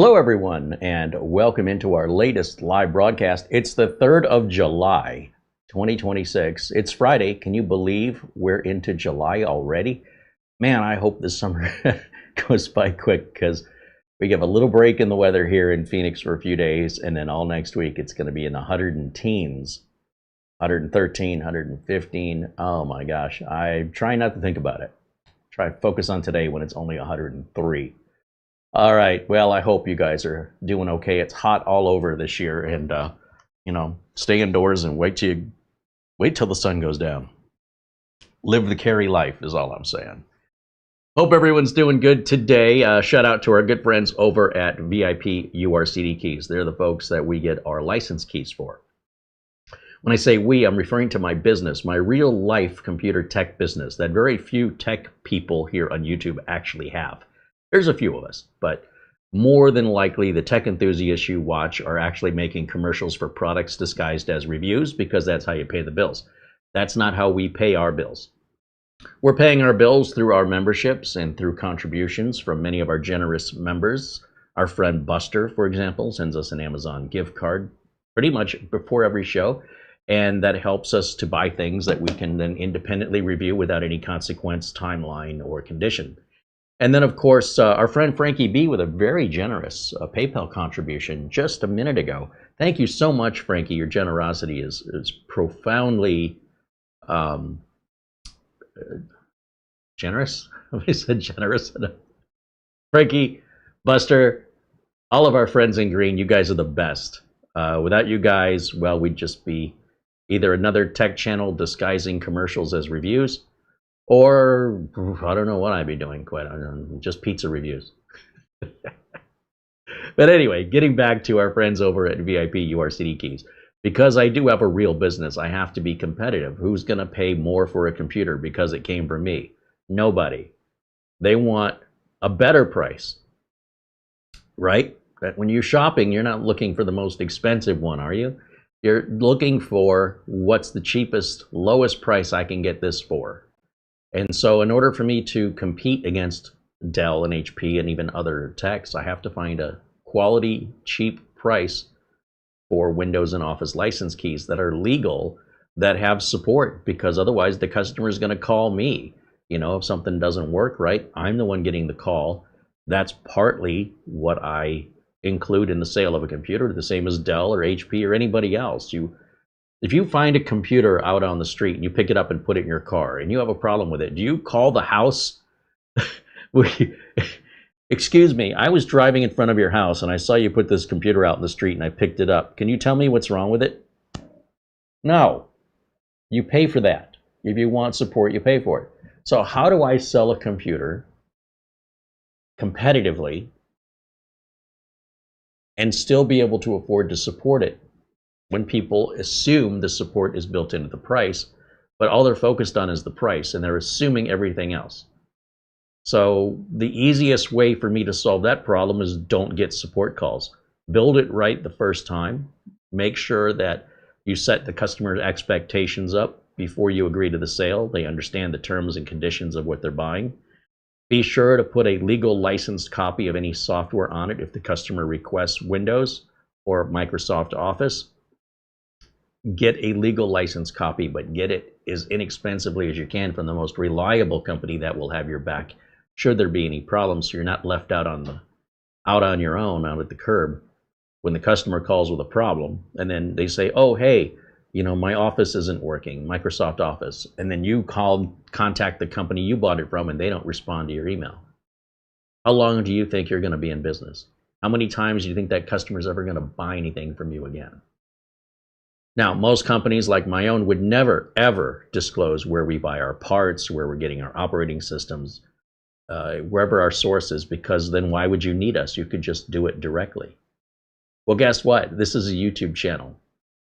Hello, everyone, and welcome into our latest live broadcast. It's the 3rd of July, 2026. It's Friday. Can you believe we're into July already? Man, I hope this summer goes by quick because we have a little break in the weather here in Phoenix for a few days, and then all next week it's going to be in the 110s, 113, 115. Oh my gosh, I try not to think about it. Try to focus on today when it's only 103. All right, well, I hope you guys are doing okay. It's hot all over this year, and stay indoors and wait till the sun goes down. Live the Carey life is all I'm saying. Hope everyone's doing good today. Shout out to our good friends over at VIP-URCDKEys. They're the folks that we get our license keys for. When I say we, I'm referring to my business, my real life computer tech business that very few tech people here on YouTube actually have. There's a few of us, but more than likely the tech enthusiasts you watch are actually making commercials for products disguised as reviews because that's how you pay the bills. That's not how we pay our bills. We're paying our bills through our memberships and through contributions from many of our generous members. Our friend Buster, for example, sends us an Amazon gift card pretty much before every show, and that helps us to buy things that we can then independently review without any consequence, timeline, or condition. And then, of course, our friend Frankie B with a very generous PayPal contribution just a minute ago. Thank you so much, Frankie. Your generosity is profoundly generous. I said generous. Frankie, Buster, all of our friends in green, you guys are the best. Without you guys, well, we'd just be either another tech channel disguising commercials as reviews, or I don't know what I'd be doing, quite honestly, just pizza reviews. But anyway, getting back to our friends over at VIP-URCDKEys. Because I do have a real business, I have to be competitive. Who's going to pay more for a computer because it came from me? Nobody. They want a better price, right? That when you're shopping, you're not looking for the most expensive one, are you? You're looking for what's the cheapest, lowest price I can get this for. And so in order for me to compete against Dell and HP and even other techs, I have to find a quality, cheap price for Windows and Office license keys that are legal, that have support, because otherwise the customer is going to call me. You know, if something doesn't work right, I'm the one getting the call. That's partly what I include in the sale of a computer, the same as Dell or HP or anybody else. If you find a computer out on the street and you pick it up and put it in your car and you have a problem with it, do you call the house? Excuse me, I was driving in front of your house and I saw you put this computer out in the street and I picked it up. Can you tell me what's wrong with it? No. You pay for that. If you want support, you pay for it. So how do I sell a computer competitively and still be able to afford to support it when people assume the support is built into the price, but all they're focused on is the price and they're assuming everything else? So the easiest way for me to solve that problem is don't get support calls. Build it right the first time. Make sure that you set the customer's expectations up before you agree to the sale. They understand the terms and conditions of what they're buying. Be sure to put a legal licensed copy of any software on it if the customer requests Windows or Microsoft Office. Get a legal license copy, but get it as inexpensively as you can from the most reliable company that will have your back should there be any problems, so you're not left out on your own out at the curb when the customer calls with a problem and then they say, oh hey, you know, my Office isn't working, Microsoft Office, and then you contact the company you bought it from and they don't respond to your email. How long do you think you're going to be in business? How many times do you think that customer's ever going to buy anything from you again? Now, most companies like my own would never, ever disclose where we buy our parts, where we're getting our operating systems, wherever our source is, because then why would you need us? You could just do it directly. Well, guess what? This is a YouTube channel.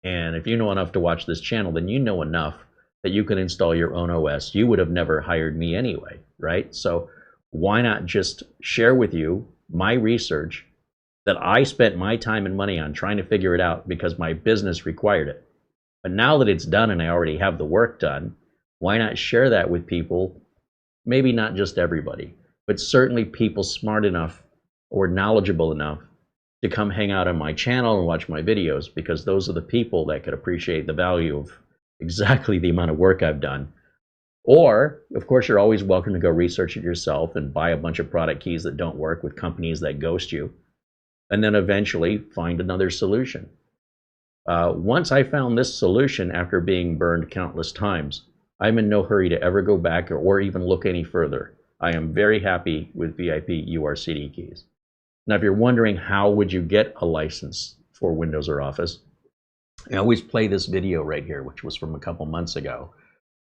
And if you know enough to watch this channel, then you know enough that you can install your own OS. You would have never hired me anyway, right? So why not just share with you my research that I spent my time and money on trying to figure it out because my business required it. But now that it's done and I already have the work done, why not share that with people? Maybe not just everybody, but certainly people smart enough or knowledgeable enough to come hang out on my channel and watch my videos, because those are the people that could appreciate the value of exactly the amount of work I've done. Or, of course, you're always welcome to go research it yourself and buy a bunch of product keys that don't work with companies that ghost you, and then eventually find another solution. Once I found this solution after being burned countless times, I'm in no hurry to ever go back or even look any further. I am very happy with VIP-URCD keys. Now, if you're wondering how would you get a license for Windows or Office, I always play this video right here, which was from a couple months ago,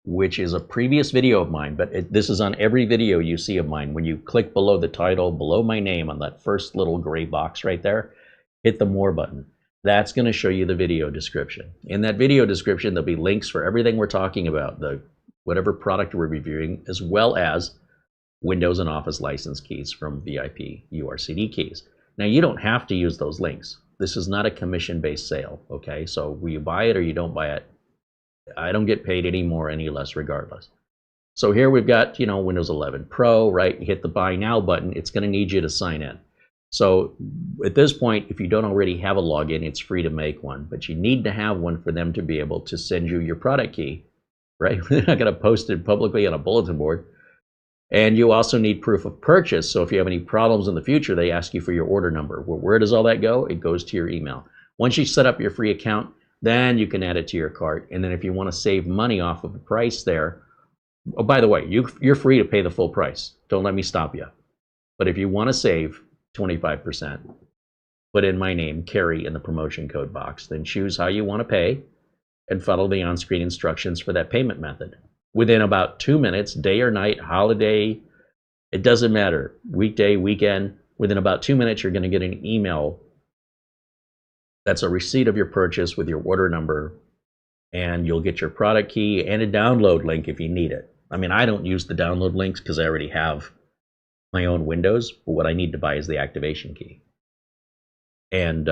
which is a previous video of mine, but this is on every video you see of mine. When you click below the title, below my name on that first little gray box right there, hit the More button. That's going to show you the video description. In that video description, there'll be links for everything we're talking about, whatever product we're reviewing, as well as Windows and Office license keys from VIP-URCD keys. Now, you don't have to use those links. This is not a commission-based sale, okay? So will you buy it or you don't buy it? I don't get paid any more, any less, regardless. So here we've got, Windows 11 Pro, right? You hit the Buy Now button. It's going to need you to sign in. So at this point, if you don't already have a login, it's free to make one, but you need to have one for them to be able to send you your product key, right? They're not going to post it publicly on a bulletin board. And you also need proof of purchase. So if you have any problems in the future, they ask you for your order number. Well, where does all that go? It goes to your email. Once you set up your free account, then you can add it to your cart. And then if you want to save money off of the price there, oh, by the way, you're free to pay the full price. Don't let me stop you. But if you want to save 25%, put in my name, Carey, in the promotion code box. Then choose how you want to pay and follow the on-screen instructions for that payment method. Within about 2 minutes, day or night, holiday, it doesn't matter, weekday, weekend, within about 2 minutes, you're going to get an email that's a receipt of your purchase with your order number, and you'll get your product key and a download link if you need it. I mean, I don't use the download links because I already have my own Windows, but what I need to buy is the activation key. And,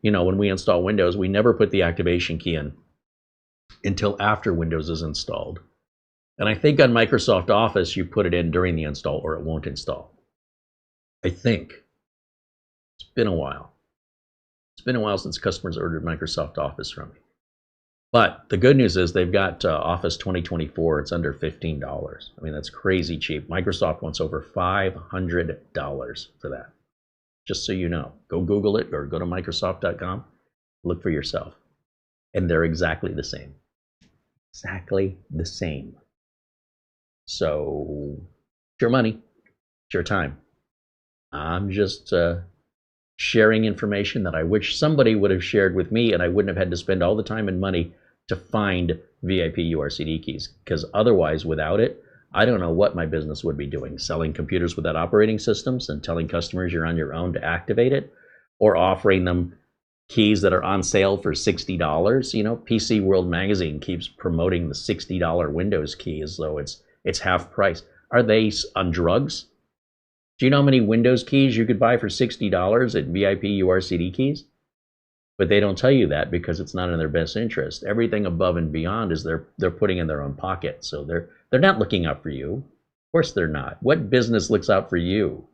when we install Windows, we never put the activation key in until after Windows is installed. And I think on Microsoft Office, you put it in during the install or it won't install. I think. It's been a while. It's been a while since customers ordered Microsoft Office from me. But the good news is they've got Office 2024. It's under $15. I mean, that's crazy cheap. Microsoft wants over $500 for that. Just so you know. Go Google it or go to Microsoft.com. Look for yourself. And they're exactly the same. Exactly the same. So, it's your money. It's your time. I'm just sharing information that I wish somebody would have shared with me, and I wouldn't have had to spend all the time and money to find VIP-URCD keys, because otherwise, without it, I don't know what my business would be doing. Selling computers without operating systems and telling customers you're on your own to activate it, or offering them keys that are on sale for $60. PC World Magazine keeps promoting the $60 Windows key as though it's half price. Are they on drugs? Do you know how many Windows keys you could buy for $60 at VIP-URCD keys? But they don't tell you that because it's not in their best interest. Everything above and beyond is they're putting in their own pocket. So they're not looking out for you. Of course they're not. What business looks out for you?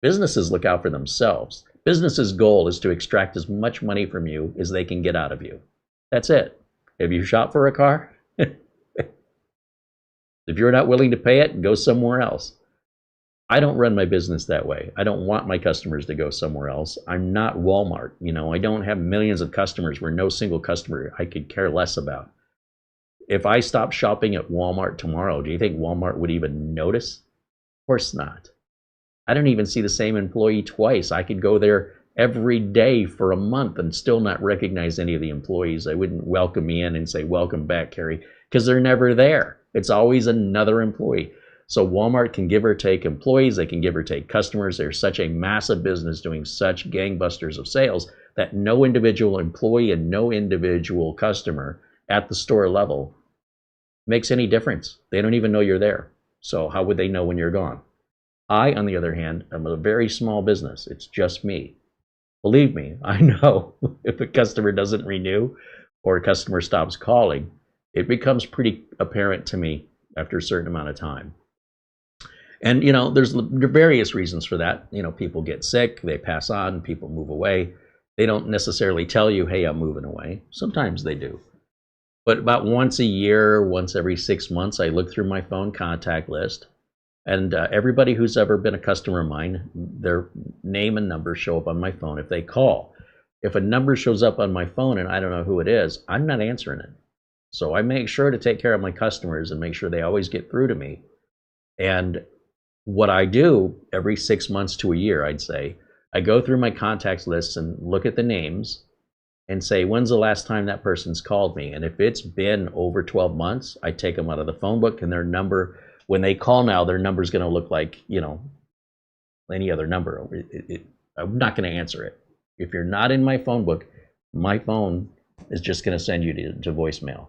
Businesses look out for themselves. Business's goal is to extract as much money from you as they can get out of you. That's it. Have you shopped for a car? If you're not willing to pay it, go somewhere else. I don't run my business that way. I don't want my customers to go somewhere else. I'm not Walmart. I don't have millions of customers where no single customer I could care less about. If I stopped shopping at Walmart tomorrow, do you think Walmart would even notice? Of course not. I don't even see the same employee twice. I could go there every day for a month and still not recognize any of the employees. They wouldn't welcome me in and say, "Welcome back, Carey," because they're never there. It's always another employee. So Walmart can give or take employees, they can give or take customers. They're such a massive business doing such gangbusters of sales that no individual employee and no individual customer at the store level makes any difference. They don't even know you're there. So how would they know when you're gone? I, on the other hand, am a very small business. It's just me. Believe me, I know if a customer doesn't renew or a customer stops calling, it becomes pretty apparent to me after a certain amount of time. And, you know, there's various reasons for that. You know, people get sick, they pass on, people move away. They don't necessarily tell you, hey, I'm moving away. Sometimes they do. But about once a year, once every 6 months, I look through my phone contact list. And everybody who's ever been a customer of mine, their name and number show up on my phone if they call. If a number shows up on my phone and I don't know who it is, I'm not answering it. So I make sure to take care of my customers and make sure they always get through to me. And what I do every 6 months to a year, I'd say, I go through my contacts lists and look at the names and say, when's the last time that person's called me? And if it's been over 12 months, I take them out of the phone book, and their number, when they call now, their number's going to look like, you know, any other number. I'm not going to answer it. If you're not in my phone book, my phone is just going to send you to voicemail.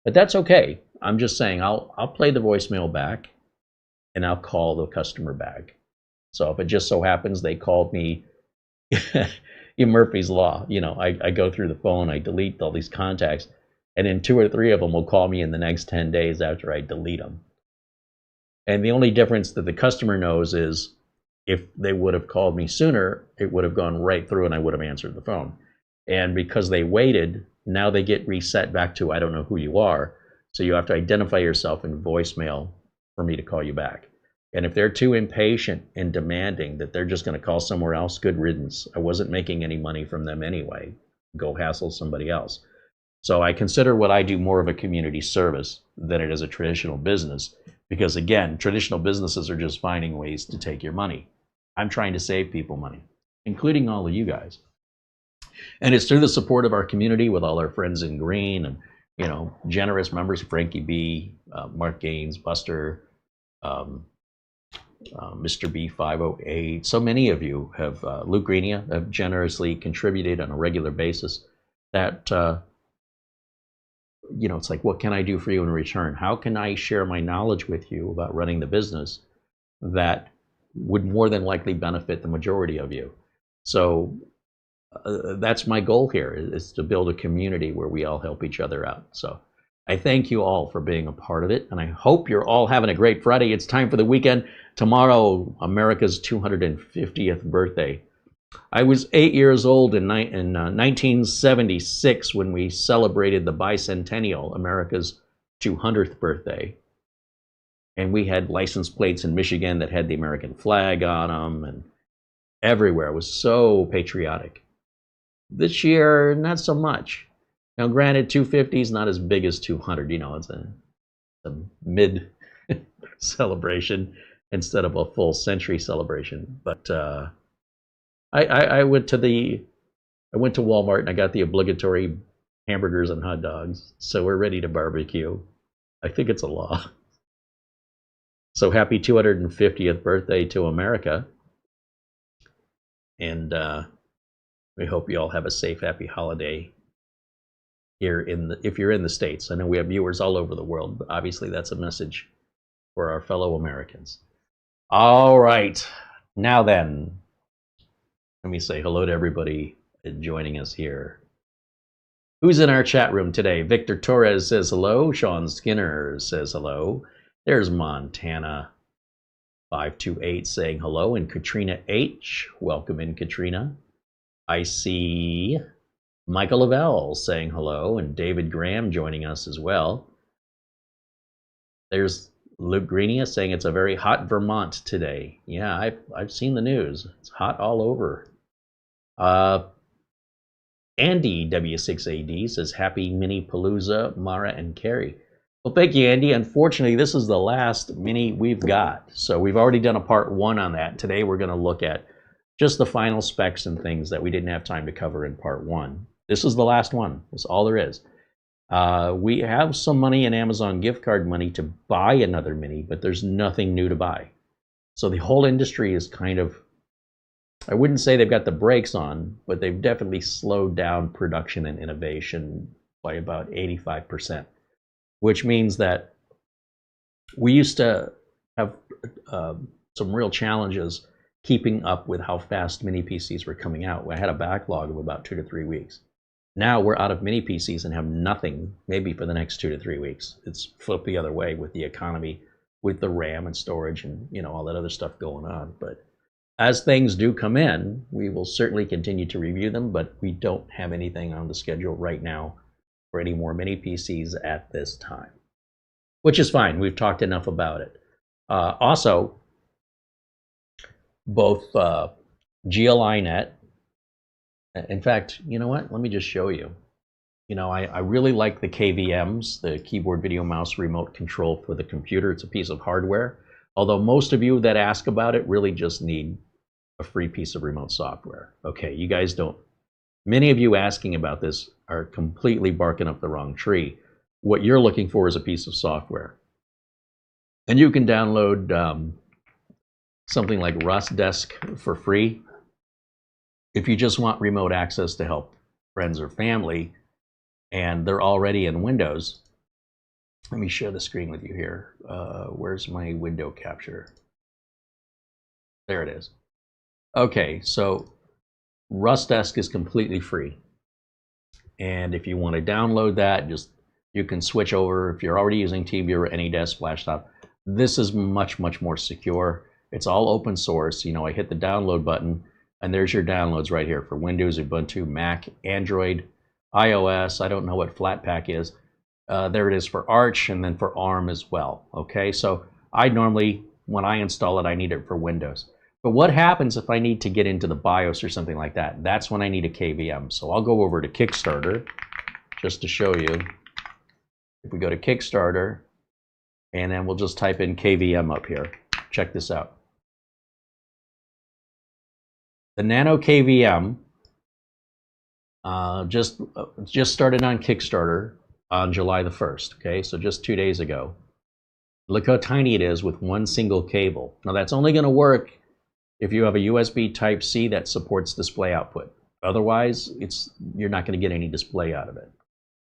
But that's okay. I'm just saying I'll play the voicemail back, and I'll call the customer back. So if it just so happens they called me, Murphy's Law, you know, I go through the phone, I delete all these contacts, and then 2 or 3 of them will call me in the next 10 days after I delete them. And the only difference that the customer knows is if they would have called me sooner, it would have gone right through and I would have answered the phone. And because they waited, now they get reset back to, I don't know who you are. So you have to identify yourself in voicemail for me to call you back. And if they're too impatient and demanding that they're just going to call somewhere else, good riddance. I wasn't making any money from them anyway. Go hassle somebody else. So I consider what I do more of a community service than it is a traditional business. Because again, traditional businesses are just finding ways to take your money. I'm trying to save people money, including all of you guys. And it's through the support of our community with all our friends in green and, you know, generous members, Frankie B, Mark Gaines, Buster, Mr. B508. So many of you have, Luke Greenia, have generously contributed on a regular basis that, you know, it's like, what can I do for you in return? How can I share my knowledge with you about running the business that would more than likely benefit the majority of you? So that's my goal here, is to build a community where we all help each other out. So I thank you all for being a part of it, and I hope you're all having a great Friday. It's time for the weekend. Tomorrow, America's 250th birthday. I was 8 years old in 1976 when we celebrated the bicentennial, America's 200th birthday. And we had license plates in Michigan that had the American flag on them, and everywhere. It was so patriotic. This year, not so much. Now, granted, 250 is not as big as 200. You know, it's a mid celebration instead of a full century celebration. But I went to Walmart and I got the obligatory hamburgers and hot dogs. So we're ready to barbecue. I think it's a law. So happy 250th birthday to America. And we hope you all have a safe, happy holiday here if you're in the States. I know we have viewers all over the world, but obviously that's a message for our fellow Americans. All right. Now then, let me say hello to everybody joining us here. Who's in our chat room today? Victor Torres says hello. Sean Skinner says hello. There's Montana 528 saying hello. And Katrina H. Welcome in, Katrina. I see Michael Lavelle saying hello, and David Graham joining us as well. There's Luke Greenia saying it's a very hot Vermont today. Yeah, I've seen the news. It's hot all over. Andy W6AD says happy Mini Palooza, Mara and Carey. Well, thank you, Andy. Unfortunately, this is the last mini we've got. So we've already done a part 1 on that. Today we're going to look at just the final specs and things that we didn't have time to cover in part 1. This is the last one. That's all there is. We have some money in Amazon gift card money to buy another mini, but there's nothing new to buy. So the whole industry is kind of, I wouldn't say they've got the brakes on, but they've definitely slowed down production and innovation by about 85%, which means that we used to have some real challenges keeping up with how fast mini PCs were coming out. I had a backlog of about 2 to 3 weeks. Now we're out of mini PCs and have nothing, maybe for the next 2 to 3 weeks. It's flipped the other way with the economy with the RAM and storage and all that other stuff going on. But as things do come in, we will certainly continue to review them, but we don't have anything on the schedule right now for any more mini PCs at this time, which is fine. We've talked enough about it. Also, both GLINet, in fact, you know what? Let me just show you. I really like the KVMs, the keyboard video mouse remote control for the computer. It's a piece of hardware. Although most of you that ask about it really just need a free piece of remote software. Okay, you guys don't. Many of you asking about this are completely barking up the wrong tree. What you're looking for is a piece of software. And you can download something like RustDesk for free. If you just want remote access to help friends or family, and they're already in Windows, let me share the screen with you here. Where's my window capture? There it is. Okay, so RustDesk is completely free. And if you want to download that, you can switch over. If you're already using TV or AnyDesk, Splashtop, this is much, much more secure. It's all open source. I hit the download button, and there's your downloads right here for Windows, Ubuntu, Mac, Android, iOS. I don't know what Flatpak is. There it is for Arch, and then for ARM as well. Okay, so I normally, when I install it, I need it for Windows. But what happens if I need to get into the BIOS or something like that? That's when I need a KVM. So I'll go over to Kickstarter just to show you. If we go to Kickstarter, and then we'll just type in KVM up here. Check this out. The Nano KVM just started on Kickstarter on July the 1st. Okay, so just 2 days ago. Look how tiny it is with one single cable. Now that's only going to work if you have a USB Type-C that supports display output. Otherwise, you're not going to get any display out of it.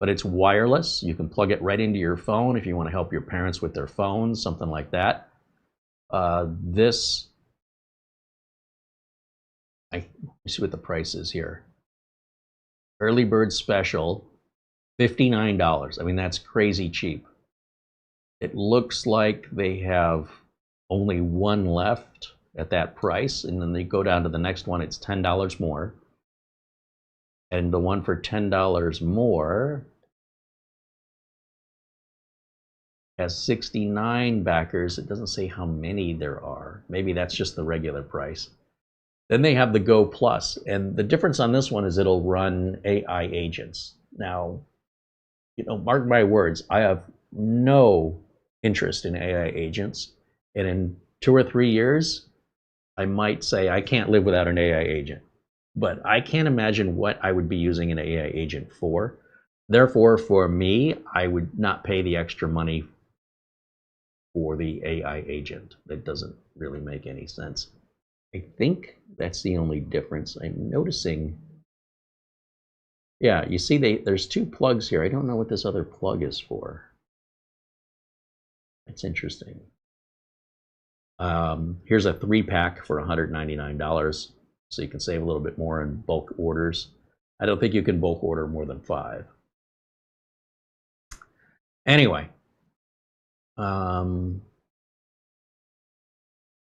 But it's wireless. You can plug it right into your phone if you want to help your parents with their phones, something like that. Let me see what the price is here. Early bird special, $59. I mean, that's crazy cheap. It looks like they have only one left at that price, and then they go down to the next one, it's $10 more. And the one for $10 more has 69 backers. It doesn't say how many there are. Maybe that's just the regular price. Then they have the Go Plus, and the difference on this one is it'll run AI agents. Now, mark my words, I have no interest in AI agents, and in 2 or 3 years, I might say I can't live without an AI agent. But I can't imagine what I would be using an AI agent for. Therefore, for me, I would not pay the extra money for the AI agent. That doesn't really make any sense. I think that's the only difference I'm noticing. Yeah, you see there's 2 plugs here. I don't know what this other plug is for. That's interesting. Here's a 3-pack for $199. So you can save a little bit more in bulk orders. I don't think you can bulk order more than 5. Anyway,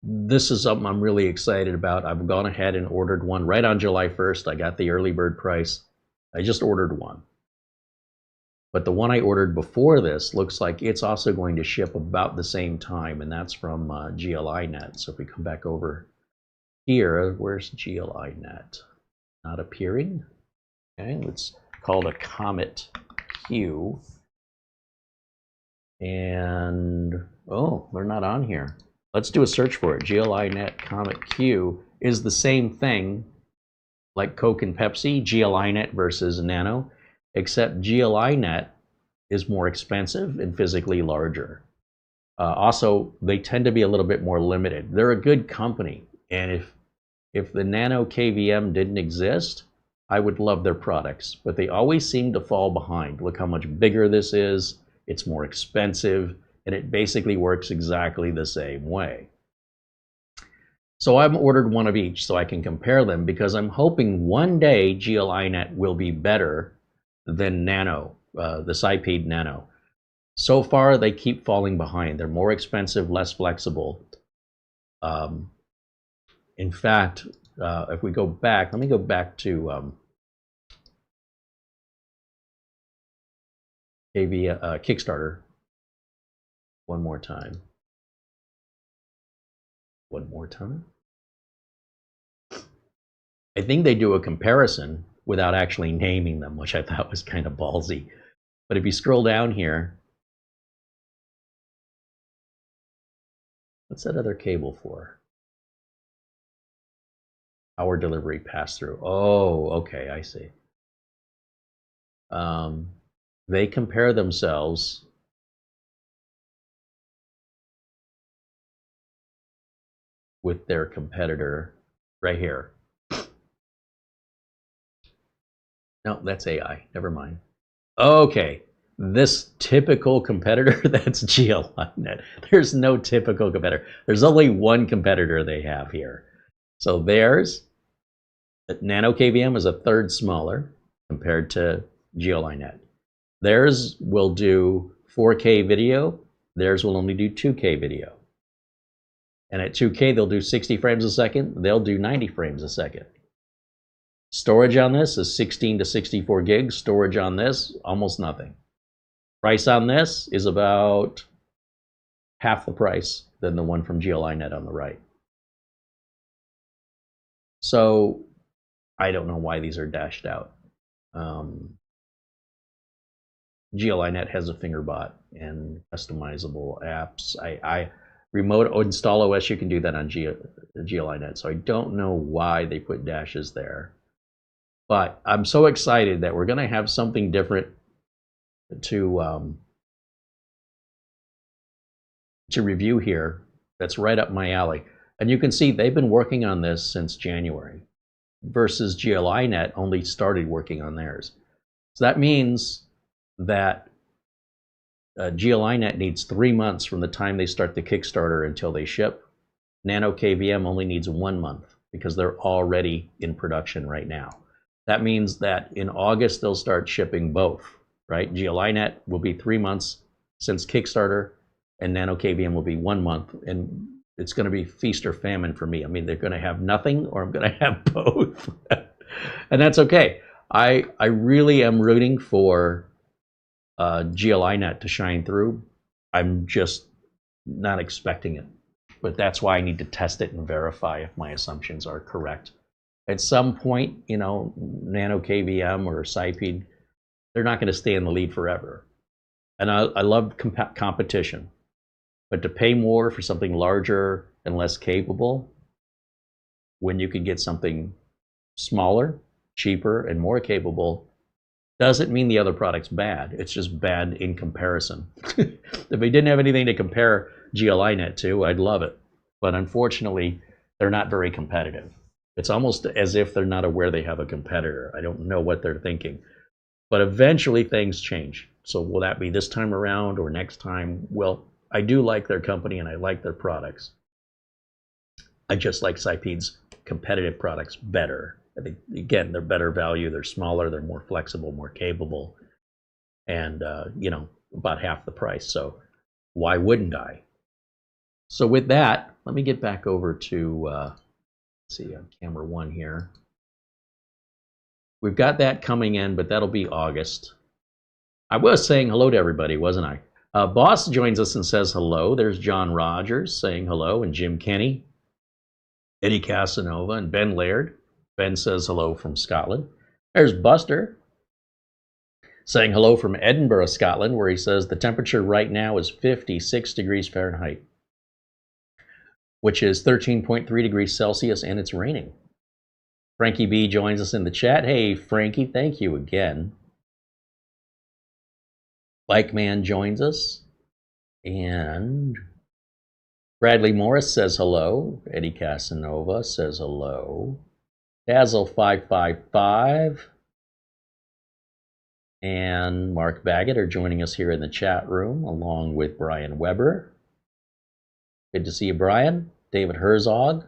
this is something I'm really excited about. I've gone ahead and ordered one right on July 1st. I got the early bird price. I just ordered one. But the one I ordered before this looks like it's also going to ship about the same time, and that's from GLINet. So if we come back over here, where's GLINet? Not appearing. Okay, let's call it a Comet Q. And, oh, they're not on here. Let's do a search for it. GLINet Comet Q is the same thing like Coke and Pepsi, GLINet versus Nano, except GLINet is more expensive and physically larger. Also, they tend to be a little bit more limited. They're a good company, and if the Nano KVM didn't exist, I would love their products, but they always seem to fall behind. Look how much bigger this is. It's more expensive, and it basically works exactly the same way. So I've ordered one of each so I can compare them, because I'm hoping one day GLINet will be better than Nano, the SiPede Nano. So far, they keep falling behind. They're more expensive, less flexible. In fact, if we go back, let me go back to Kickstarter one more time. One more time. I think they do a comparison without actually naming them, which I thought was kind of ballsy. But if you scroll down here, what's that other cable for? Power delivery pass-through. Oh, okay, I see. They compare themselves with their competitor right here. No, that's AI. Never mind. Okay, this typical competitor, that's GLInet. There's no typical competitor. There's only one competitor they have here. So theirs, Nano KVM, is a third smaller compared to GLInet. Theirs will do 4K video. Theirs will only do 2K video. And at 2K, they'll do 60 frames a second. They'll do 90 frames a second. Storage on this is 16 to 64 gigs. Storage on this, almost nothing. Price on this is about half the price than the one from GLInet on the right. So I don't know why these are dashed out. GLInet has a fingerbot and customizable apps. Remote install OS, you can do that on GLInet. So I don't know why they put dashes there. But I'm so excited that we're going to have something different to review here that's right up my alley. And you can see they've been working on this since January versus GLInet only started working on theirs. So that means that GLInet needs 3 months from the time they start the Kickstarter until they ship. Nano KVM only needs 1 month because they're already in production right now. That means that in August, they'll start shipping both, right? GLInet will be 3 months since Kickstarter, and Nano KVM will be 1 month. And it's going to be feast or famine for me. I mean, they're going to have nothing, or I'm going to have both. And that's okay. I really am rooting for GLInet to shine through. I'm just not expecting it. But that's why I need to test it and verify if my assumptions are correct. At some point, you know, Nano KVM or Cyped, they're not going to stay in the lead forever. And I love competition. But to pay more for something larger and less capable, when you can get something smaller, cheaper, and more capable, doesn't mean the other product's bad. It's just bad in comparison. If we didn't have anything to compare GLInet to, I'd love it. But unfortunately, they're not very competitive. It's almost as if they're not aware they have a competitor. I don't know what they're thinking. But eventually things change. So will that be this time around or next time? Well, I do like their company and I like their products. I just like Cyped's competitive products better. I think, again, they're better value, they're smaller, they're more flexible, more capable, and you know, about half the price. So why wouldn't I? So with that, let me get back over to let's see, on camera 1 here. We've got that coming in, but that'll be August. I was saying hello to everybody, wasn't I? Boss joins us and says hello. There's John Rogers saying hello, and Jim Kenny, Eddie Casanova, and Ben Laird. Ben says hello from Scotland. There's Buster saying hello from Edinburgh, Scotland, where he says the temperature right now is 56 degrees Fahrenheit, which is 13.3 degrees Celsius, and it's raining. Frankie B joins us in the chat. Hey, Frankie, thank you again. Bike Man joins us. And Bradley Morris says hello. Eddie Casanova says hello. Dazzle555 and Mark Baggett are joining us here in the chat room, along with Brian Weber. Good to see you, Brian. David Herzog.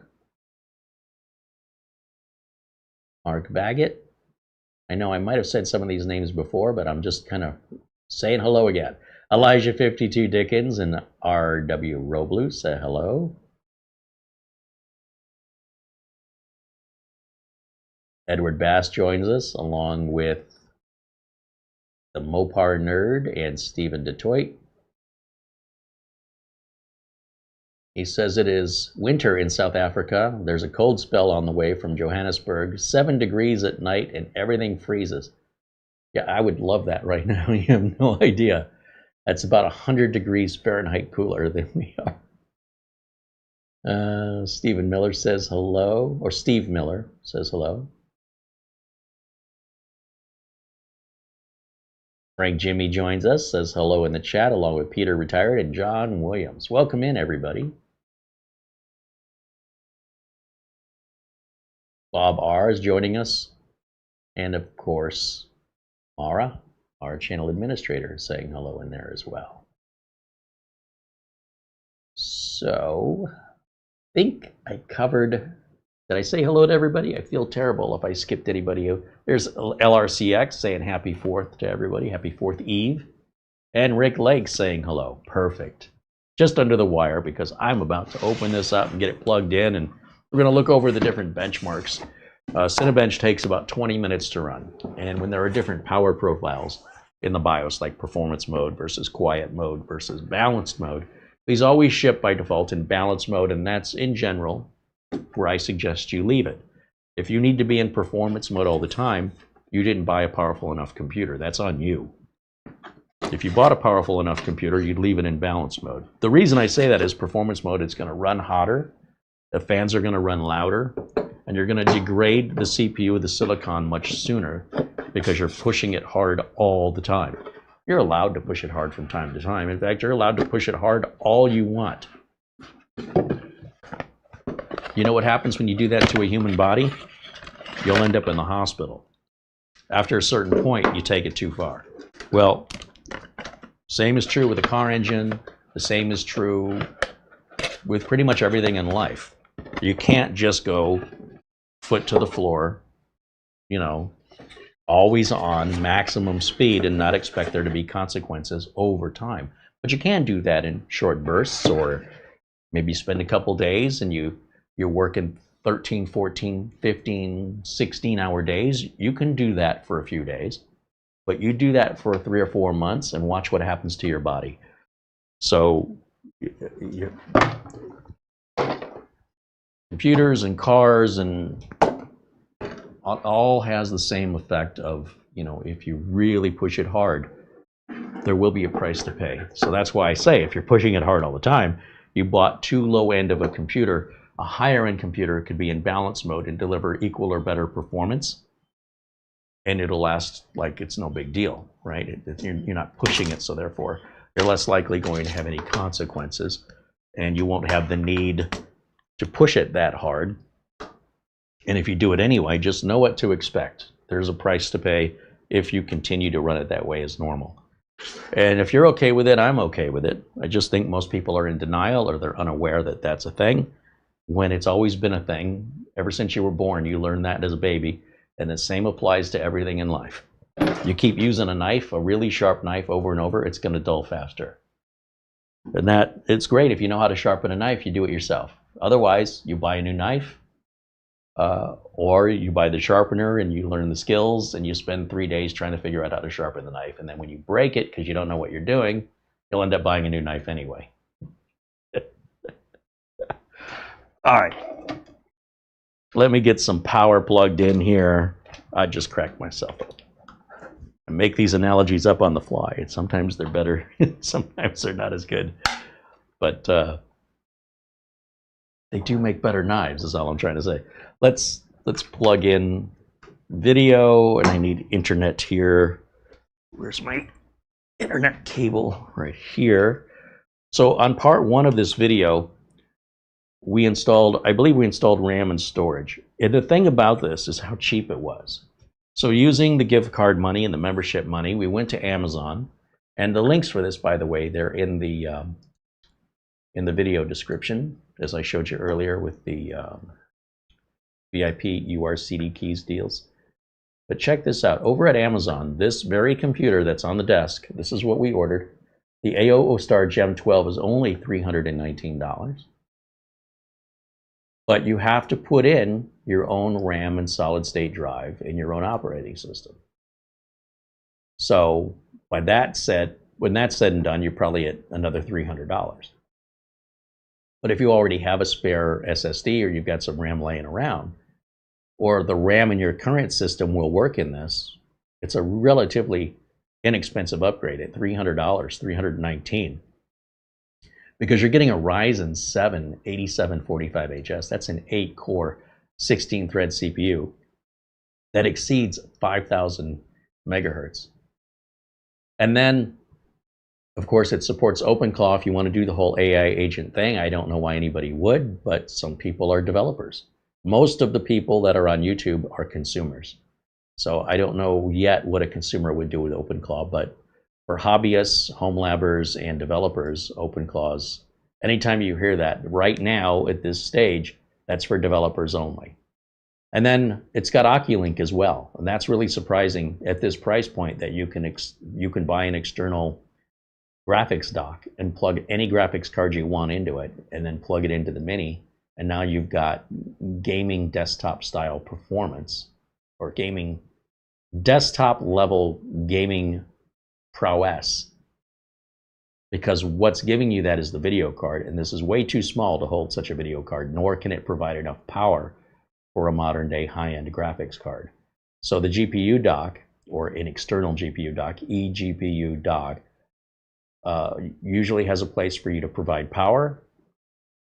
Mark Baggett. I know I might have said some of these names before, but I'm just kind of saying hello again. Elijah 52 Dickens and R.W. Roblus say hello. Edward Bass joins us along with the Mopar Nerd and Stephen DeToit. He says it is winter in South Africa. There's a cold spell on the way from Johannesburg. 7 degrees at night and everything freezes. Yeah, I would love that right now. You have no idea. That's about 100 degrees Fahrenheit cooler than we are. Stephen Miller says hello, or Steve Miller says hello. Frank Jimmy joins us, says hello in the chat, along with Peter Retired and John Williams. Welcome in, everybody. Bob R. is joining us. And of course, Mara, our channel administrator, is saying hello in there as well. So, I think I covered. Did I say hello to everybody? I feel terrible if I skipped anybody. There's LRCX saying happy 4th to everybody. Happy 4th Eve. And Rick Lake saying hello. Perfect. Just under the wire because I'm about to open this up and get it plugged in. And we're going to look over the different benchmarks. Cinebench takes about 20 minutes to run. And when there are different power profiles in the BIOS, like performance mode versus quiet mode versus balanced mode, these always ship by default in balanced mode. And that's in general where I suggest you leave it. If you need to be in performance mode all the time, you didn't buy a powerful enough computer. That's on you. If you bought a powerful enough computer, you'd leave it in balance mode. The reason I say that is performance mode, it's going to run hotter, the fans are going to run louder, and you're going to degrade the CPU, the silicon, much sooner because you're pushing it hard all the time. You're allowed to push it hard from time to time. In fact, you're allowed to push it hard all you want. You know what happens when you do that to a human body? You'll end up in the hospital. After a certain point, you take it too far. Well, same is true with a car engine. The same is true with pretty much everything in life. You can't just go foot to the floor, you know, always on maximum speed and not expect there to be consequences over time. But you can do that in short bursts, or maybe spend a couple days and you're working 13, 14, 15, 16-hour days. You can do that for a few days, but you do that for 3 or 4 months and watch what happens to your body. So computers and cars and all has the same effect of, you know, if you really push it hard, there will be a price to pay. So that's why I say if you're pushing it hard all the time, you bought too low end of a computer. A higher end computer could be in balance mode and deliver equal or better performance, and it'll last like it's no big deal, right? You're not pushing it, so therefore you're less likely going to have any consequences, and you won't have the need to push it that hard. And if you do it anyway, just know what to expect. There's a price to pay if you continue to run it that way as normal. And if you're okay with it, I'm okay with it. I just think most people are in denial, or they're unaware that that's a thing, when it's always been a thing. Ever since you were born, you learned that as a baby, and the same applies to everything in life. You keep using a knife, a really sharp knife, over and over, it's going to dull faster. And that, it's great if you know how to sharpen a knife, you do it yourself. Otherwise, you buy a new knife, or you buy the sharpener and you learn the skills and you spend 3 days trying to figure out how to sharpen the knife. And then when you break it because you don't know what you're doing, you'll end up buying a new knife anyway. All right, let me get some power plugged in here. I just cracked myself up. I make these analogies up on the fly, and sometimes they're better, sometimes they're not as good. But they do make better knives, is all I'm trying to say. Let's plug in video, and I need internet here. Where's my internet cable? Right here. So on part 1 of this video, we installed, I believe we installed RAM and storage. And the thing about this is how cheap it was. So using the gift card money and the membership money, we went to Amazon. And the links for this, by the way, they're in the video description, as I showed you earlier with the VIP-URCDKEY deals. But check this out. Over at Amazon, this very computer that's on the desk, this is what we ordered. The AOOSTAR Gem12 is only $319. But you have to put in your own RAM and solid state drive and your own operating system. So when that's said and done, you're probably at another $300. But if you already have a spare SSD or you've got some RAM laying around, or the RAM in your current system will work in this, it's a relatively inexpensive upgrade at $300, $319. Because you're getting a Ryzen 7 8745HS. That's an 8-core, 16-thread CPU that exceeds 5,000 megahertz. And then, of course, it supports OpenClaw if you want to do the whole AI agent thing. I don't know why anybody would, but some people are developers. Most of the people that are on YouTube are consumers. So I don't know yet what a consumer would do with OpenClaw, but for hobbyists, home labbers, and developers, OpenClaws, anytime you hear that, right now at this stage, that's for developers only. And then it's got Oculink as well, and that's really surprising at this price point that you can buy an external graphics dock and plug any graphics card you want into it, and then plug it into the Mini, and now you've got gaming desktop style performance, or gaming desktop level gaming prowess, because what's giving you that is the video card, and this is way too small to hold such a video card, nor can it provide enough power for a modern day high-end graphics card. So the GPU dock, or an external GPU dock, eGPU dock, usually has a place for you to provide power,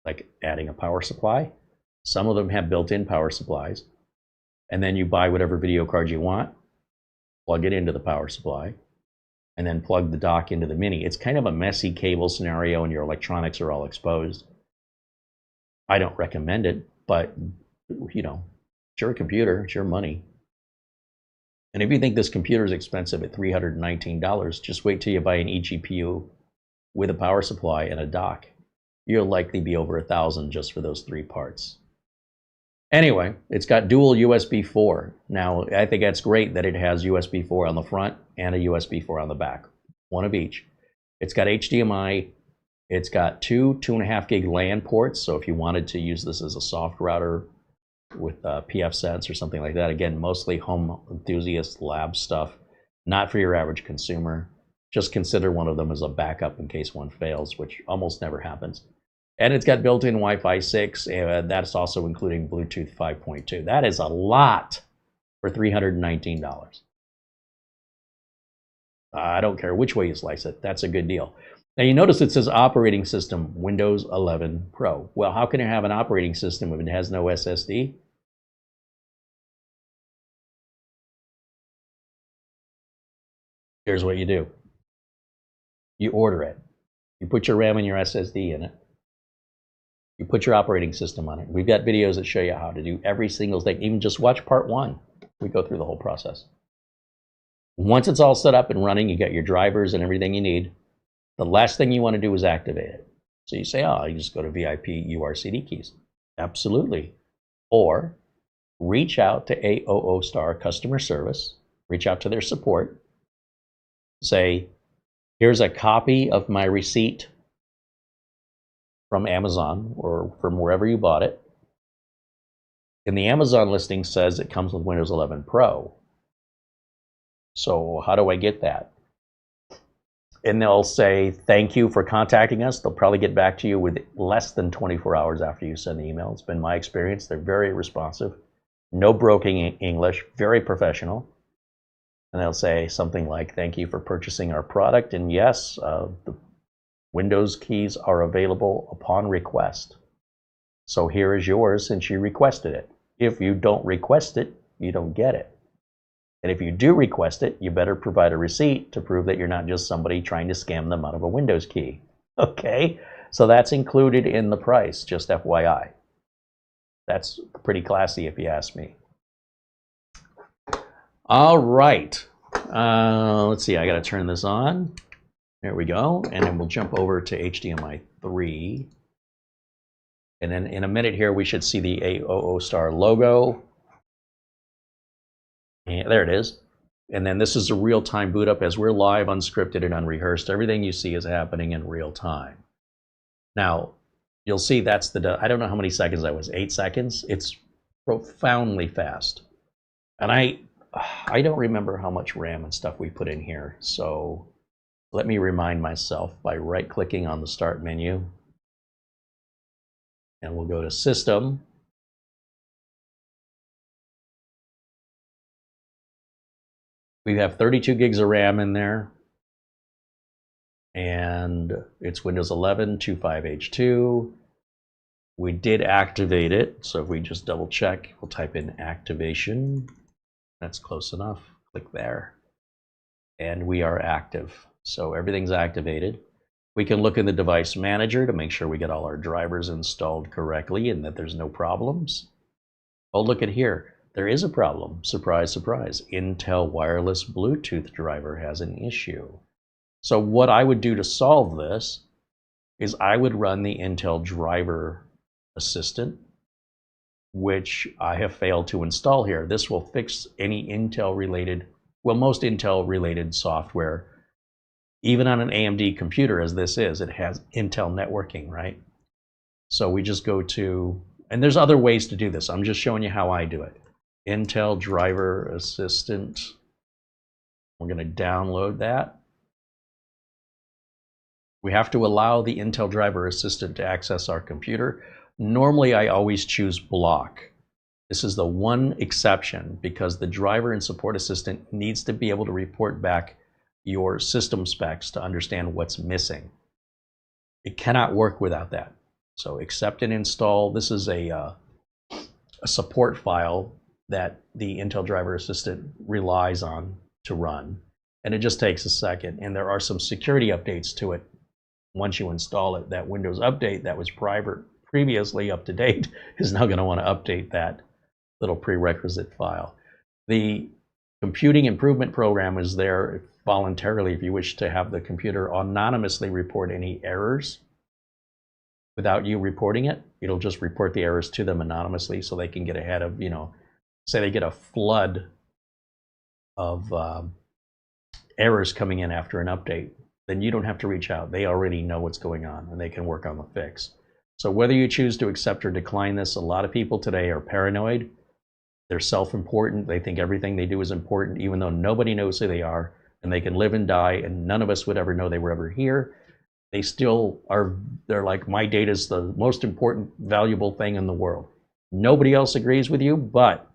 like adding a power supply. Some of them have built-in power supplies, and then you buy whatever video card you want, plug it into the power supply, and then plug the dock into the Mini. It's kind of a messy cable scenario and your electronics are all exposed. I don't recommend it, but you know, it's your computer, it's your money. And if you think this computer is expensive at $319, just wait till you buy an eGPU with a power supply and a dock. You'll likely be over $1,000 just for those 3 parts. Anyway, it's got dual USB 4. Now, I think that's great that it has USB 4 on the front and a USB 4 on the back, one of each. It's got HDMI. It's got 2 2.5 gig LAN ports, so if you wanted to use this as a soft router with pfSense or something like that, again, mostly home enthusiast lab stuff, not for your average consumer. Just consider one of them as a backup in case one fails, which almost never happens. And it's got built-in Wi-Fi 6, and that's also including Bluetooth 5.2. That is a lot for $319. I don't care which way you slice it. That's a good deal. Now you notice it says operating system, Windows 11 Pro. Well, how can it have an operating system if it has no SSD? Here's what you do. You order it. You put your RAM and your SSD in it. You put your operating system on it. We've got videos that show you how to do every single thing. Even just watch part 1. We go through the whole process. Once it's all set up and running, you got your drivers and everything you need. The last thing you want to do is activate it. So you say, oh, you just go to VIP-URCDKEYs. Absolutely. Or reach out to AOOSTAR customer service. Reach out to their support. Say, here's a copy of my receipt from Amazon or from wherever you bought it. And the Amazon listing says it comes with Windows 11 Pro. So how do I get that? And they'll say, thank you for contacting us. They'll probably get back to you with less than 24 hours after you send the email. It's been my experience. They're very responsive. No broken English, very professional. And they'll say something like, thank you for purchasing our product. And yes, the Windows keys are available upon request. So here is yours since you requested it. If you don't request it, you don't get it. And if you do request it, you better provide a receipt to prove that you're not just somebody trying to scam them out of a Windows key. Okay? So that's included in the price, just FYI. That's pretty classy if you ask me. All right. Let's see, I got to turn this on. There we go. And then we'll jump over to HDMI 3. And then in a minute here, we should see the AOOSTAR logo. And there it is. And then this is a real-time boot up as we're live, unscripted, and unrehearsed. Everything you see is happening in real time. Now, you'll see that's I don't know how many seconds that was, 8 seconds? It's profoundly fast. And I don't remember how much RAM and stuff we put in here, so let me remind myself by right-clicking on the Start menu. And we'll go to System. We have 32 gigs of RAM in there. And it's Windows 11 25H2. We did activate it, so if we just double check, we'll type in activation. That's close enough. Click there. And we are active. So everything's activated. We can look in the device manager to make sure we get all our drivers installed correctly and that there's no problems. Oh, look at here. There is a problem. Surprise, surprise. Intel wireless Bluetooth driver has an issue. So what I would do to solve this is I would run the Intel driver assistant, which I have failed to install here. This will fix any Intel related, well, most Intel related software. Even on an AMD computer, as this is, it has Intel networking, right? So we just go to, and there's other ways to do this. I'm just showing you how I do it. Intel driver assistant. We're going to download that. We have to allow the Intel driver assistant to access our computer. Normally, I always choose block. This is the one exception because the driver and support assistant needs to be able to report back your system specs to understand what's missing. It cannot work without that. So accept and install. This is a support file that the Intel driver assistant relies on to run. And it just takes a second. And there are some security updates to it. Once you install it, that Windows update that was previously up to date is now going to want to update that little prerequisite file. The computing improvement program is there voluntarily if you wish to have the computer anonymously report any errors without you reporting it. It'll just report the errors to them anonymously so they can get ahead of, say they get a flood of errors coming in after an update. Then you don't have to reach out. They already know what's going on and they can work on the fix. So whether you choose to accept or decline this, a lot of people today are paranoid. They're self-important. They think everything they do is important, even though nobody knows who they are, and they can live and die, and none of us would ever know they were ever here. They still are, they're like, my data is the most important, valuable thing in the world. Nobody else agrees with you, but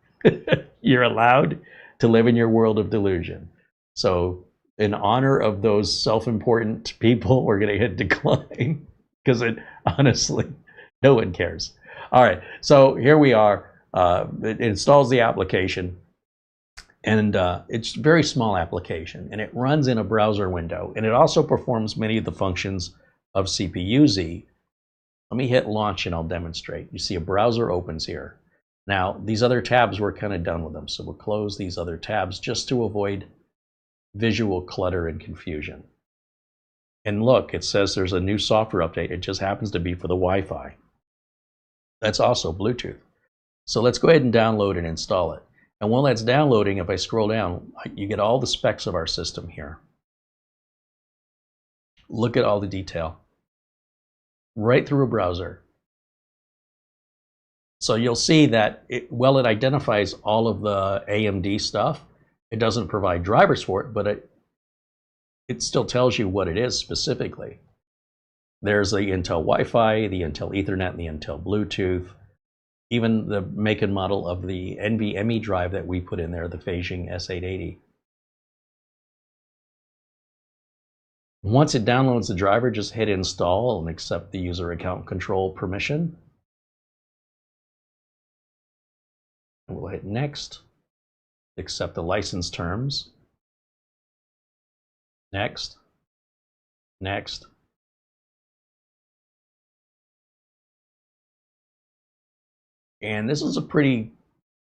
you're allowed to live in your world of delusion. So in honor of those self-important people, we're going to hit decline because honestly, no one cares. All right, so here we are. It installs the application, and it's a very small application, and it runs in a browser window, and it also performs many of the functions of CPU-Z. Let me hit launch and I'll demonstrate. You see a browser opens here. Now, these other tabs, we're kind of done with them, so we'll close these other tabs just to avoid visual clutter and confusion. And look, it says there's a new software update. It just happens to be for the Wi-Fi. That's also Bluetooth. So let's go ahead and download and install it. And while that's downloading, if I scroll down, you get all the specs of our system here. Look at all the detail. Right through a browser. So you'll see that while it identifies all of the AMD stuff, it doesn't provide drivers for it, but it still tells you what it is specifically. There's the Intel Wi-Fi, the Intel Ethernet, and the Intel Bluetooth, even the make and model of the NVMe drive that we put in there, the Beijing S880. Once it downloads the driver, just hit install and accept the user account control permission. And we'll hit next, accept the license terms, next, next. And this is a pretty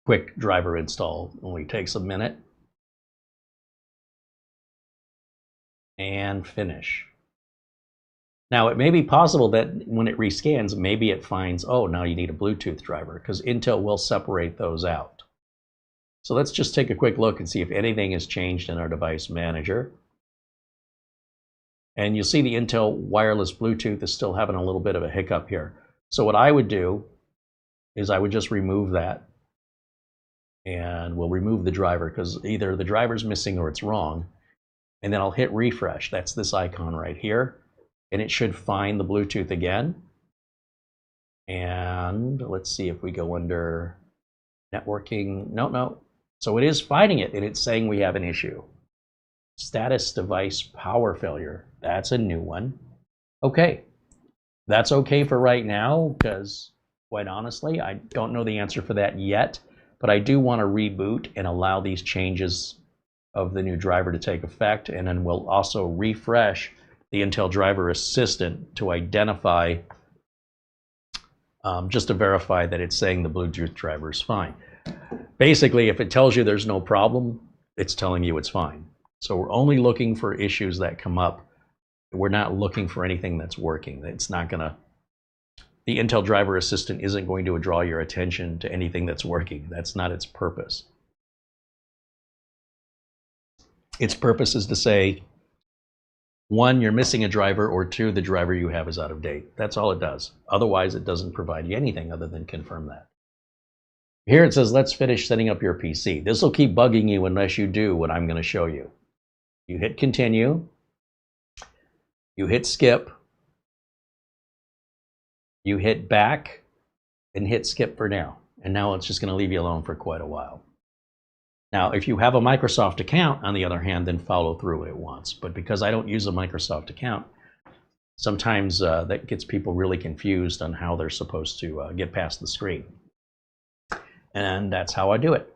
quick driver install. It only takes a minute. And finish. Now, it may be possible that when it rescans, maybe it finds, oh, now you need a Bluetooth driver, because Intel will separate those out. So let's just take a quick look and see if anything has changed in our device manager. And you'll see the Intel wireless Bluetooth is still having a little bit of a hiccup here. So what I would do is I would just remove that. And we'll remove the driver because either the driver's missing or it's wrong. And then I'll hit refresh. That's this icon right here. And it should find the Bluetooth again. And let's see if we go under networking. No. So it is finding it, and it's saying we have an issue. Status device power failure. That's a new one. Okay. That's okay for right now because, quite honestly, I don't know the answer for that yet. But I do want to reboot and allow these changes of the new driver to take effect. And then we'll also refresh the Intel Driver Assistant to identify, just to verify that it's saying the Bluetooth driver is fine. Basically, if it tells you there's no problem, it's telling you it's fine. So we're only looking for issues that come up. We're not looking for anything that's working. It's not going to, the Intel Driver Assistant isn't going to draw your attention to anything that's working. That's not its purpose. Its purpose is to say, one, you're missing a driver, or two, the driver you have is out of date. That's all it does. Otherwise, it doesn't provide you anything other than confirm that. Here it says, let's finish setting up your PC. This will keep bugging you unless you do what I'm going to show you. You hit continue. You hit skip. You hit back and hit skip for now. And now it's just going to leave you alone for quite a while. Now, if you have a Microsoft account, on the other hand, then follow through at once. But because I don't use a Microsoft account, sometimes that gets people really confused on how they're supposed to get past the screen. And that's how I do it.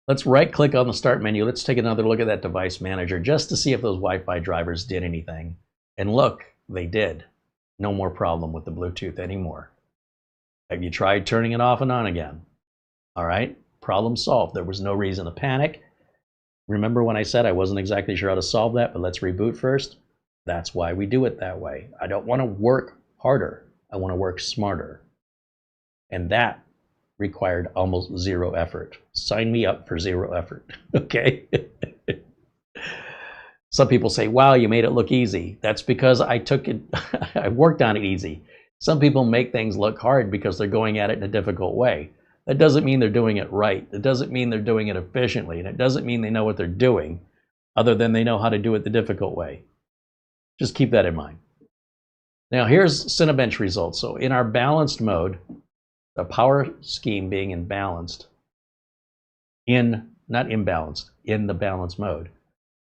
Let's right-click on the Start menu. Let's take another look at that device manager just to see if those Wi-Fi drivers did anything. And look, they did. No more problem with the Bluetooth anymore. Have you tried turning it off and on again? All right, problem solved. There was no reason to panic. Remember when I said I wasn't exactly sure how to solve that, but let's reboot first? That's why we do it that way. I don't want to work harder. I want to work smarter. And that required almost zero effort. Sign me up for zero effort, okay? Some people say, wow, you made it look easy. That's because I took it, I worked on it easy. Some people make things look hard because they're going at it in a difficult way. That doesn't mean they're doing it right. It doesn't mean they're doing it efficiently. And it doesn't mean they know what they're doing, other than they know how to do it the difficult way. Just keep that in mind. Now here's Cinebench results. So in our balanced mode, the power scheme being not imbalanced, in the balanced mode,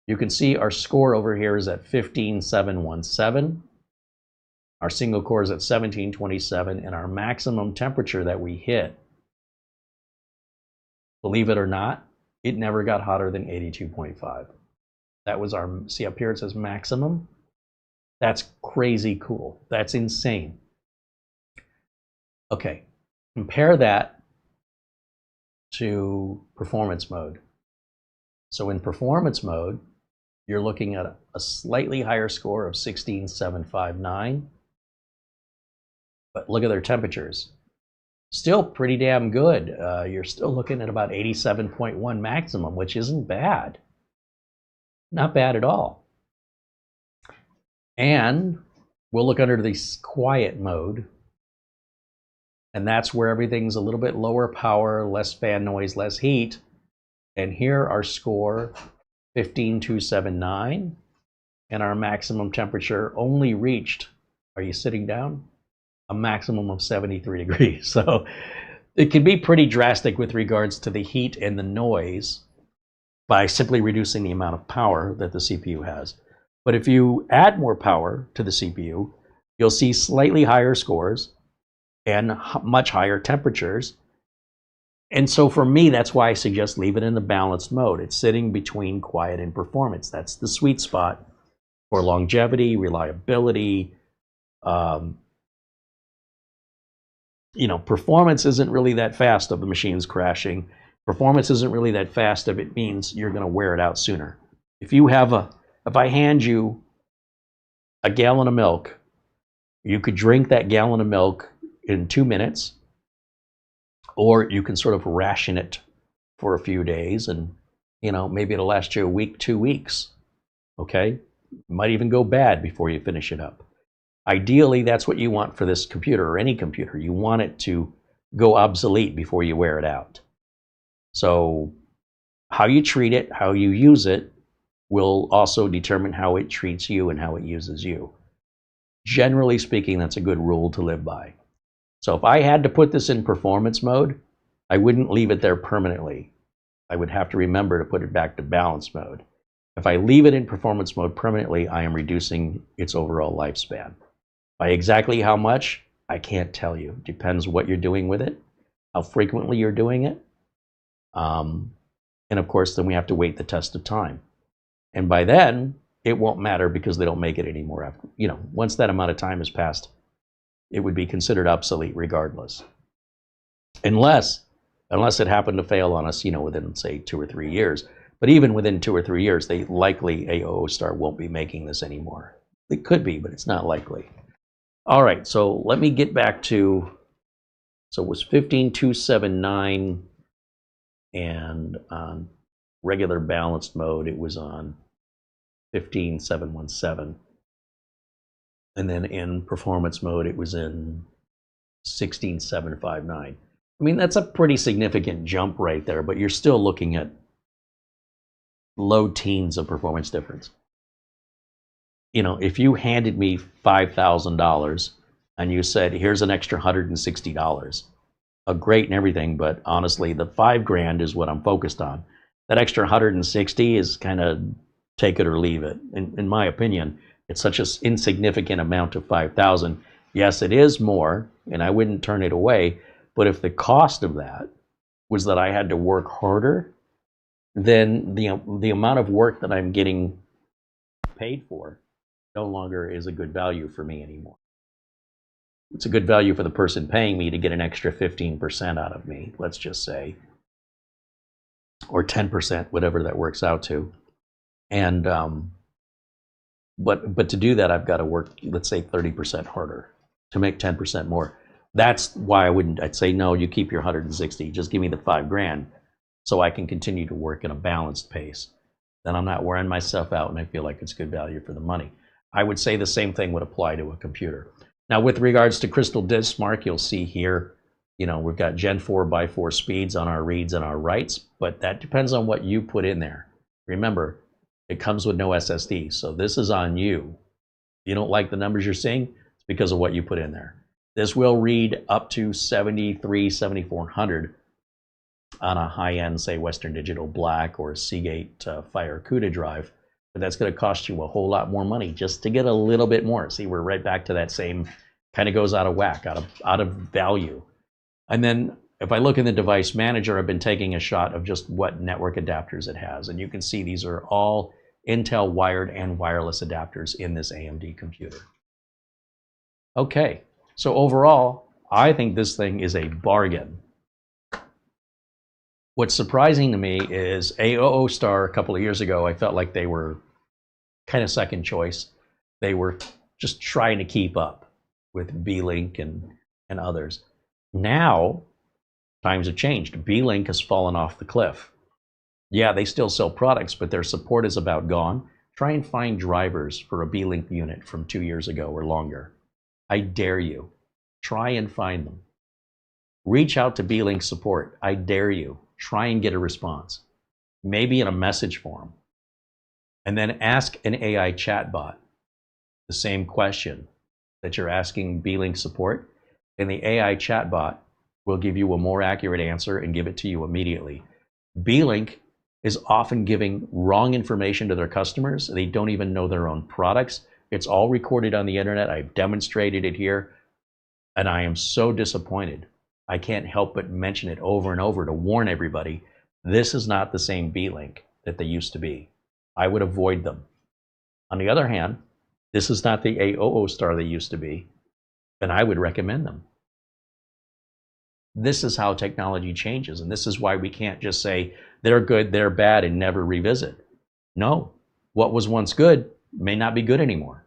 you can see our score over here is at 15717. Our single core is at 1727, and our maximum temperature that we hit, believe it or not, it never got hotter than 82.5. That was our, see up here it says maximum. That's crazy cool. That's insane. Okay, compare that to performance mode. So in performance mode, you're looking at a slightly higher score of 16759. But look at their temperatures. Still pretty damn good. You're still looking at about 87.1 maximum, which isn't bad. Not bad at all. And we'll look under the quiet mode. And that's where everything's a little bit lower power, less fan noise, less heat. And here our score, 15279. And our maximum temperature only reached, are you sitting down? A maximum of 73 degrees. So it can be pretty drastic with regards to the heat and the noise by simply reducing the amount of power that the CPU has. But if you add more power to the CPU, you'll see slightly higher scores and much higher temperatures. And so for me, that's why I suggest leave it in the balanced mode. It's sitting between quiet and performance. That's the sweet spot for longevity, reliability. You know, performance isn't really that fast if the machine's crashing. Performance isn't really that fast if it means you're going to wear it out sooner. If I hand you a gallon of milk, you could drink that gallon of milk in 2 minutes, or you can sort of ration it for a few days, and maybe it'll last you a week, 2 weeks. Okay, might even go bad before you finish it up. Ideally, that's what you want for this computer or any computer. You want it to go obsolete before you wear it out. So how you treat it, how you use it, will also determine how it treats you and how it uses you. Generally speaking, that's a good rule to live by. So if I had to put this in performance mode, I wouldn't leave it there permanently. I would have to remember to put it back to balance mode. If I leave it in performance mode permanently, I am reducing its overall lifespan. By exactly how much, I can't tell you. Depends what you're doing with it, how frequently you're doing it. And of course, then we have to wait the test of time. And by then, it won't matter because they don't make it anymore. After, once that amount of time has passed, it would be considered obsolete regardless. Unless it happened to fail on us, within, say, 2 or 3 years. But even within 2 or 3 years, they likely, AOOSTAR won't be making this anymore. It could be, but it's not likely. All right, so let me get back to, so it was 15279, and on regular balanced mode, it was on 15717. And then in performance mode, it was in 16759. I mean, that's a pretty significant jump right there, but you're still looking at low teens of performance difference. If you handed me $5,000 and you said, here's an extra $160, great and everything, but honestly, the $5,000 is what I'm focused on. That extra 160 is kind of take it or leave it. In my opinion, it's such an insignificant amount of 5,000. Yes, it is more, and I wouldn't turn it away. But if the cost of that was that I had to work harder, then the amount of work that I'm getting paid for no longer is a good value for me anymore. It's a good value for the person paying me to get an extra 15% out of me, let's just say, or 10%, whatever that works out to. And but to do that, I've got to work, let's say, 30% harder to make 10% more. That's why I'd say, no, you keep your 160, just give me the $5,000 so I can continue to work at a balanced pace. Then I'm not wearing myself out and I feel like it's good value for the money. I would say the same thing would apply to a computer. Now, with regards to Crystal PCMark, you'll see here, we've got Gen 4x4 speeds on our reads and our writes, but that depends on what you put in there. Remember, it comes with no SSD, so this is on you. If you don't like the numbers you're seeing, it's because of what you put in there. This will read up to 7400 on a high-end, say, Western Digital Black or Seagate Fire CUDA drive, but that's going to cost you a whole lot more money just to get a little bit more. See, we're right back to that same, kind of goes out of whack, out of value. And then if I look in the device manager, I've been taking a shot of just what network adapters it has, and you can see these are all Intel wired and wireless adapters in this AMD computer. Okay, so overall, I think this thing is a bargain. What's surprising to me is AOOSTAR a couple of years ago, I felt like they were kind of second choice. They were just trying to keep up with B-Link and others. Now, times have changed. B-Link has fallen off the cliff. Yeah, they still sell products, but their support is about gone. Try and find drivers for a B-Link unit from 2 years ago or longer. I dare you. Try and find them. Reach out to B-Link support. I dare you. Try and get a response. Maybe in a message form. And then ask an AI chatbot the same question that you're asking B-Link support, and the AI chatbot will give you a more accurate answer and give it to you immediately. B-Link is often giving wrong information to their customers. They don't even know their own products. It's all recorded on the internet. I've demonstrated it here, and I am so disappointed. I can't help but mention it over and over to warn everybody, this is not the same B-Link that they used to be. I would avoid them. On the other hand, this is not the AOOSTAR they used to be, and I would recommend them. This is how technology changes, and this is why we can't just say they're good, they're bad, and never revisit. No, what was once good may not be good anymore.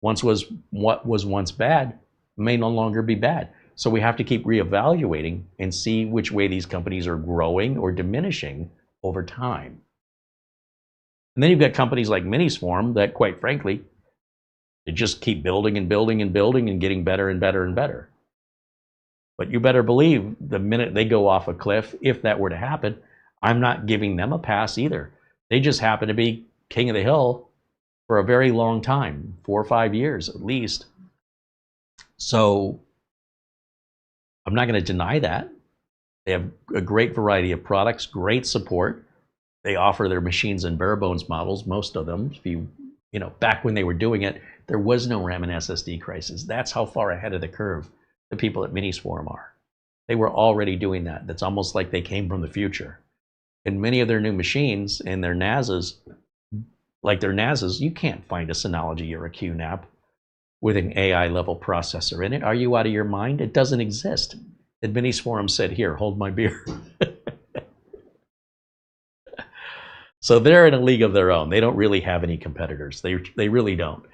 What was once bad may no longer be bad. So we have to keep reevaluating and see which way these companies are growing or diminishing over time. And then you've got companies like Miniswarm that, quite frankly, they just keep building and building and building and getting better and better and better. But you better believe the minute they go off a cliff, if that were to happen, I'm not giving them a pass either. They just happen to be king of the hill for a very long time, 4 or 5 years at least. So I'm not going to deny that. They have a great variety of products, great support. They offer their machines in bare bones models, most of them. If you know, back when they were doing it, there was no RAM and SSD crisis. That's how far ahead of the curve the people at Miniswarm are. They were already doing that. That's almost like they came from the future. And many of their new machines and their NASs, like their NASs, you can't find a Synology or a QNAP with an AI level processor in it. Are you out of your mind? It doesn't exist. And Miniswarm said, here, hold my beer. So they're in a league of their own. They don't really have any competitors. They really don't.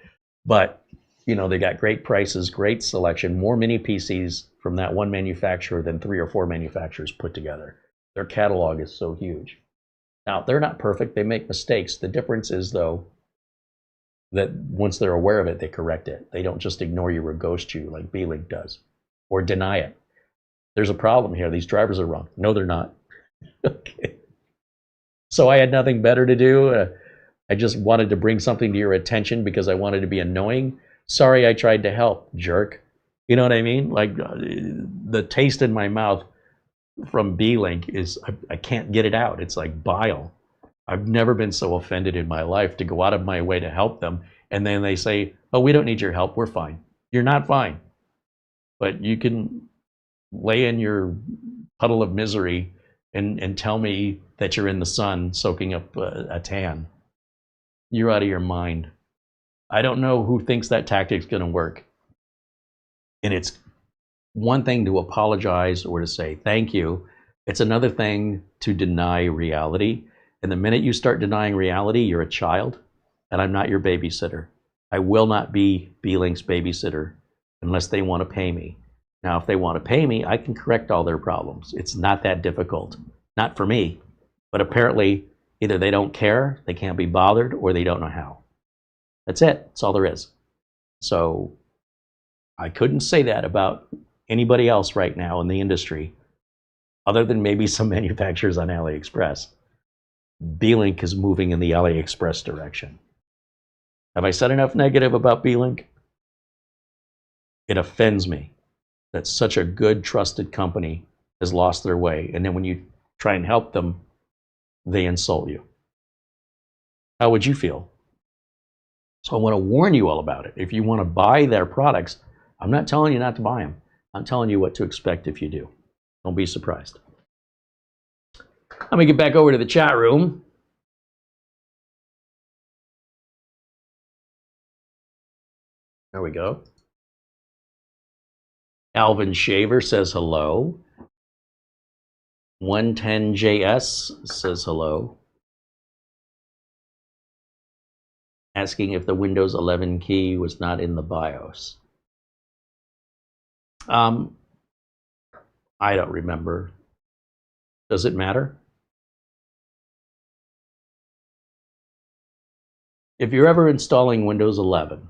But you know, they got great prices, great selection, more mini PCs from that one manufacturer than 3 or 4 manufacturers put together. Their catalog is so huge. Now, they're not perfect. They make mistakes. The difference is, though, that once they're aware of it, they correct it. They don't just ignore you or ghost you like B-Link does, or deny it. There's a problem here. These drivers are wrong. No, they're not. Okay. So I had nothing better to do. I just wanted to bring something to your attention because I wanted to be annoying. Sorry I tried to help, jerk. You know what I mean? Like the taste in my mouth from B-Link is, I can't get it out. It's like bile. I've never been so offended in my life to go out of my way to help them. And then they say, oh, we don't need your help. We're fine. You're not fine. But you can lay in your puddle of misery and tell me that you're in the sun soaking up a tan. You're out of your mind. I don't know who thinks that tactic's going to work. And it's one thing to apologize or to say thank you. It's another thing to deny reality. And the minute you start denying reality, you're a child, and I'm not your babysitter. I will not be B-Link's babysitter unless they want to pay me. Now, if they want to pay me, I can correct all their problems. It's not that difficult. Not for me. But apparently, either they don't care, they can't be bothered, or they don't know how. That's it. That's all there is. So I couldn't say that about anybody else right now in the industry, other than maybe some manufacturers on AliExpress. B-Link is moving in the AliExpress direction. Have I said enough negative about B-Link? It offends me that such a good, trusted company has lost their way. And then when you try and help them, they insult you. How would you feel? So I want to warn you all about it. If you want to buy their products, I'm not telling you not to buy them. I'm telling you what to expect if you do. Don't be surprised. Let me get back over to the chat room. There we go. Alvin Shaver says hello. 110JS says hello. Asking if the Windows 11 key was not in the BIOS. I don't remember. Does it matter? If you're ever installing Windows 11,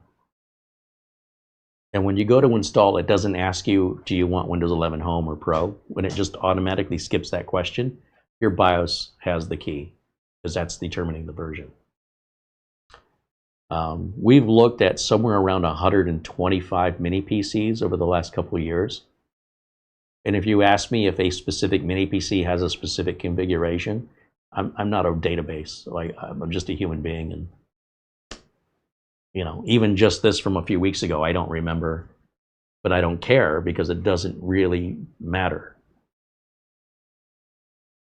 and when you go to install, it doesn't ask you, do you want Windows 11 Home or Pro? When it just automatically skips that question, your BIOS has the key, because that's determining the version. We've looked at somewhere around 125 mini PCs over the last couple of years. And if you ask me if a specific mini PC has a specific configuration, I'm not a database. Like, I'm just a human being, and you know, even just this from a few weeks ago, I don't remember, but I don't care because it doesn't really matter.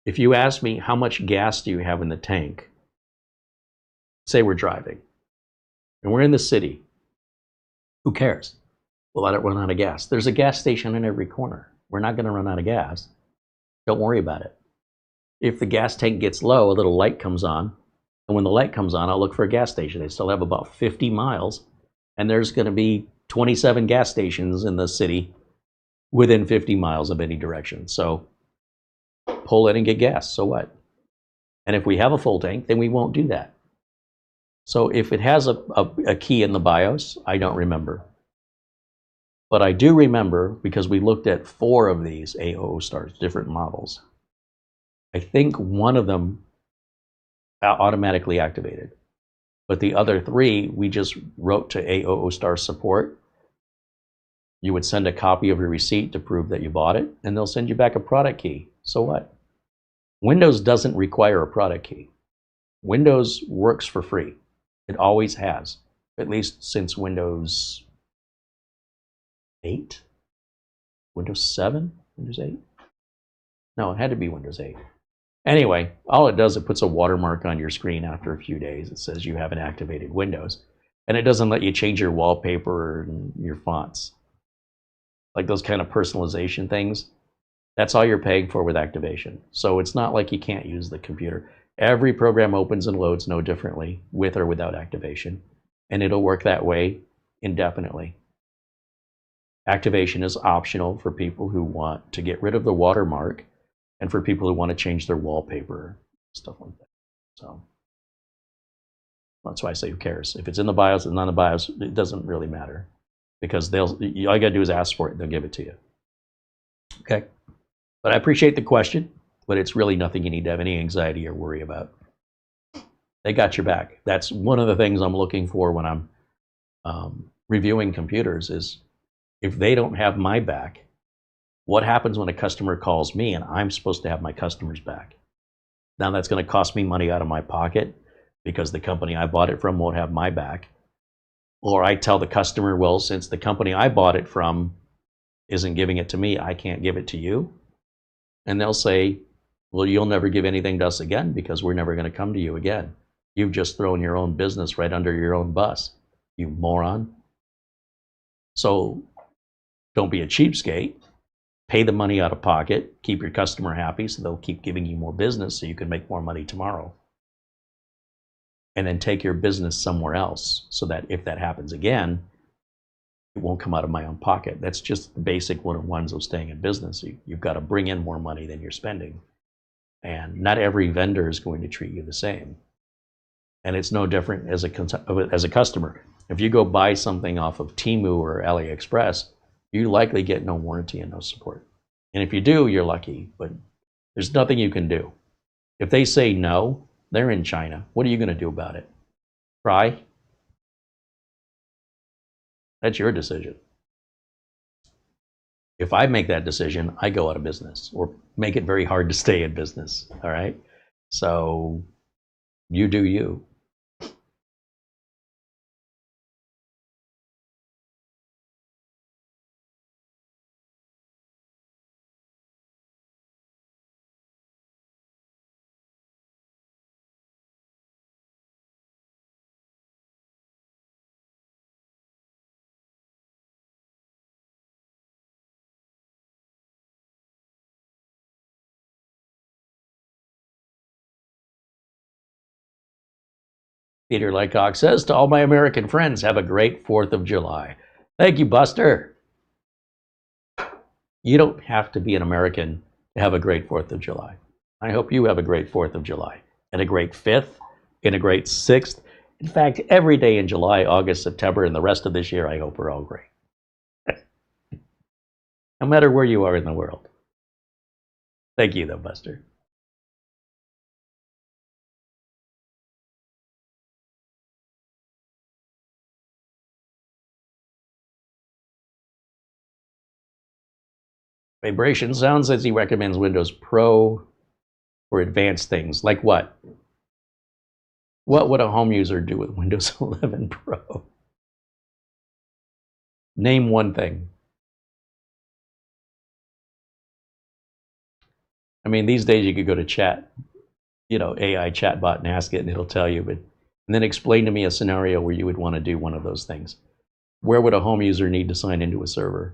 If you ask me how much gas do you have in the tank, say we're driving and we're in the city, who cares? We'll let it run out of gas. There's a gas station in every corner. We're not going to run out of gas. Don't worry about it. If the gas tank gets low, a little light comes on. And when the light comes on, I'll look for a gas station. They still have about 50 miles. And there's going to be 27 gas stations in the city within 50 miles of any direction. So pull in and get gas, so what? And if we have a full tank, then we won't do that. So if it has a key in the BIOS, I don't remember. But I do remember, because we looked at 4 of these AOOSTARs, different models. I think one of them automatically activated. But the other 3, we just wrote to AOOSTAR support. You would send a copy of your receipt to prove that you bought it, and they'll send you back a product key. So what? Windows doesn't require a product key. Windows works for free. It always has, at least since Windows 8? Windows 7? Windows 8? No, it had to be Windows 8. Anyway, all it does, it puts a watermark on your screen after a few days. It says you haven't activated Windows. And it doesn't let you change your wallpaper and your fonts. Like those kind of personalization things. That's all you're paying for with activation. So it's not like you can't use the computer. Every program opens and loads no differently, with or without activation. And it'll work that way indefinitely. Activation is optional for people who want to get rid of the watermark and for people who want to change their wallpaper, stuff like that. So that's why I say who cares? If it's in the BIOS and not in the BIOS, it doesn't really matter, because all you gotta do is ask for it, they'll give it to you. Okay, but I appreciate the question, but it's really nothing you need to have any anxiety or worry about. They got your back. That's one of the things I'm looking for when I'm reviewing computers is, if they don't have my back, what happens when a customer calls me and I'm supposed to have my customer's back? Now that's going to cost me money out of my pocket because the company I bought it from won't have my back. Or I tell the customer, well, since the company I bought it from isn't giving it to me, I can't give it to you. And they'll say, well, you'll never give anything to us again because we're never going to come to you again. You've just thrown your own business right under your own bus, you moron. So don't be a cheapskate. Pay the money out of pocket. Keep your customer happy so they'll keep giving you more business so you can make more money tomorrow. And then take your business somewhere else so that if that happens again, it won't come out of my own pocket. That's just the basic one-on-ones of staying in business. You've got to bring in more money than you're spending. And not every vendor is going to treat you the same. And it's no different as a customer. If you go buy something off of Temu or AliExpress, you likely get no warranty and no support. And if you do, you're lucky, but there's nothing you can do. If they say no, they're in China. What are you going to do about it? Cry? That's your decision. If I make that decision, I go out of business or make it very hard to stay in business. All right? So you do you. Peter Laycock says, to all my American friends, have a great 4th of July. Thank you, Buster. You don't have to be an American to have a great 4th of July. I hope you have a great 4th of July, and a great 5th, and a great 6th. In fact, every day in July, August, September, and the rest of this year, I hope we're all great. No matter where you are in the world. Thank you, though, Buster. Vibration Sound says he recommends Windows Pro for advanced things. Like what? What would a home user do with Windows 11 Pro? Name one thing. I mean, these days you could go to chat, AI chatbot and ask it and it'll tell you, and then explain to me a scenario where you would want to do one of those things. Where would a home user need to sign into a server?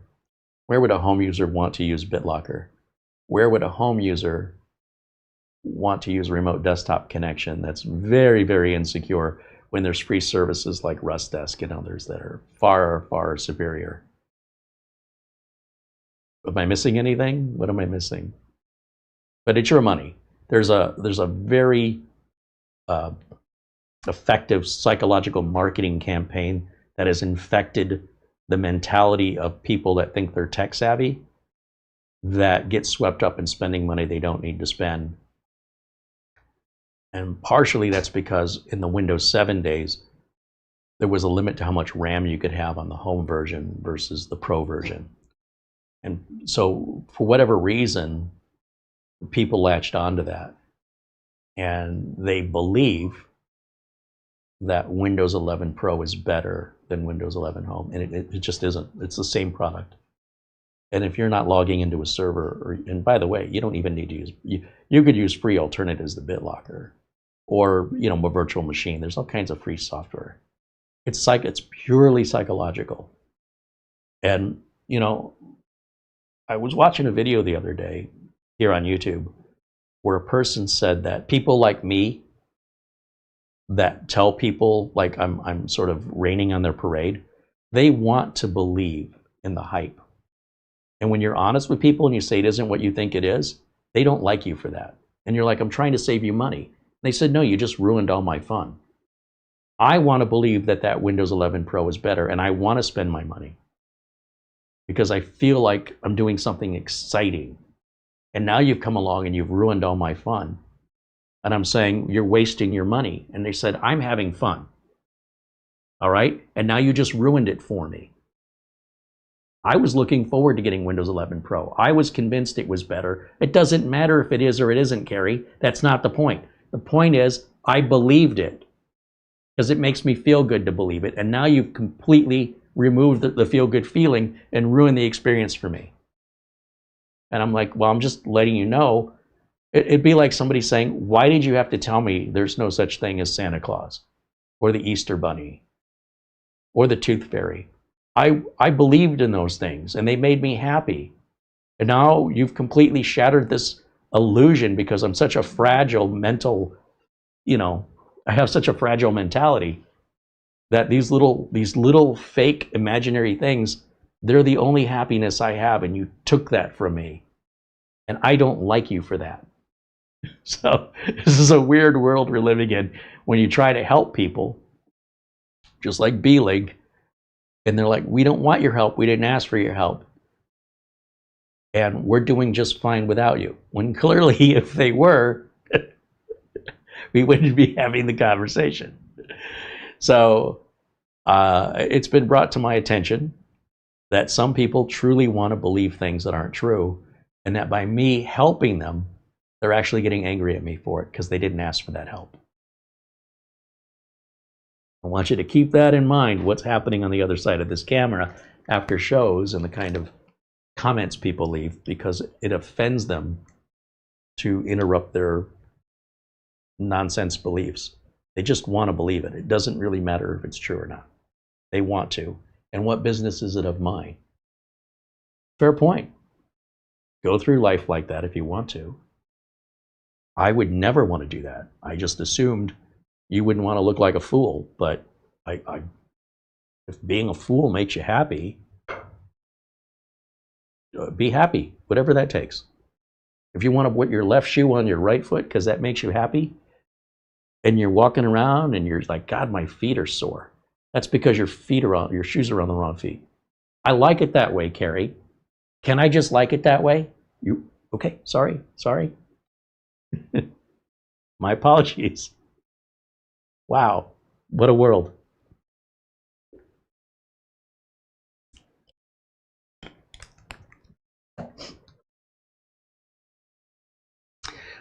Where would a home user want to use BitLocker? Where would a home user want to use remote desktop connection that's very, very insecure when there's free services like RustDesk and others that are far, far superior? Am I missing anything? What am I missing? But it's your money. There's a very effective psychological marketing campaign that has infected the mentality of people that think they're tech savvy, that get swept up in spending money they don't need to spend. And partially that's because in the Windows 7 days, there was a limit to how much RAM you could have on the home version versus the Pro version. And so for whatever reason, people latched onto that. And they believe that Windows 11 Pro is better than Windows 11 Home. And it just isn't. It's the same product. And if you're not logging into a server, and by the way, you don't even need to use, you could use free alternatives to BitLocker or, you know, a virtual machine. There's all kinds of free software. It's purely psychological. And, you know, I was watching a video the other day here on YouTube where a person said that people like me that tell people like I'm sort of raining on their parade, they want to believe in the hype. And when you're honest with people and you say it isn't what you think it is, they don't like you for that. And you're like, I'm trying to save you money. And they said, no, you just ruined all my fun. I want to believe that that Windows 11 Pro is better, and I want to spend my money because I feel like I'm doing something exciting. And now you've come along and you've ruined all my fun. And I'm saying, you're wasting your money. And they said, I'm having fun. All right? And now you just ruined it for me. I was looking forward to getting Windows 11 Pro. I was convinced it was better. It doesn't matter if it is or it isn't, Carey. That's not the point. The point is, I believed it because it makes me feel good to believe it. And now you've completely removed the feel-good feeling and ruined the experience for me. And I'm like, well, I'm just letting you know. It'd be like somebody saying, why did you have to tell me there's no such thing as Santa Claus or the Easter Bunny or the Tooth Fairy? I believed in those things and they made me happy. And now you've completely shattered this illusion because I'm such a fragile mental, you know, I have such a fragile mentality that these little fake imaginary things, they're the only happiness I have, and you took that from me. And I don't like you for that. So this is a weird world we're living in when you try to help people, just like B-Link, and they're like, we don't want your help. We didn't ask for your help. And we're doing just fine without you. When clearly, if they were, we wouldn't be having the conversation. So it's been brought to my attention that some people truly want to believe things that aren't true, and that by me helping them, they're actually getting angry at me for it because they didn't ask for that help. I want you to keep that in mind, what's happening on the other side of this camera after shows and the kind of comments people leave, because it offends them to interrupt their nonsense beliefs. They just want to believe it. It doesn't really matter if it's true or not. They want to. And what business is it of mine? Fair point. Go through life like that if you want to. I would never want to do that. I just assumed you wouldn't want to look like a fool, but if being a fool makes you happy, be happy, whatever that takes. If you want to put your left shoe on your right foot because that makes you happy, and you're walking around and you're like, God, my feet are sore. That's because your shoes are on the wrong feet. I like it that way, Carey. Can I just like it that way? Okay, sorry. My apologies. Wow, what a world.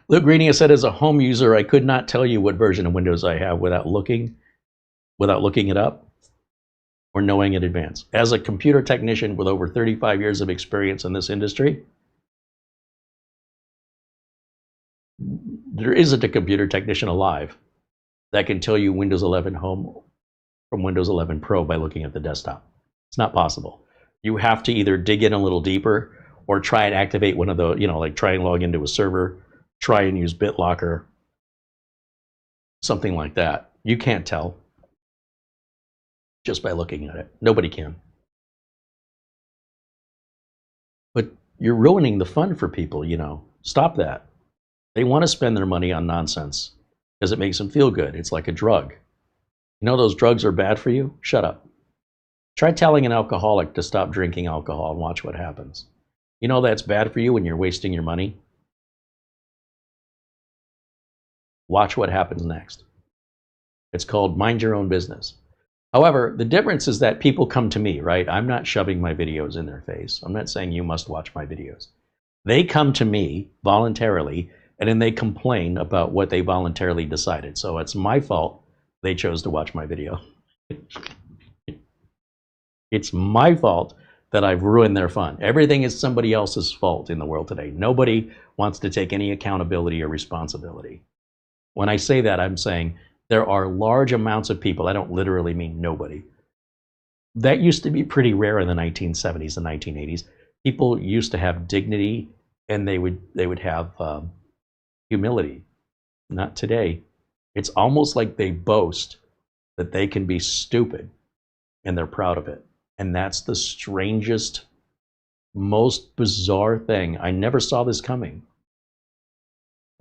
Luke Greenia said, as a home user, I could not tell you what version of Windows I have without looking it up or knowing in advance. As a computer technician with over 35 years of experience in this industry, there isn't a computer technician alive that can tell you Windows 11 Home from Windows 11 Pro by looking at the desktop. It's not possible. You have to either dig in a little deeper or try and activate one of the, like try and log into a server, try and use BitLocker, something like that. You can't tell just by looking at it. Nobody can. But you're ruining the fun for people, you know. Stop that. They want to spend their money on nonsense because it makes them feel good. It's like a drug. You know those drugs are bad for you? Shut up. Try telling an alcoholic to stop drinking alcohol and watch what happens. You know that's bad for you when you're wasting your money? Watch what happens next. It's called mind your own business. However, the difference is that people come to me, right? I'm not shoving my videos in their face. I'm not saying you must watch my videos. They come to me voluntarily, and then they complain about what they voluntarily decided. So it's my fault they chose to watch my video. It's my fault that I've ruined their fun. Everything is somebody else's fault in the world today. Nobody wants to take any accountability or responsibility. When I say that, I'm saying there are large amounts of people, I don't literally mean nobody. That used to be pretty rare in the 1970s and 1980s. People used to have dignity, and they would have humility. Not today. It's almost like they boast that they can be stupid, and they're proud of it. And that's the strangest, most bizarre thing. I never saw this coming.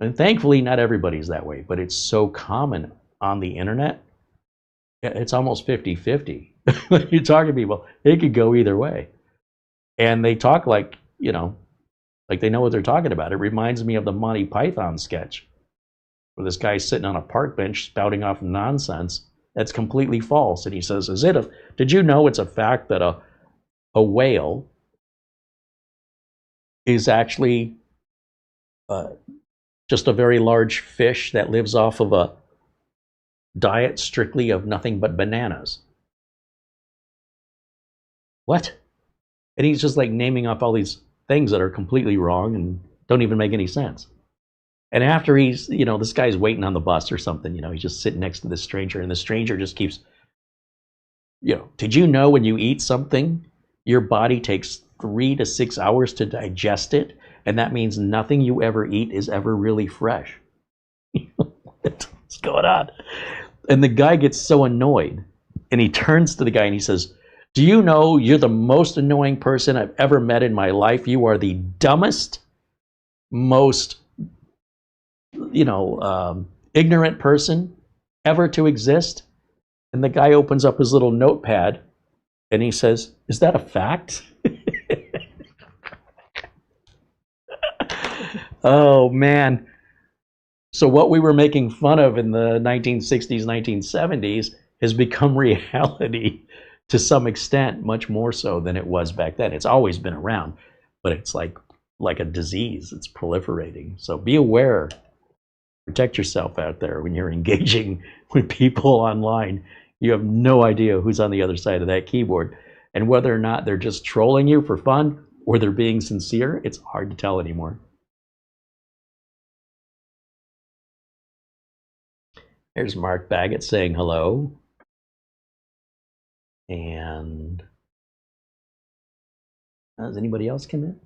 And thankfully, not everybody's that way, but it's so common on the internet. It's almost 50-50. When you talk to people, it could go either way. And they talk like, you know, like they know what they're talking about. It reminds me of the Monty Python sketch where this guy's sitting on a park bench spouting off nonsense that's completely false. And he says, did you know it's a fact that a whale is actually just a very large fish that lives off of a diet strictly of nothing but bananas? What? And he's just like naming off all these things that are completely wrong and don't even make any sense. And after he's, you know, this guy's waiting on the bus or something, you know, he's just sitting next to this stranger, and the stranger just keeps, you know, did you know when you eat something, your body takes 3 to 6 hours to digest it? And that means nothing you ever eat is ever really fresh. What's going on? And the guy gets so annoyed, and he turns to the guy and he says, do you know you're the most annoying person I've ever met in my life? You are the dumbest, most, you know, ignorant person ever to exist. And the guy opens up his little notepad and he says, is that a fact? Oh, man. So what we were making fun of in the 1960s, 1970s has become reality to some extent, much more so than it was back then. It's always been around, but it's like a disease. It's proliferating. So be aware. Protect yourself out there when you're engaging with people online. You have no idea who's on the other side of that keyboard. And whether or not they're just trolling you for fun or they're being sincere, it's hard to tell anymore. There's Mark Baggett saying hello. And does anybody else come in?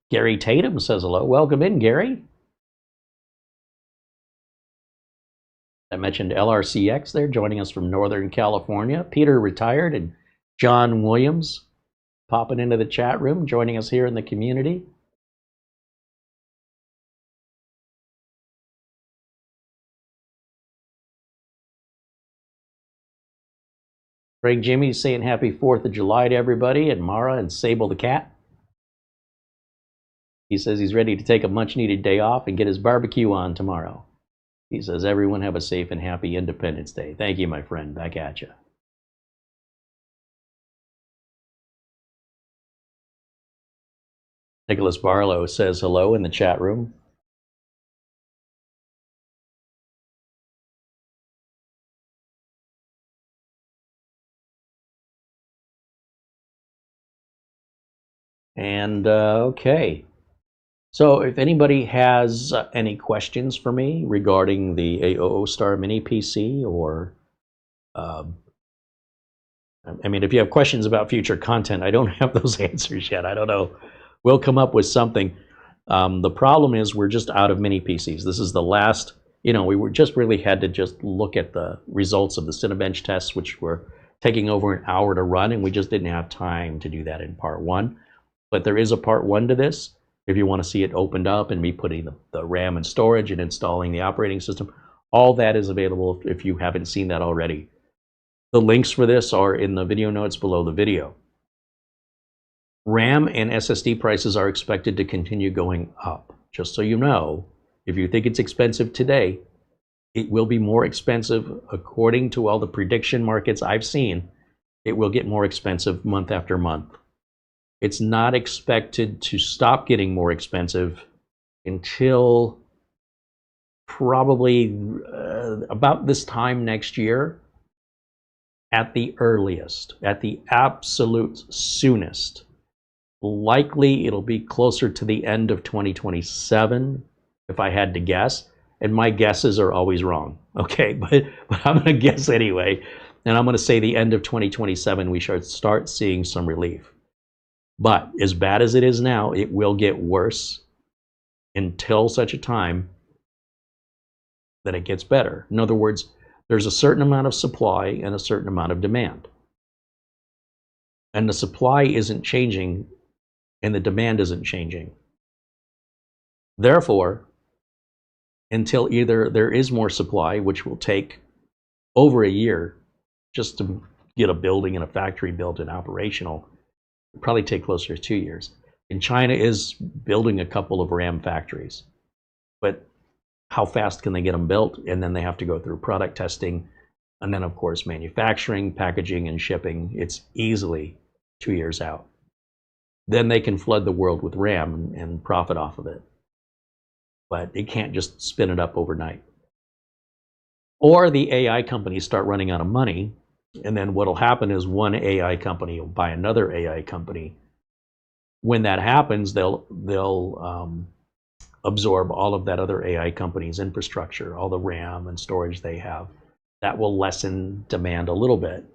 Gary Tatum says hello. Welcome in, Gary. I mentioned LRCX there, joining us from Northern California. Peter retired, and John Williams popping into the chat room, joining us here in the community. Greg Jimmy's saying happy 4th of July to everybody, and Mara and Sable the cat. He says he's ready to take a much-needed day off and get his barbecue on tomorrow. He says, everyone have a safe and happy Independence Day. Thank you, my friend. Back at you. Nicholas Barlow says hello in the chat room. And okay. So if anybody has any questions for me regarding the AOOSTAR Mini PC or I mean, if you have questions about future content, I don't have those answers yet. I don't know. We'll come up with something. The problem is we're just out of mini PCs. This is the last, we were just really had to just look at the results of the Cinebench tests, which were taking over an hour to run, and we just didn't have time to do that in part one. But there is a part one to this. If you want to see it opened up and me putting the RAM and storage and installing the operating system, all that is available if you haven't seen that already. The links for this are in the video notes below the video. RAM and SSD prices are expected to continue going up. Just so you know, if you think it's expensive today, it will be more expensive according to all the prediction markets I've seen. It will get more expensive month after month. It's not expected to stop getting more expensive until probably about this time next year at the earliest, at the absolute soonest. Likely it'll be closer to the end of 2027 if I had to guess, and my guesses are always wrong, okay, but I'm gonna guess anyway, and I'm gonna say the end of 2027 we should start seeing some relief. But as bad as it is now, it will get worse until such a time that it gets better. In other words, there's a certain amount of supply and a certain amount of demand. And the supply isn't changing and the demand isn't changing. Therefore, until either there is more supply, which will take over a year just to get a building and a factory built and operational, it'll probably take closer to 2 years. And China is building a couple of RAM factories. But how fast can they get them built? And then they have to go through product testing. And then, of course, manufacturing, packaging, and shipping. It's easily 2 years out. Then they can flood the world with RAM and profit off of it. But it can't just spin it up overnight. Or the AI companies start running out of money. And then what'll happen is one AI company will buy another AI company. When that happens, they'll absorb all of that other AI company's infrastructure, all the RAM and storage they have. That will lessen demand a little bit.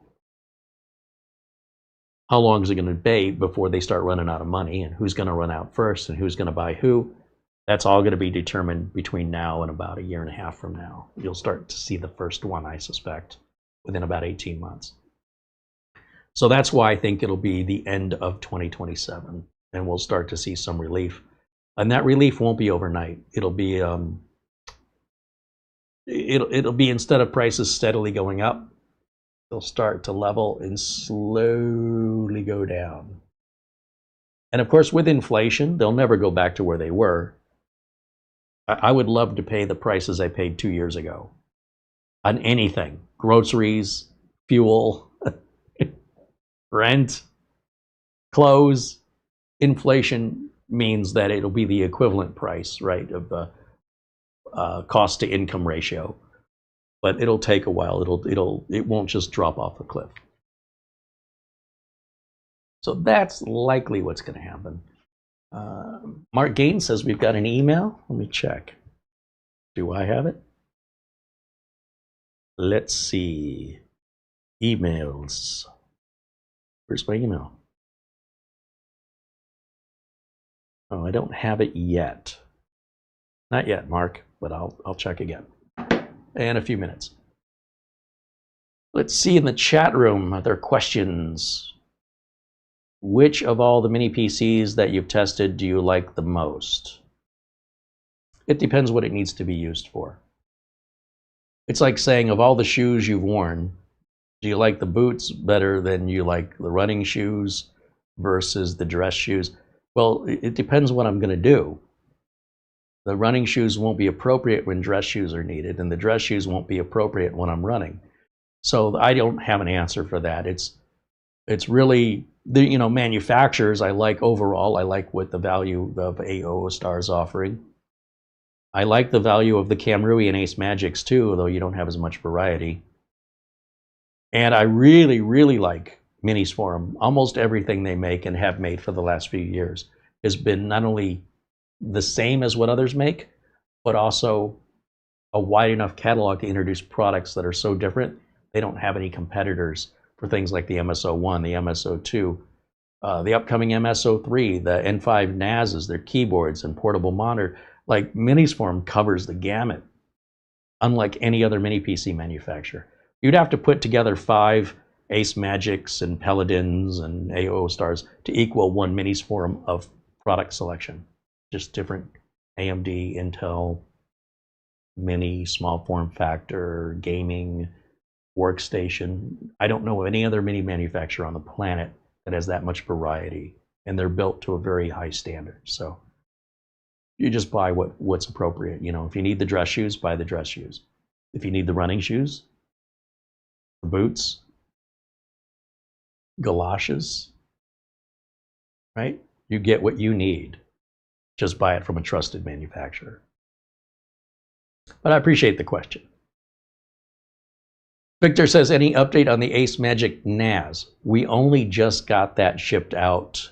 How long is it going to be before they start running out of money, and who's going to run out first and who's going to buy who? That's all going to be determined between now and about a year and a half from now. You'll start to see the first one, I suspect, within about 18 months. So that's why I think it'll be the end of 2027, and we'll start to see some relief. And that relief won't be overnight. It'll be instead of prices steadily going up, they'll start to level and slowly go down. And of course, with inflation, they'll never go back to where they were. I would love to pay the prices I paid 2 years ago on anything: groceries, fuel, rent, clothes. Inflation means that it'll be the equivalent price, right, of the cost to income ratio. But it'll take a while. It won't just drop off a cliff. So that's likely what's going to happen. Mark Gaines says we've got an email. Let me check. Do I have it? Let's see. Emails. Where's my email? Oh, I don't have it yet. Not yet, Mark, but I'll check again in a few minutes. Let's see in the chat room. Are there questions? Which of all the mini PCs that you've tested do you like the most? It depends what it needs to be used for. It's like saying, of all the shoes you've worn, do you like the boots better than you like the running shoes versus the dress shoes? Well, it depends what I'm going to do. The running shoes won't be appropriate when dress shoes are needed, and the dress shoes won't be appropriate when I'm running. So I don't have an answer for that. It's really, the manufacturers I like overall. I like what the value of AOOSTAR is offering. I like the value of the Camrui and Ace Magics too, although you don't have as much variety. And I really, really like Minis Forum. Almost everything they make and have made for the last few years has been not only the same as what others make, but also a wide enough catalog to introduce products that are so different they don't have any competitors for things like the MSO1, the MSO2, the upcoming MSO3, the N5 NASs, their keyboards and portable monitor. Like Minisform covers the gamut, unlike any other mini PC manufacturer. You'd have to put together 5 Ace Magics and Paladins and AOOSTARs to equal one Minisform of product selection. Just different AMD, Intel, mini, small form factor, gaming, workstation. I don't know of any other mini manufacturer on the planet that has that much variety, and they're built to a very high standard. So you just buy what's appropriate. You know, if you need the dress shoes, buy the dress shoes. If you need the running shoes, the boots, galoshes, right? You get what you need. Just buy it from a trusted manufacturer. But I appreciate the question. Victor says, any update on the Ace Magic NAS? We only just got that shipped out.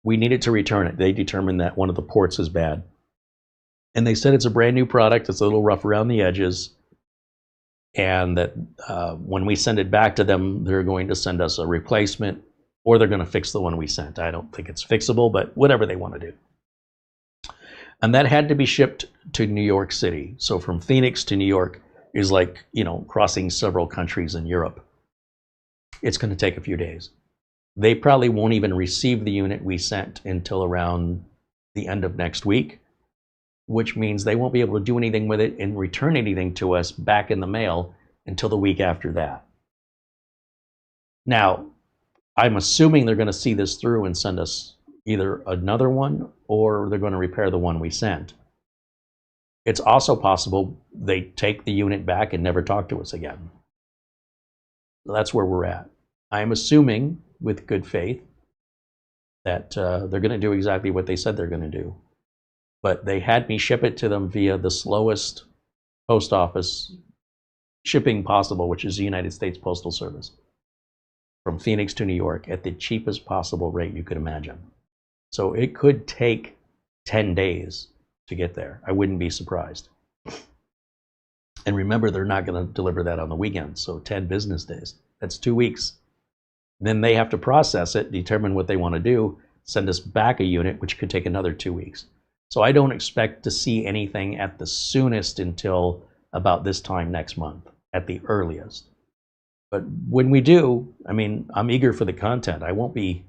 We needed to return it. They determined that one of the ports is bad. And they said it's a brand new product. It's a little rough around the edges. And that when we send it back to them, they're going to send us a replacement, or they're going to fix the one we sent. I don't think it's fixable, but whatever they want to do. And that had to be shipped to New York City. So from Phoenix to New York is like, you know, crossing several countries in Europe. It's going to take a few days. They probably won't even receive the unit we sent until around the end of next week, which means they won't be able to do anything with it and return anything to us back in the mail until the week after that. Now, I'm assuming they're going to see this through and send us either another one, or they're going to repair the one we sent. It's also possible they take the unit back and never talk to us again. So that's where we're at. I'm assuming, with good faith, that they're going to do exactly what they said they're going to do. But they had me ship it to them via the slowest post office shipping possible, which is the United States Postal Service, from Phoenix to New York at the cheapest possible rate you could imagine. So it could take 10 days to get there. I wouldn't be surprised. And remember, they're not going to deliver that on the weekend, so 10 business days. That's 2 weeks. Then they have to process it, determine what they want to do, send us back a unit, which could take another 2 weeks. So I don't expect to see anything at the soonest until about this time next month, at the earliest. But when we do, I mean, I'm eager for the content. I won't be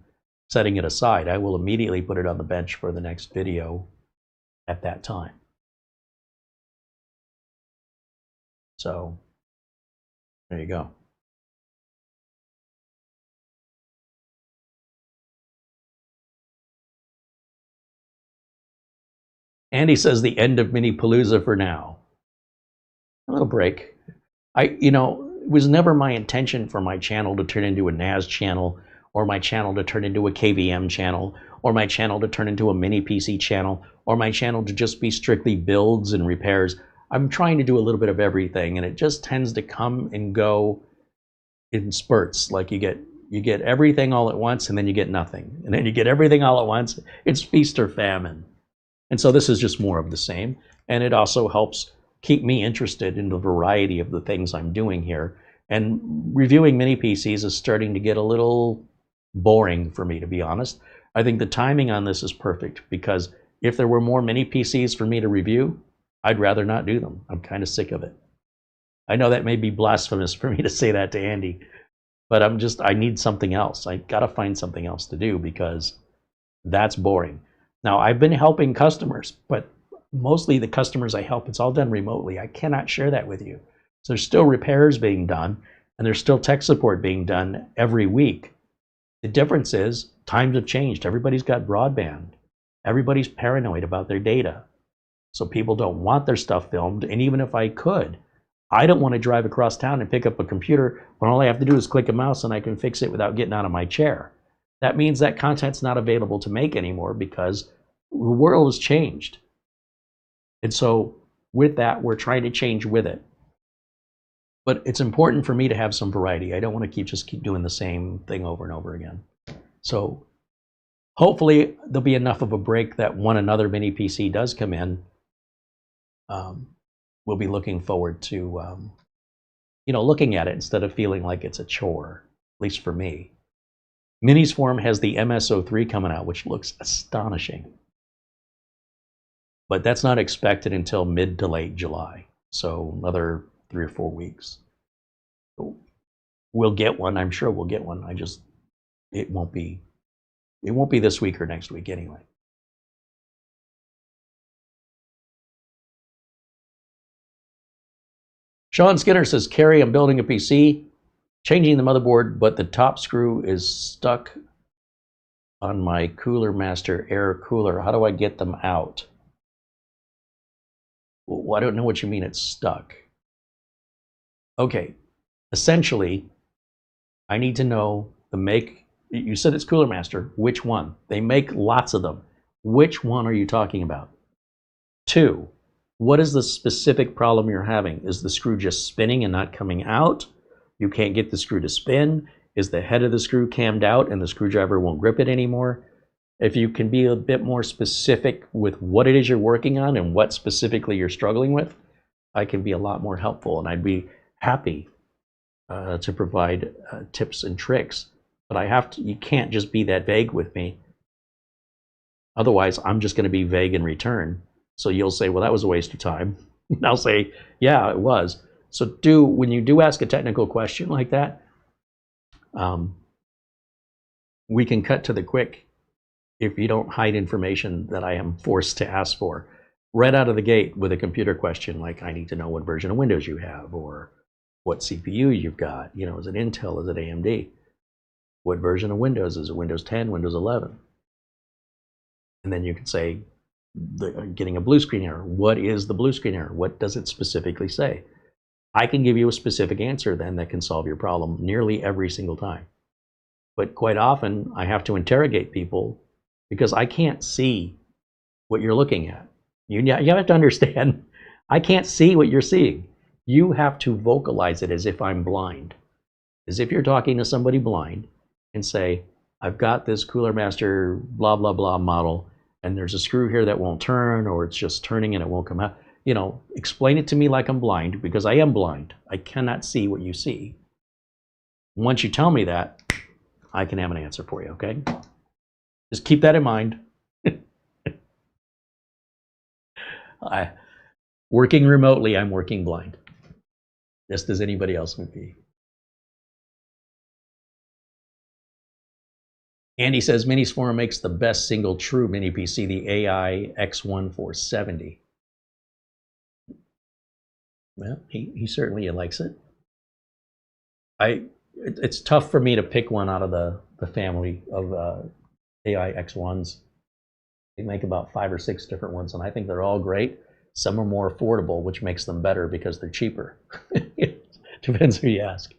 setting it aside. I will immediately put it on the bench for the next video at that time. So there you go. Andy says the end of Mini Palooza for now. A little break. You know, it was never my intention for my channel to turn into a NAS channel, or my channel to turn into a KVM channel, or my channel to turn into a mini PC channel, or my channel to just be strictly builds and repairs. I'm trying to do a little bit of everything, and it just tends to come and go in spurts. Like you get everything all at once, and then you get nothing, and then you get everything all at once. It's feast or famine. And so this is just more of the same, and it also helps keep me interested in the variety of the things I'm doing here. And reviewing mini PCs is starting to get a little boring for me, to be honest. I think the timing on this is perfect, because if there were more mini PCs for me to review, I'd rather not do them. I'm kind of sick of it. I know that may be blasphemous for me to say that to Andy, but I need something else. I gotta find something else to do, because that's boring. Now, I've been helping customers, but mostly the customers I help, it's all done remotely. I cannot share that with you. So there's still repairs being done, and there's still tech support being done every week. The difference is times have changed. Everybody's got broadband. Everybody's paranoid about their data. So people don't want their stuff filmed, and even if I could, I don't want to drive across town and pick up a computer when all I have to do is click a mouse and I can fix it without getting out of my chair. That means that content's not available to make anymore, because the world has changed. And so with that, we're trying to change with it. But it's important for me to have some variety. I don't want to just keep doing the same thing over and over again. So hopefully there'll be enough of a break that when another mini PC does come in, we'll be looking forward to looking at it instead of feeling like it's a chore. least for me. Minis Forum has the MS03 coming out, which looks astonishing. But that's not expected until mid to late July, so another 3 or 4 weeks. We'll get one. I'm sure we'll get one. It won't be this week or next week anyway. Sean Skinner says, Carey, I'm building a PC, changing the motherboard, but the top screw is stuck on my Cooler Master air cooler. How do I get them out? Well, I don't know what you mean it's stuck. Okay, essentially, I need to know the make. You said it's Cooler Master. Which one? They make lots of them. Which one are you talking about? 2, what is the specific problem you're having? Is the screw just spinning and not coming out? You can't get the screw to spin? Is the head of the screw cammed out and the screwdriver won't grip it anymore? If you can be a bit more specific with what it is you're working on and what specifically you're struggling with, I can be a lot more helpful, and I'd be happy to provide tips and tricks. But you can't just be that vague with me. Otherwise, I'm just going to be vague in return. So you'll say, well, that was a waste of time. And I'll say, yeah, it was. So when you do ask a technical question like that, we can cut to the quick if you don't hide information that I am forced to ask for. Right out of the gate with a computer question, like I need to know what version of Windows you have, or what CPU you've got. You know, is it Intel, is it AMD? What version of Windows? Is it Windows 10, Windows 11? And then you can say, getting a blue screen error. What is the blue screen error? What does it specifically say? I can give you a specific answer then that can solve your problem nearly every single time. But quite often, I have to interrogate people because I can't see what you're looking at. You have to understand, I can't see what you're seeing. You have to vocalize it as if I'm blind. As if you're talking to somebody blind and say, I've got this Cooler Master blah, blah, blah model, and there's a screw here that won't turn, or it's just turning and it won't come out. You know, explain it to me like I'm blind, because I am blind. I cannot see what you see. Once you tell me that, I can have an answer for you, okay? Just keep that in mind. Working remotely, I'm working blind, just as anybody else would be. Andy says, Minis Forum makes the best single true mini PC, the AI X1 470. Well, he certainly likes it. It's tough for me to pick one out of the family of AI X1s. They make about 5 or 6 different ones, and I think they're all great. Some are more affordable, which makes them better because they're cheaper. Depends who you ask.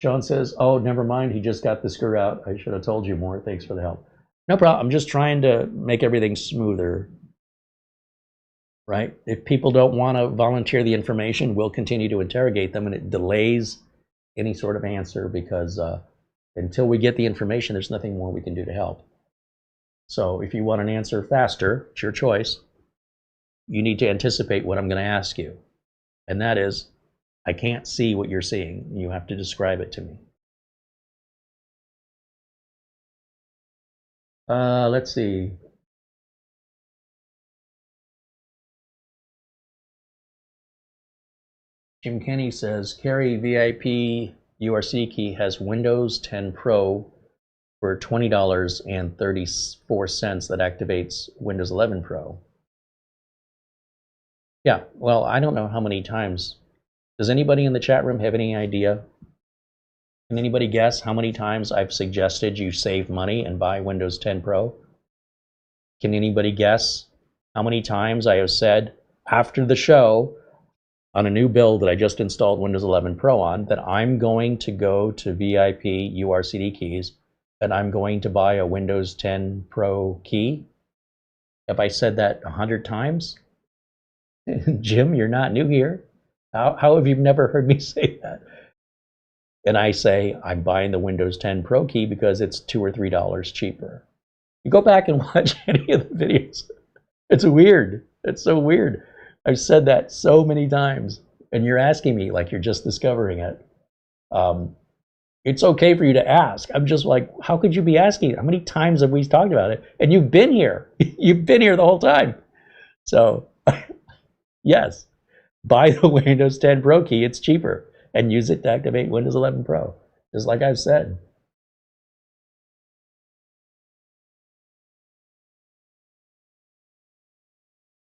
John says, oh, never mind, he just got the screw out. I should have told you more. Thanks for the help. No problem. I'm just trying to make everything smoother, right? If people don't want to volunteer the information, we'll continue to interrogate them, and it delays any sort of answer because until we get the information, there's nothing more we can do to help. So if you want an answer faster, it's your choice. You need to anticipate what I'm going to ask you. And that is, I can't see what you're seeing. You have to describe it to me. Let's see. Jim Kenny says, Carey, VIP-URCDKEY has Windows 10 Pro for $20.34 that activates Windows 11 Pro. Yeah, well, I don't know how many times. Does anybody in the chat room have any idea? Can anybody guess how many times I've suggested you save money and buy Windows 10 Pro? Can anybody guess how many times I have said after the show on a new build that I just installed Windows 11 Pro on that I'm going to go to VIP-URCDKEYs and I'm going to buy a Windows 10 Pro key? Have I said that 100 times? Jim, you're not new here. How have you never heard me say that? And I say, I'm buying the Windows 10 Pro key because it's $2 or $3 cheaper. You go back and watch any of the videos. It's weird. It's so weird. I've said that so many times. and you're asking me like you're just discovering it. It's okay for you to ask. I'm just like, how could you be asking? How many times have we talked about it? And you've been here. You've been here the whole time. So, yes, buy the Windows 10 Pro key. It's cheaper. And use it to activate Windows 11 Pro, just like I've said.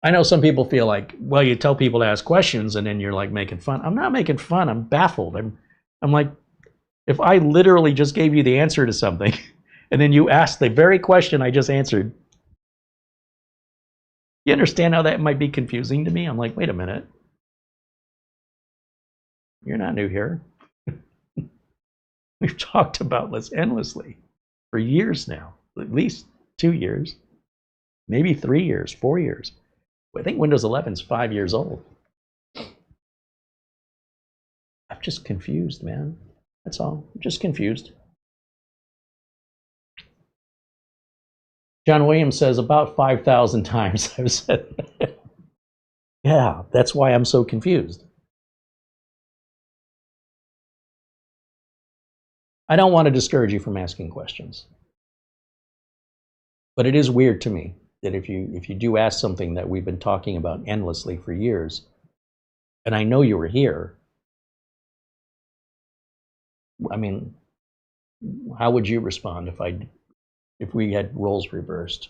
I know some people feel like, well, you tell people to ask questions and then you're like making fun. I'm not making fun. I'm baffled. I'm like, if I literally just gave you the answer to something and then you asked the very question I just answered, you understand how that might be confusing to me? I'm like, wait a minute. You're not new here. We've talked about this endlessly for years now, at least 2 years, maybe 3 years, 4 years. I think Windows 11 is 5 years old. I'm just confused, man. That's all. I'm just confused. John Williams says about 5,000 times I've said that. Yeah, that's why I'm so confused. I don't want to discourage you from asking questions. But it is weird to me that if you do ask something that we've been talking about endlessly for years, and I know you were here, I mean, how would you respond if we had roles reversed?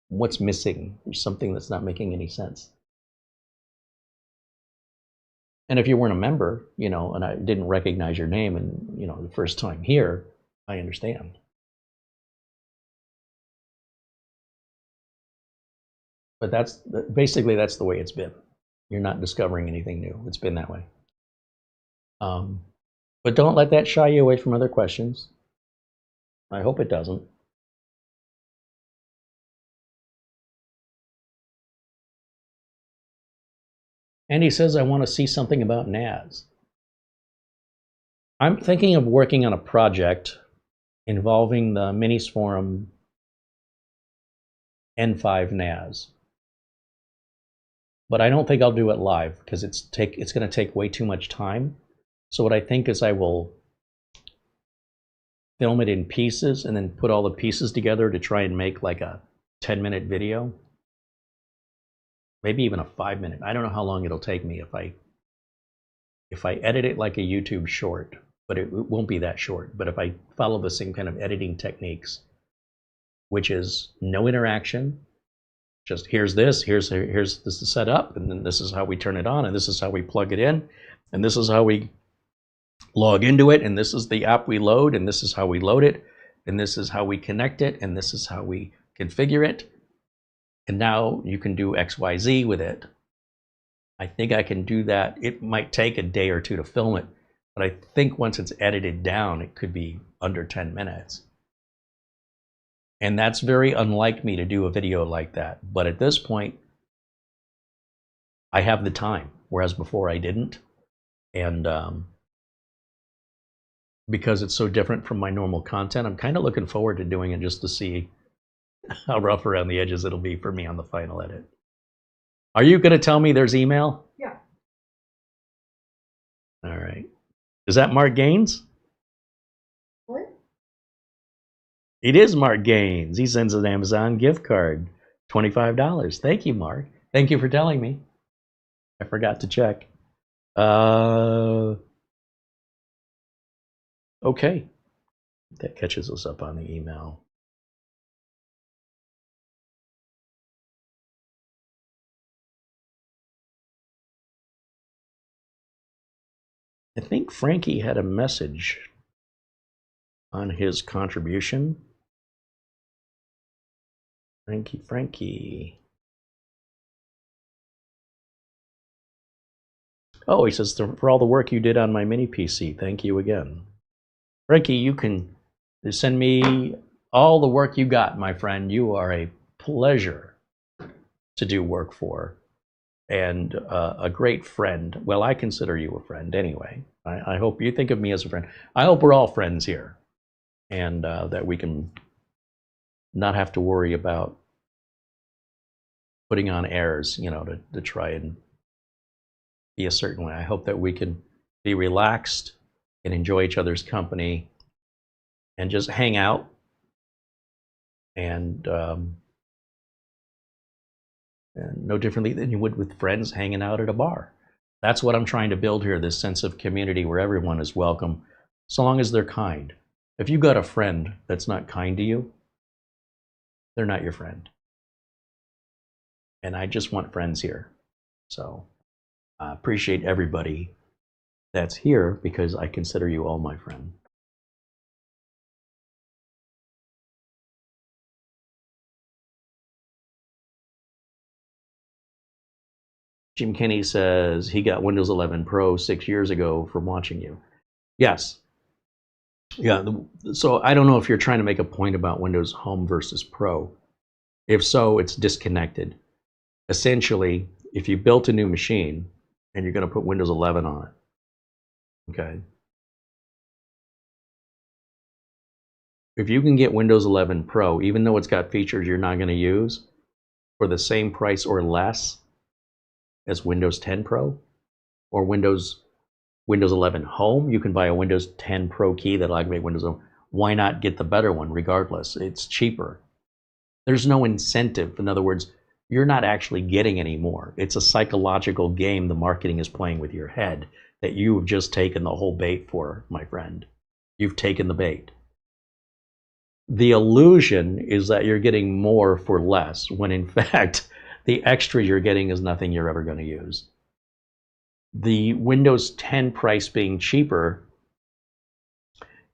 What's missing? There's something that's not making any sense. And if you weren't a member, you know, and I didn't recognize your name and, you know, the first time here, I understand. But that's basically that's the way it's been. You're not discovering anything new. It's been that way. But don't let that shy you away from other questions. I hope it doesn't. And he says, I want to see something about NAS. I'm thinking of working on a project involving the Minis Forum N5 NAS. But I don't think I'll do it live because it's going to take way too much time. So what I think is I will film it in pieces and then put all the pieces together to try and make like a 10-minute video. Maybe even a 5-minute. I don't know how long it'll take me if I edit it like a YouTube short, but it won't be that short. But if I follow the same kind of editing techniques, which is no interaction, just here's this is the setup, and then this is how we turn it on, and this is how we plug it in, and this is how we log into it, and this is the app we load, and this is how we load it, and this is how we connect it, and this is how we configure it. And now you can do XYZ with it. I think I can do that. It might take a day or two to film it, but I think once it's edited down, it could be under 10 minutes. And that's very unlike me to do a video like that. But at this point, I have the time, whereas before I didn't. And because it's so different from my normal content, I'm kind of looking forward to doing it just to see how rough around the edges it'll be for me on the final edit. Are you going to tell me there's email? Yeah. All right. Is that Mark Gaines? What? It is Mark Gaines. He sends an Amazon gift card, $25. Thank you, Mark. Thank you for telling me. I forgot to check. Okay. That catches us up on the email. I think Frankie had a message on his contribution. Frankie. Oh, he says, for all the work you did on my mini PC, thank you again. Frankie, you can send me all the work you got, my friend. You are a pleasure to do work for, and a great friend. Well, I consider you a friend anyway. I hope you think of me as a friend. I hope we're all friends here, and that we can not have to worry about putting on airs, you know, to try and be a certain way. I hope that we can be relaxed and enjoy each other's company and just hang out and no differently than you would with friends hanging out at a bar. That's what I'm trying to build here, this sense of community where everyone is welcome, so long as they're kind. If you got a friend that's not kind to you, they're not your friend. And I just want friends here. So I appreciate everybody that's here because I consider you all my friend. Jim Kinney says he got Windows 11 Pro 6 years ago from watching you. Yes. Yeah, so I don't know if you're trying to make a point about Windows Home versus Pro. If so, it's disconnected. Essentially, if you built a new machine and you're going to put Windows 11 on it, okay? If you can get Windows 11 Pro, even though it's got features you're not going to use, for the same price or less as Windows 10 Pro or Windows 11 Home, you can buy a Windows 10 Pro key that'll activate Windows Home. Why not get the better one regardless? It's cheaper. There's no incentive. In other words, you're not actually getting any more. It's a psychological game the marketing is playing with your head that you've just taken the whole bait for, my friend. You've taken the bait. The illusion is that you're getting more for less, when in fact, the extra you're getting is nothing you're ever going to use. The Windows 10 price being cheaper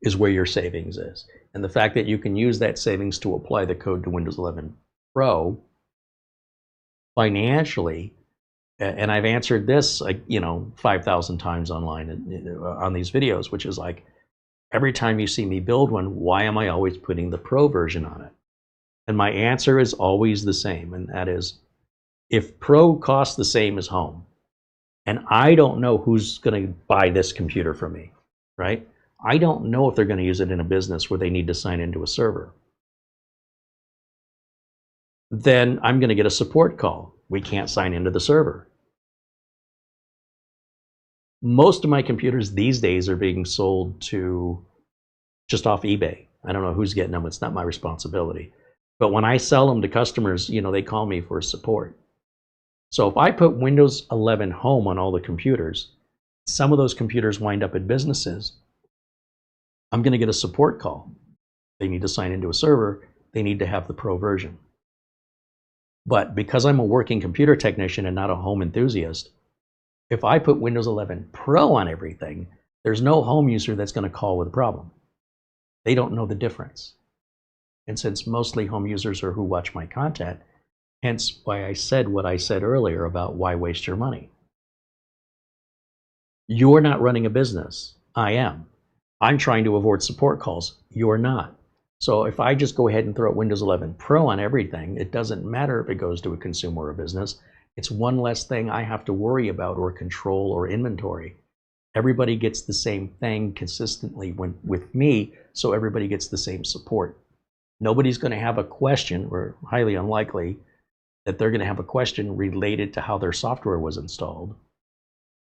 is where your savings is. And the fact that you can use that savings to apply the code to Windows 11 Pro financially, and I've answered this, 5,000 times online on these videos, which is like, every time you see me build one, why am I always putting the Pro version on it? And my answer is always the same, and that is, if Pro costs the same as Home, and I don't know who's going to buy this computer from me, right? I don't know if they're going to use it in a business where they need to sign into a server. Then I'm going to get a support call. We can't sign into the server. Most of my computers these days are being sold to just off eBay. I don't know who's getting them. It's not my responsibility. But when I sell them to customers, they call me for support. So if I put Windows 11 Home on all the computers, some of those computers wind up at businesses. I'm going to get a support call. They need to sign into a server. They need to have the Pro version. But because I'm a working computer technician and not a home enthusiast, if I put Windows 11 Pro on everything, there's no home user that's going to call with a problem. They don't know the difference. And since mostly home users are who watch my content, hence why I said what I said earlier about why waste your money. You're not running a business. I am. I'm trying to avoid support calls. You're not. So if I just go ahead and throw Windows 11 Pro on everything, it doesn't matter if it goes to a consumer or a business. It's one less thing I have to worry about or control or inventory. Everybody gets the same thing consistently with me, so everybody gets the same support. Nobody's going to have a question, or highly unlikely, that they're going to have a question related to how their software was installed,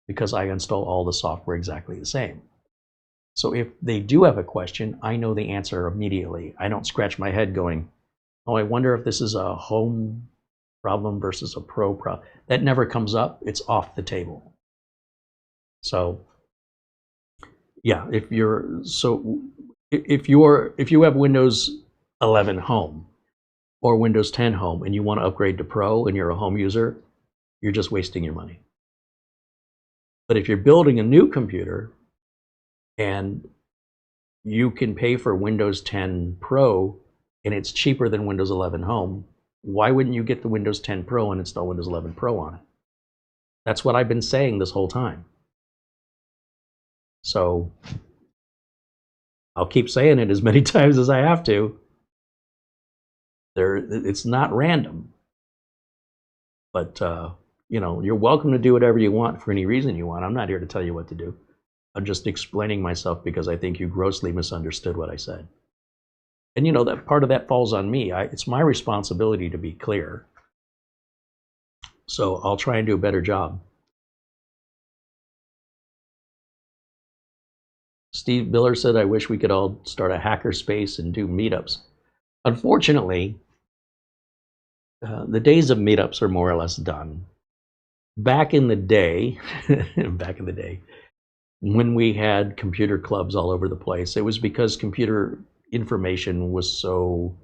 because I install all the software exactly the same. So if they do have a question, I know the answer immediately. I don't scratch my head going, oh, I wonder if this is a home problem versus a pro problem. That never comes up. It's off the table. So yeah, if you have Windows 11 Home or Windows 10 Home and you want to upgrade to Pro and you're a home user, you're just wasting your money. But if you're building a new computer and you can pay for Windows 10 Pro and it's cheaper than Windows 11 Home, why wouldn't you get the Windows 10 Pro and install Windows 11 Pro on it? That's what I've been saying this whole time. So I'll keep saying it as many times as I have to. It's not random. But you're welcome to do whatever you want for any reason you want. I'm not here to tell you what to do. I'm just explaining myself because I think you grossly misunderstood what I said. And that part of that falls on me. It's my responsibility to be clear. So I'll try and do a better job. Steve Miller said, I wish we could all start a hacker space and do meetups. Unfortunately, the days of meetups are more or less done. Back in the day, when we had computer clubs all over the place, it was because computer information was so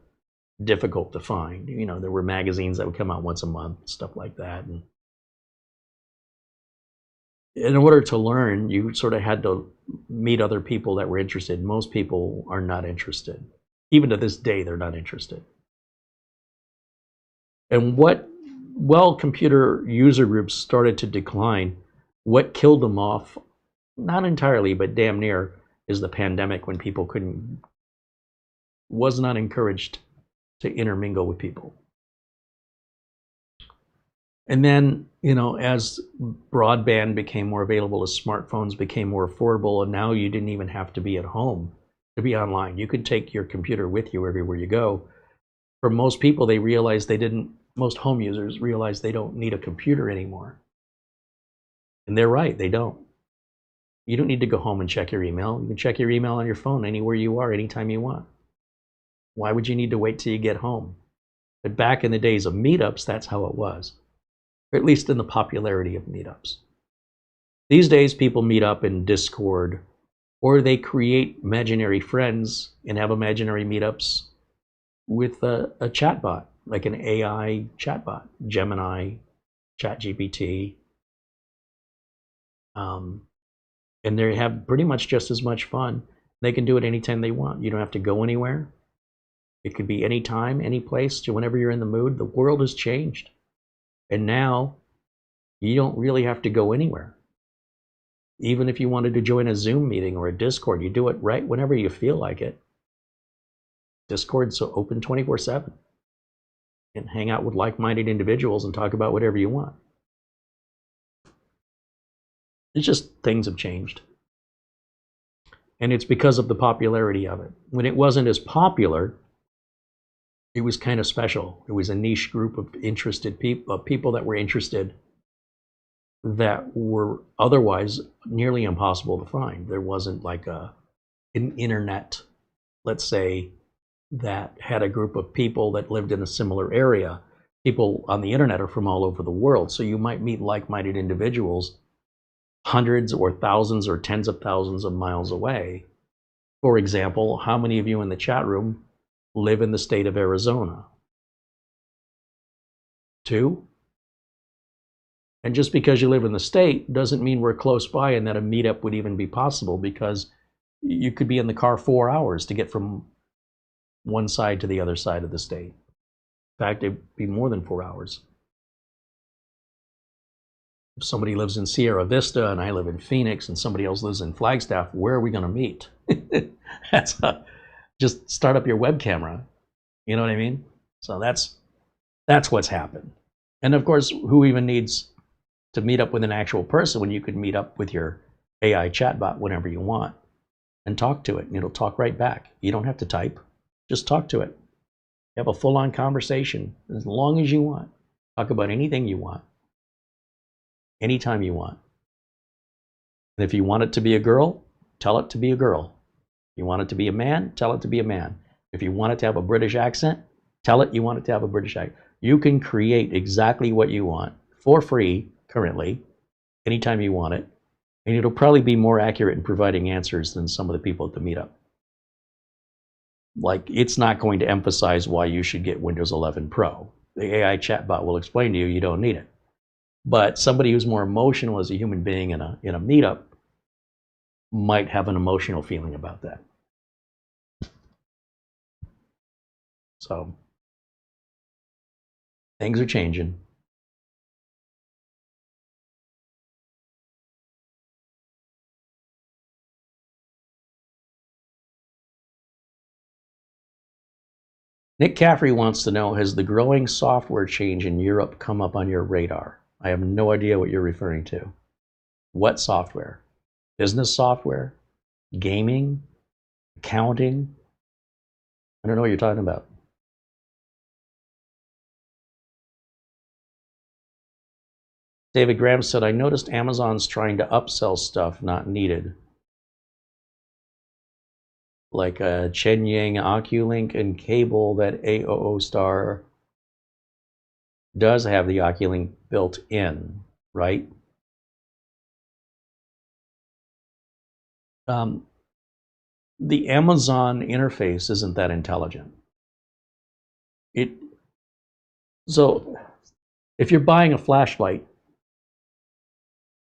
difficult to find. You know, there were magazines that would come out once a month, stuff like that. And in order to learn, you sort of had to meet other people that were interested. Most people are not interested. Even to this day, they're not interested. And computer user groups started to decline, what killed them off, not entirely, but damn near, is the pandemic, when people was not encouraged to intermingle with people. And then, you know, as broadband became more available, as smartphones became more affordable, and now you didn't even have to be at home to be online. You could take your computer with you everywhere you go. For most people, they realized most home users realize they don't need a computer anymore. And they're right, they don't. You don't need to go home and check your email. You can check your email on your phone anywhere you are, anytime you want. Why would you need to wait till you get home? But back in the days of meetups, that's how it was. Or at least in the popularity of meetups. These days, people meet up in Discord, or they create imaginary friends and have imaginary meetups with a chatbot, like an AI chatbot, Gemini, ChatGPT. And they have pretty much just as much fun. They can do it anytime they want. You don't have to go anywhere. It could be anytime, any place, to whenever you're in the mood. The world has changed. And now you don't really have to go anywhere. Even if you wanted to join a Zoom meeting or a Discord, you do it right whenever you feel like it. Discord's so open 24/7. And hang out with like-minded individuals and talk about whatever you want. It's just things have changed. And it's because of the popularity of it. When it wasn't as popular, it was kind of special. It was a niche group of interested people that were interested, that were otherwise nearly impossible to find. There wasn't like an internet, let's say, that had a group of people that lived in a similar area. People on the internet are from all over the world, so you might meet like-minded individuals hundreds or thousands or tens of thousands of miles away. For example, how many of you in the chat room live in the state of Arizona? 2? And just because you live in the state doesn't mean we're close by and that a meetup would even be possible, because you could be in the car 4 hours to get from one side to the other side of the state. In fact, it'd be more than 4 hours. If somebody lives in Sierra Vista and I live in Phoenix and somebody else lives in Flagstaff, where are we going to meet? Just start up your web camera. You know what I mean? So that's what's happened. And of course, who even needs to meet up with an actual person when you could meet up with your AI chatbot whenever you want and talk to it, and it'll talk right back. You don't have to type. Just talk to it. You have a full-on conversation as long as you want. Talk about anything you want, anytime you want. And if you want it to be a girl, tell it to be a girl. If you want it to be a man, tell it to be a man. If you want it to have a British accent, tell it you want it to have a British accent. You can create exactly what you want for free currently, anytime you want it. And it'll probably be more accurate in providing answers than some of the people at the meetup. Like, it's not going to emphasize why you should get Windows 11 Pro. The AI chatbot will explain to you you don't need it. But somebody who's more emotional as a human being in a meetup might have an emotional feeling about that. So things are changing. Nick Caffrey wants to know, has the growing software change in Europe come up on your radar? I have no idea what you're referring to. What software? Business software? Gaming? Accounting? I don't know what you're talking about. David Graham said, I noticed Amazon's trying to upsell stuff not needed. Like a Shenyang Oculink and cable that AOOSTAR does have the Oculink built in, right? The Amazon interface isn't that intelligent. So if you're buying a flashlight,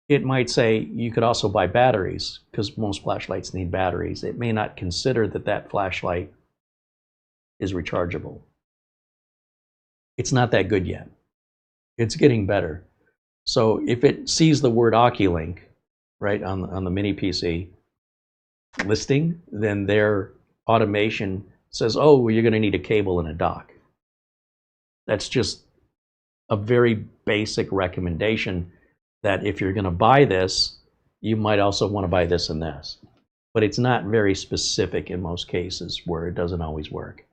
it might say you could also buy batteries, because most flashlights need batteries. It may not consider that that flashlight is rechargeable. It's not that good yet. It's getting better. So if it sees the word Oculink, right, on the mini PC listing, then their automation says, oh, well, you're going to need a cable and a dock. That's just a very basic recommendation that if you're going to buy this, you might also want to buy this and this. But it's not very specific in most cases, where it doesn't always work.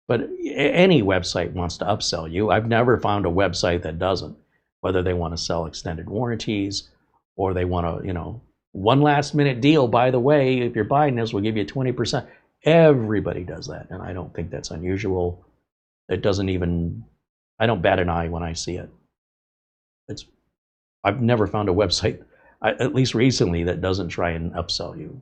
But any website wants to upsell you. I've never found a website that doesn't, whether they want to sell extended warranties or they want to, you know, one last minute deal, by the way, if you're buying this, we'll give you 20%. Everybody does that, and I don't think that's unusual. It doesn't even, I don't bat an eye when I see it. I've never found a website, at least recently, that doesn't try and upsell you.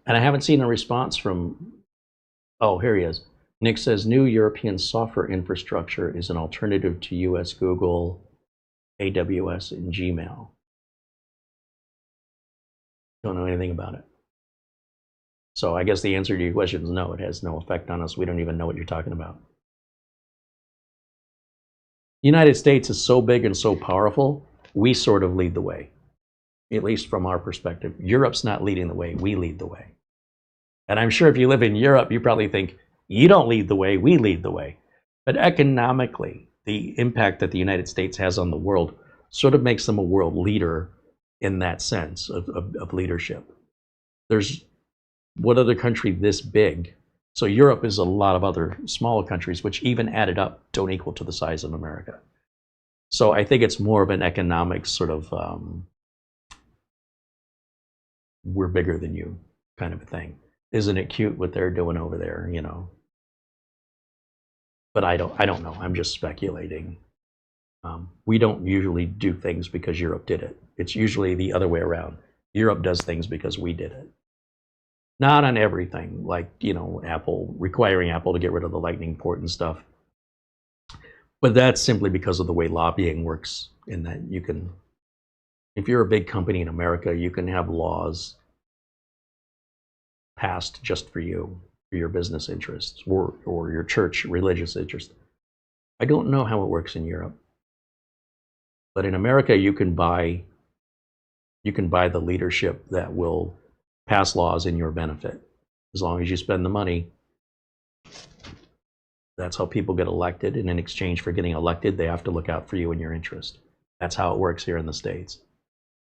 And I haven't seen a response from, oh, here he is. Nick says, new European software infrastructure is an alternative to US Google, AWS, and Gmail. Don't know anything about it. So I guess the answer to your question is no, it has no effect on us. We don't even know what you're talking about. The United States is so big and so powerful, we sort of lead the way, at least from our perspective. Europe's not leading the way, we lead the way. And I'm sure if you live in Europe, you probably think, you don't lead the way, we lead the way. But economically, the impact that the United States has on the world sort of makes them a world leader in that sense of leadership. There's what other country this big? So Europe is a lot of other smaller countries, which even added up don't equal to the size of America. So I think it's more of an economic sort of, we're bigger than you kind of a thing. Isn't it cute what they're doing over there, you know? But I don't know. I'm just speculating. We don't usually do things because Europe did it. It's usually the other way around. Europe does things because we did it. Not on everything, like, you know, Apple, requiring Apple to get rid of the Lightning port and stuff. But that's simply because of the way lobbying works, in that you can, if you're a big company in America, you can have laws passed just for you, for your business interests, or your church religious interests. I don't know how it works in Europe. But in America, you can buy the leadership that will pass laws in your benefit. As long as you spend the money, that's how people get elected. And in exchange for getting elected, they have to look out for you and your interest. That's how it works here in the States.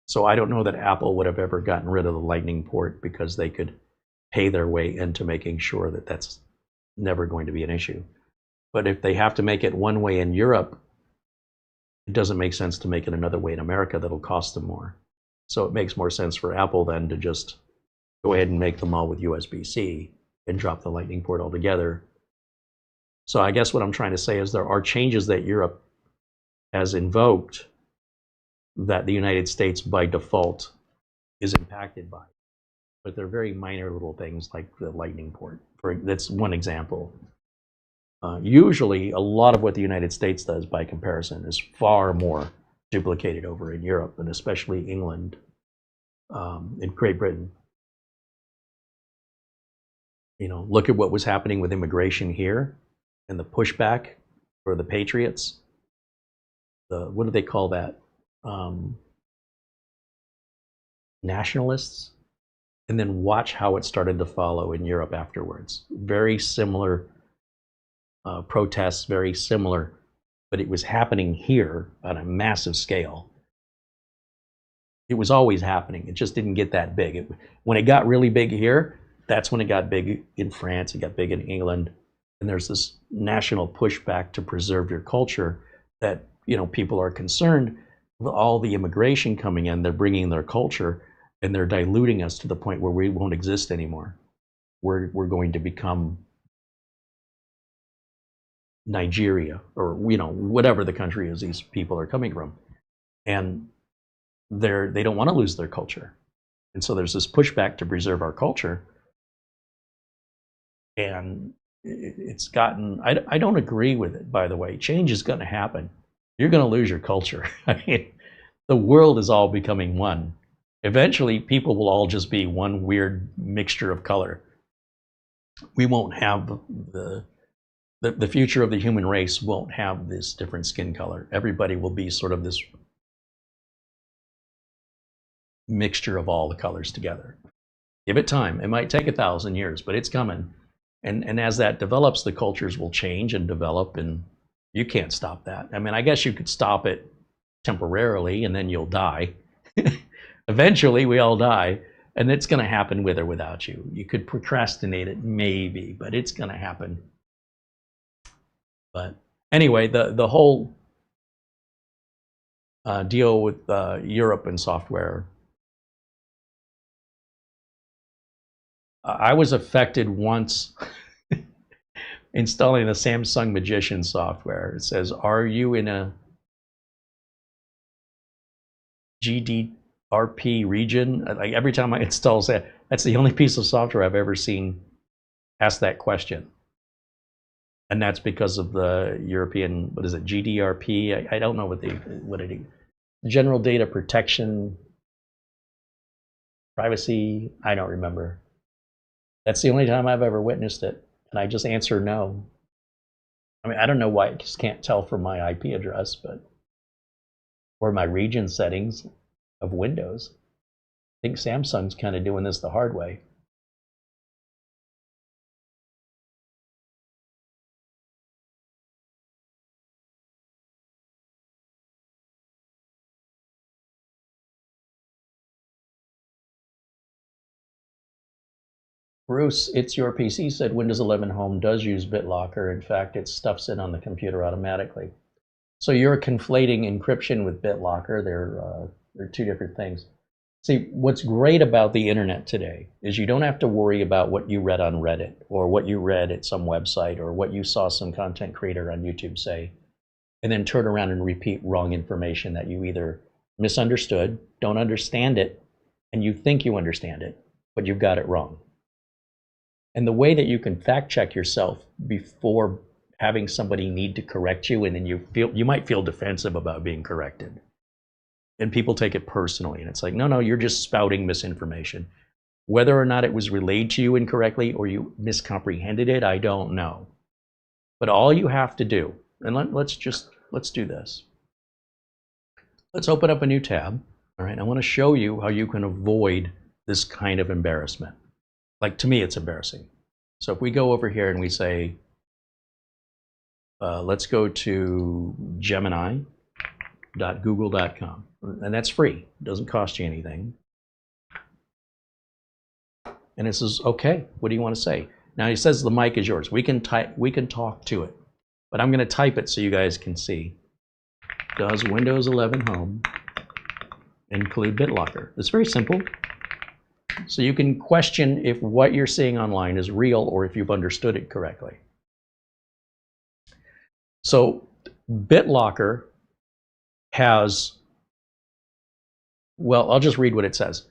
So I don't know that Apple would have ever gotten rid of the Lightning port because they could pay their way into making sure that that's never going to be an issue. But if they have to make it one way in Europe, it doesn't make sense to make it another way in America that'll cost them more. So it makes more sense for Apple then to just go ahead and make them all with USB-C and drop the Lightning port altogether. So I guess what I'm trying to say is there are changes that Europe has invoked that the United States by default is impacted by. But they're very minor little things like the Lightning port. That's one example. Usually, a lot of what the United States does by comparison is far more duplicated over in Europe, and especially England in Great Britain. You know, look at what was happening with immigration here and the pushback for the patriots. What do they call that? Nationalists. And then watch how it started to follow in Europe afterwards. Very similar protests, very similar, but it was happening here on a massive scale. It was always happening. It just didn't get that big. When it got really big here, that's when it got big in France, it got big in England, and there's this national pushback to preserve your culture that, you know, people are concerned with all the immigration coming in, they're bringing their culture, and they're diluting us to the point where we won't exist anymore. We're going to become Nigeria, or, you know, whatever the country is these people are coming from. And they don't want to lose their culture. And so there's this pushback to preserve our culture. And it's gotten, I don't agree with it, by the way. Change is going to happen. You're going to lose your culture. I mean, the world is all becoming one. Eventually, people will all just be one weird mixture of color. We won't have the future of the human race won't have this different skin color. Everybody will be sort of this mixture of all the colors together. Give it time. It might take 1,000 years, but it's coming. And as that develops, the cultures will change and develop, and you can't stop that. I mean, I guess you could stop it temporarily, and then you'll die. Eventually, we all die, and it's going to happen with or without you. You could procrastinate it, maybe, but it's going to happen. But anyway, the whole deal with Europe and software, I was affected once installing the Samsung Magician software. It says, are you in a GDRP region? Like every time I install that, that's the only piece of software I've ever seen ask that question. And that's because of the European, what is it, GDRP? I don't know what it is. General Data Protection, Privacy, I don't remember. That's the only time I've ever witnessed it, and I just answer no. I mean, I don't know why I just can't tell from my IP address, but or my region settings of Windows. I think Samsung's kind of doing this the hard way. Bruce, It's Your PC said Windows 11 Home does use BitLocker. In fact, it stuffs it on the computer automatically. So you're conflating encryption with BitLocker. They're two different things. See, what's great about the internet today is you don't have to worry about what you read on Reddit or what you read at some website or what you saw some content creator on YouTube say, and then turn around and repeat wrong information that you either misunderstood, don't understand it, and you think you understand it, but you've got it wrong. And the way that you can fact check yourself before having somebody need to correct you, and then you might feel defensive about being corrected. And people take it personally, and it's like, no, you're just spouting misinformation. Whether or not it was relayed to you incorrectly or you miscomprehended it, I don't know. But all you have to do, and let's do this. Let's open up a new tab. All right, I want to show you how you can avoid this kind of embarrassment. Like, to me, it's embarrassing. So if we go over here and we say, let's go to Gemini.google.com, and that's free. It doesn't cost you anything. And it says, okay, what do you want to say? Now he says the mic is yours. We can talk to it, but I'm going to type it so you guys can see. Does Windows 11 Home include BitLocker? It's very simple. So you can question if what you're seeing online is real or if you've understood it correctly. So BitLocker has, well, I'll just read what it says.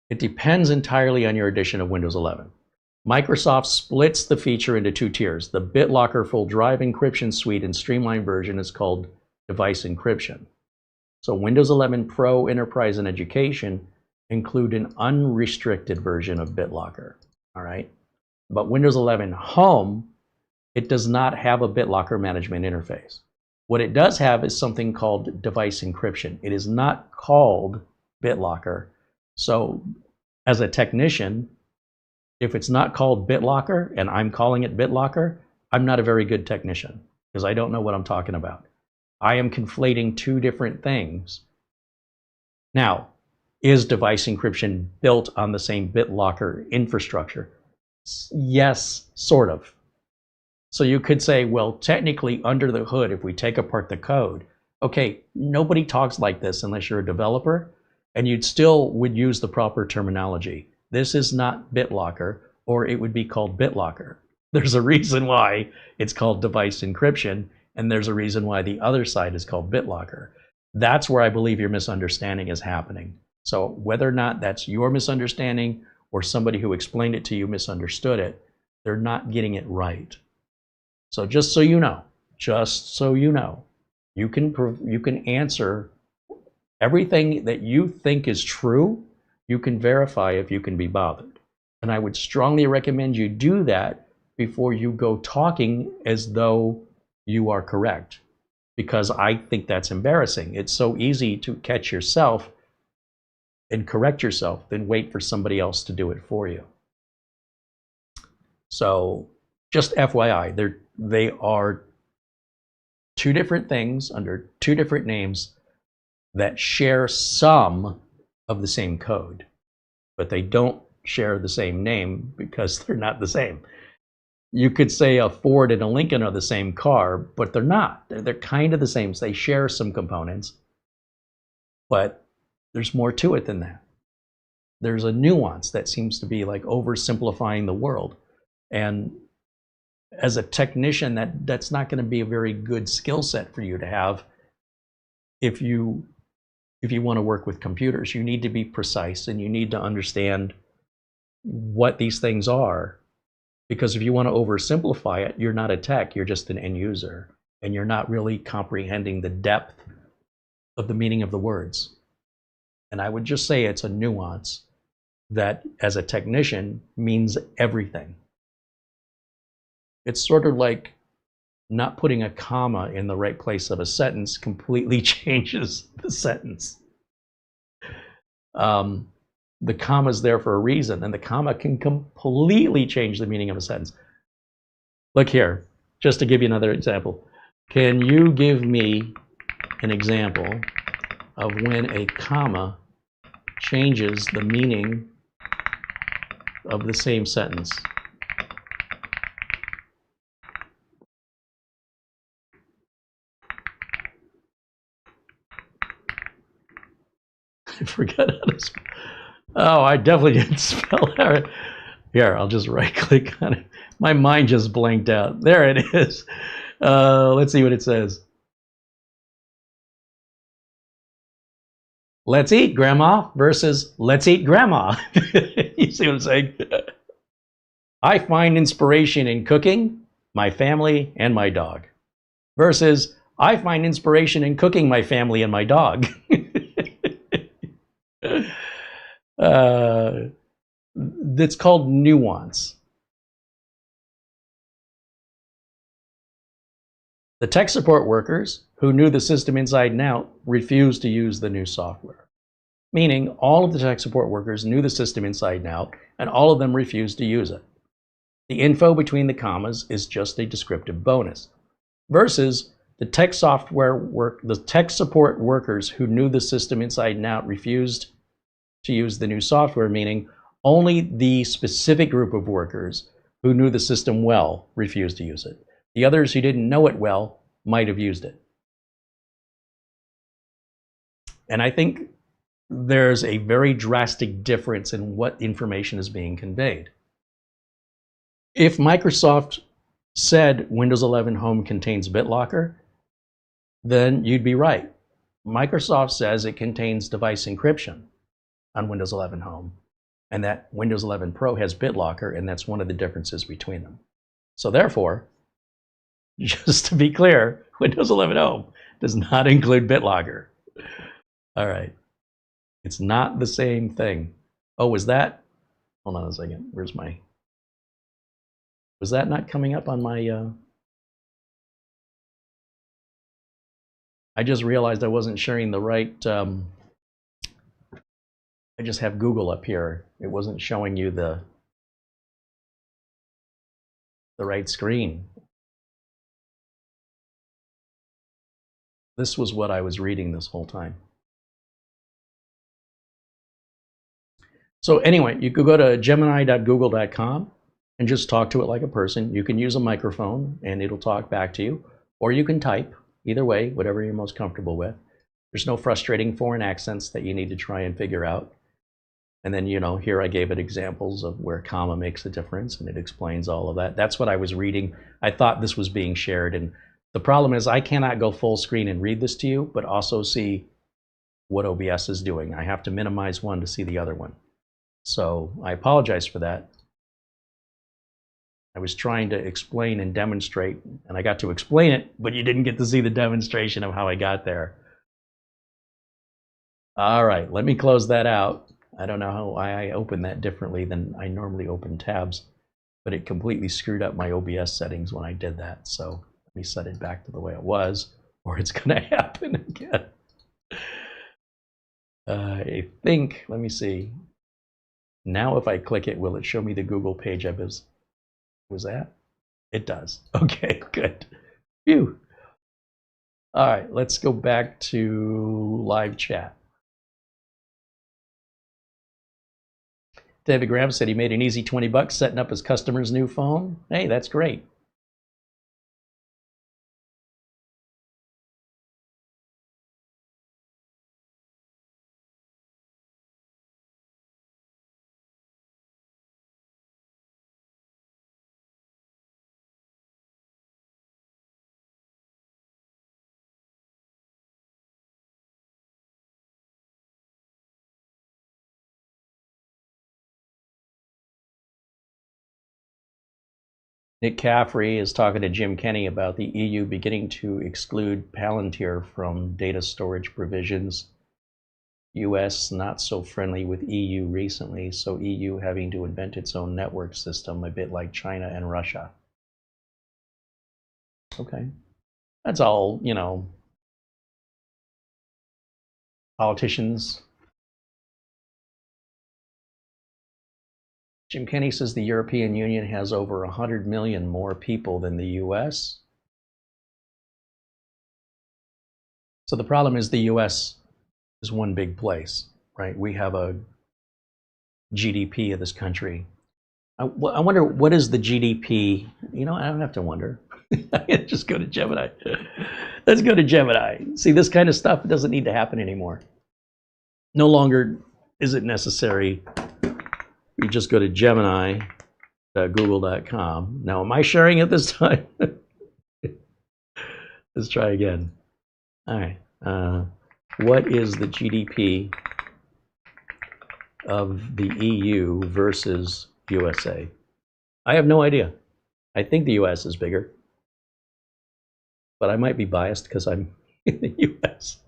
It depends entirely on your edition of Windows 11. Microsoft splits the feature into two tiers. The BitLocker full drive encryption suite and streamlined version is called device encryption. So Windows 11 Pro, Enterprise, and Education include an unrestricted version of BitLocker, all right? But Windows 11 Home, it does not have a BitLocker management interface. What it does have is something called device encryption. It is not called BitLocker. So as a technician, if it's not called BitLocker and I'm calling it BitLocker, I'm not a very good technician because I don't know what I'm talking about. I am conflating two different things. Now, is device encryption built on the same BitLocker infrastructure? Yes, sort of. So you could say, well, technically under the hood, if we take apart the code, okay, nobody talks like this unless you're a developer, and you'd still would use the proper terminology. This is not BitLocker, or it would be called BitLocker. There's a reason why it's called device encryption, and there's a reason why the other side is called BitLocker. That's where I believe your misunderstanding is happening. So whether or not that's your misunderstanding or somebody who explained it to you misunderstood it, they're not getting it right. So just so you know, you can answer everything that you think is true. You can verify if you can be bothered. And I would strongly recommend you do that before you go talking as though you are correct, because I think that's embarrassing. It's so easy to catch yourself and correct yourself than wait for somebody else to do it for you. So just FYI, they are two different things under two different names that share some of the same code, but they don't share the same name because they're not the same. You could say a Ford and a Lincoln are the same car, but they're not. They're kind of the same. So they share some components, but there's more to it than that. There's a nuance that seems to be like oversimplifying the world. And as a technician, that's not going to be a very good skill set for you to have if you want to work with computers. You need to be precise and you need to understand what these things are, because if you want to oversimplify it, you're not a tech, you're just an end user, and you're not really comprehending the depth of the meaning of the words. And I would just say it's a nuance that as a technician means everything. It's sort of like not putting a comma in the right place of a sentence completely changes the sentence. The comma is there for a reason, and the comma can completely change the meaning of a sentence. Look here, just to give you another example. Can you give me an example of when a comma changes the meaning of the same sentence? I forgot how to spell. Oh, I definitely didn't spell that. Here, I'll just right click on it. My mind just blanked out. There it is. Let's see what it says. Let's eat, Grandma, versus let's eat, Grandma. You see what I'm saying? I find inspiration in cooking, my family, and my dog. Versus I find inspiration in cooking my family and my dog. That's called nuance. The tech support workers who knew the system inside and out refused to use the new software. Meaning all of the tech support workers knew the system inside and out, and all of them refused to use it. The info between the commas is just a descriptive bonus. Versus the tech support workers who knew the system inside and out refused to use the new software, meaning only the specific group of workers who knew the system well refused to use it. The others who didn't know it well might have used it. And I think there's a very drastic difference in what information is being conveyed. If Microsoft said Windows 11 Home contains BitLocker, then you'd be right. Microsoft says it contains device encryption on Windows 11 Home, and that Windows 11 Pro has BitLocker, and that's one of the differences between them. So therefore, just to be clear, Windows 11 Home does not include BitLocker. All right. It's not the same thing. Oh, was that? Hold on a second. Where's my? Was that not coming up on my? I just realized I wasn't sharing the right. I just have Google up here. It wasn't showing you the right screen. This was what I was reading this whole time. So anyway, you could go to gemini.google.com and just talk to it like a person. You can use a microphone and it'll talk back to you, or you can type. Either way, whatever you're most comfortable with. There's no frustrating foreign accents that you need to try and figure out. And then, you know, here I gave it examples of where comma makes a difference, and it explains all of that. That's what I was reading. I thought this was being shared, and the problem is I cannot go full screen and read this to you, but also see what OBS is doing. I have to minimize one to see the other one. So I apologize for that. I was trying to explain and demonstrate, and I got to explain it, but you didn't get to see the demonstration of how I got there. All right, let me close that out. I don't know why I opened that differently than I normally open tabs, but it completely screwed up my OBS settings when I did that. So let me set it back to the way it was, or it's going to happen again. I think, let me see. Now if I click it, will it show me the Google page I was at? It does. Okay, good. Phew. All right, let's go back to live chat. David Graham said he made an easy 20 bucks setting up his customer's new phone. Hey, that's great. Nick Caffrey is talking to Jim Kenny about the EU beginning to exclude Palantir from data storage provisions. US not so friendly with EU recently, so EU having to invent its own network system, a bit like China and Russia. Okay. That's all, you know, politicians. Jim Kenny says the European Union has over 100 million more people than the US. So the problem is the US is one big place, right? We have a GDP of this country. I wonder, what is the GDP? You know, I don't have to wonder. Just go to Gemini. Let's go to Gemini. See, this kind of stuff doesn't need to happen anymore. No longer is it necessary. You just go to gemini.google.com. Now, am I sharing it this time? Let's try again. All right. What is the GDP of the EU versus USA? I have no idea. I think the US is bigger, but I might be biased because I'm in the US.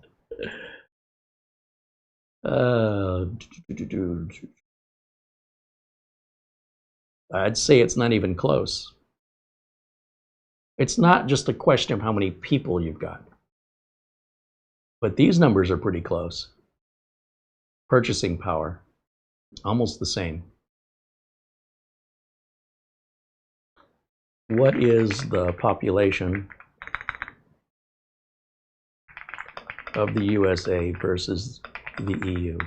I'd say it's not even close. It's not just a question of how many people you've got, but these numbers are pretty close. Purchasing power, almost the same. What is the population of the USA versus the EU?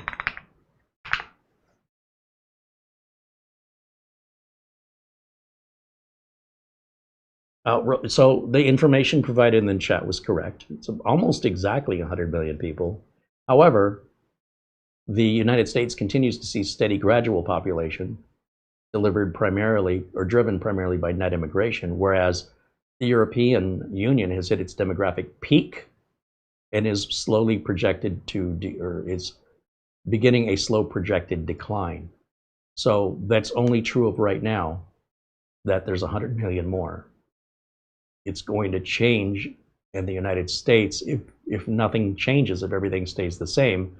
So the information provided in the chat was correct. It's almost exactly 100 million people. However, the United States continues to see steady gradual population delivered primarily or driven primarily by net immigration, whereas the European Union has hit its demographic peak and is slowly projected to, or is beginning a slow projected decline. So that's only true of right now, that there's 100 million more. It's going to change in the United States if nothing changes, if everything stays the same.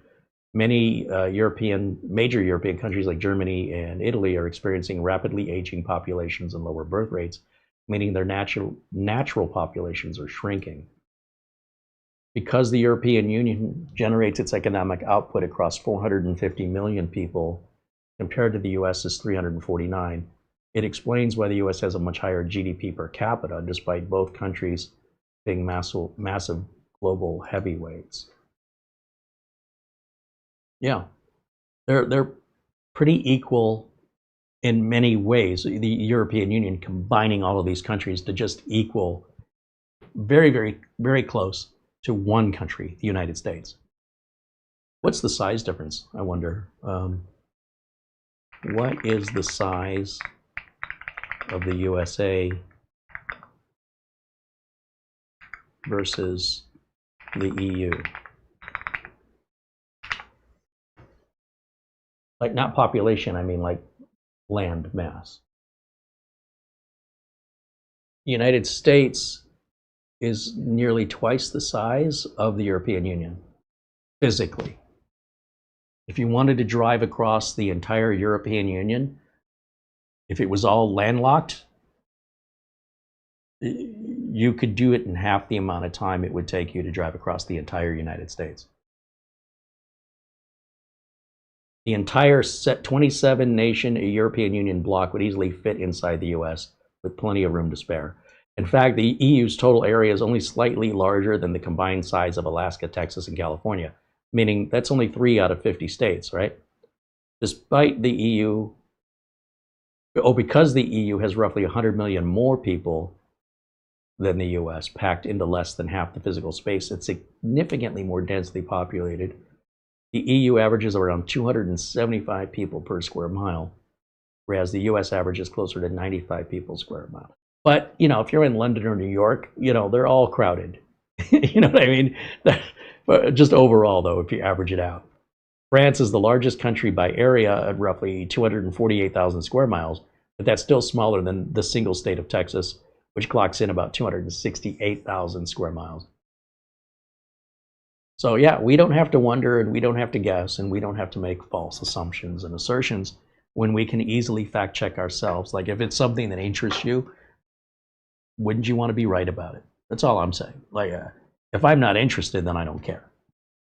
Many major European countries like Germany and Italy are experiencing rapidly aging populations and lower birth rates, meaning their natural populations are shrinking. Because the European Union generates its economic output across 450 million people, compared to the US's 349, it explains why the US has a much higher GDP per capita, despite both countries being massive global heavyweights. Yeah, they're pretty equal in many ways. The European Union combining all of these countries to just equal very, very, very close to one country, the United States. What's the size difference, I wonder? What is the size of the USA versus the EU? Like, not population, I mean like land mass. The United States is nearly twice the size of the European Union, physically. If you wanted to drive across the entire European Union, if it was all landlocked, you could do it in half the amount of time it would take you to drive across the entire United States. The entire 27 nation European Union bloc would easily fit inside the US with plenty of room to spare. In fact, the EU's total area is only slightly larger than the combined size of Alaska, Texas, and California, meaning that's only 3 out of 50 states, right? Despite the EU, because the EU has roughly 100 million more people than the US, packed into less than half the physical space, it's significantly more densely populated. The EU averages around 275 people per square mile, whereas the US average is closer to 95 people square mile. But, you know, if you're in London or New York, you know, they're all crowded. You know what I mean? But just overall, though, if you average it out. France is the largest country by area at roughly 248,000 square miles, but that's still smaller than the single state of Texas, which clocks in about 268,000 square miles. So yeah, we don't have to wonder, and we don't have to guess, and we don't have to make false assumptions and assertions when we can easily fact check ourselves. Like, if it's something that interests you, wouldn't you want to be right about it? That's all I'm saying. Like, if I'm not interested, then I don't care.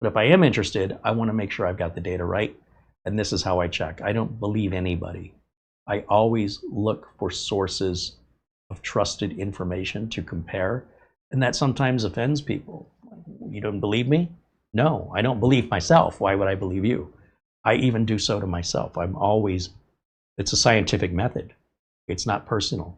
But if I am interested, I want to make sure I've got the data right, and this is how I check. I don't believe anybody. I always look for sources of trusted information to compare, and that sometimes offends people. You don't believe me? No, I don't believe myself. Why would I believe you? I even do so to myself. I'm always, it's a scientific method. It's not personal.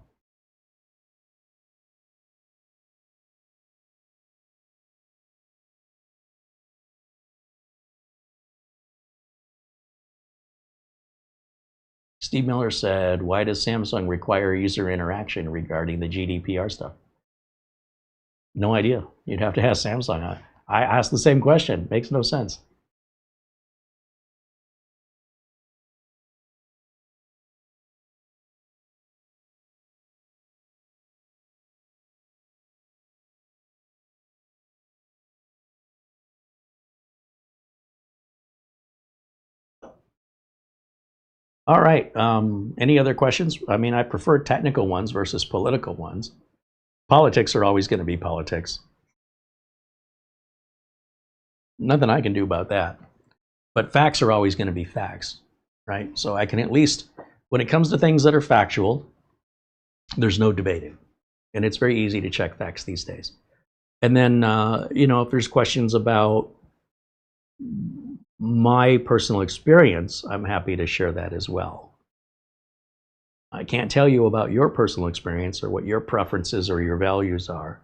Steve Miller said, why does Samsung require user interaction regarding the GDPR stuff? No idea. You'd have to ask Samsung. I asked the same question. Makes no sense. All right. Any other questions? I mean, I prefer technical ones versus political ones. Politics are always going to be politics. Nothing I can do about that. But facts are always going to be facts, right? So I can at least, when it comes to things that are factual, there's no debating. And it's very easy to check facts these days. And then, you know, if there's questions about my personal experience, I'm happy to share that as well. I can't tell you about your personal experience or what your preferences or your values are,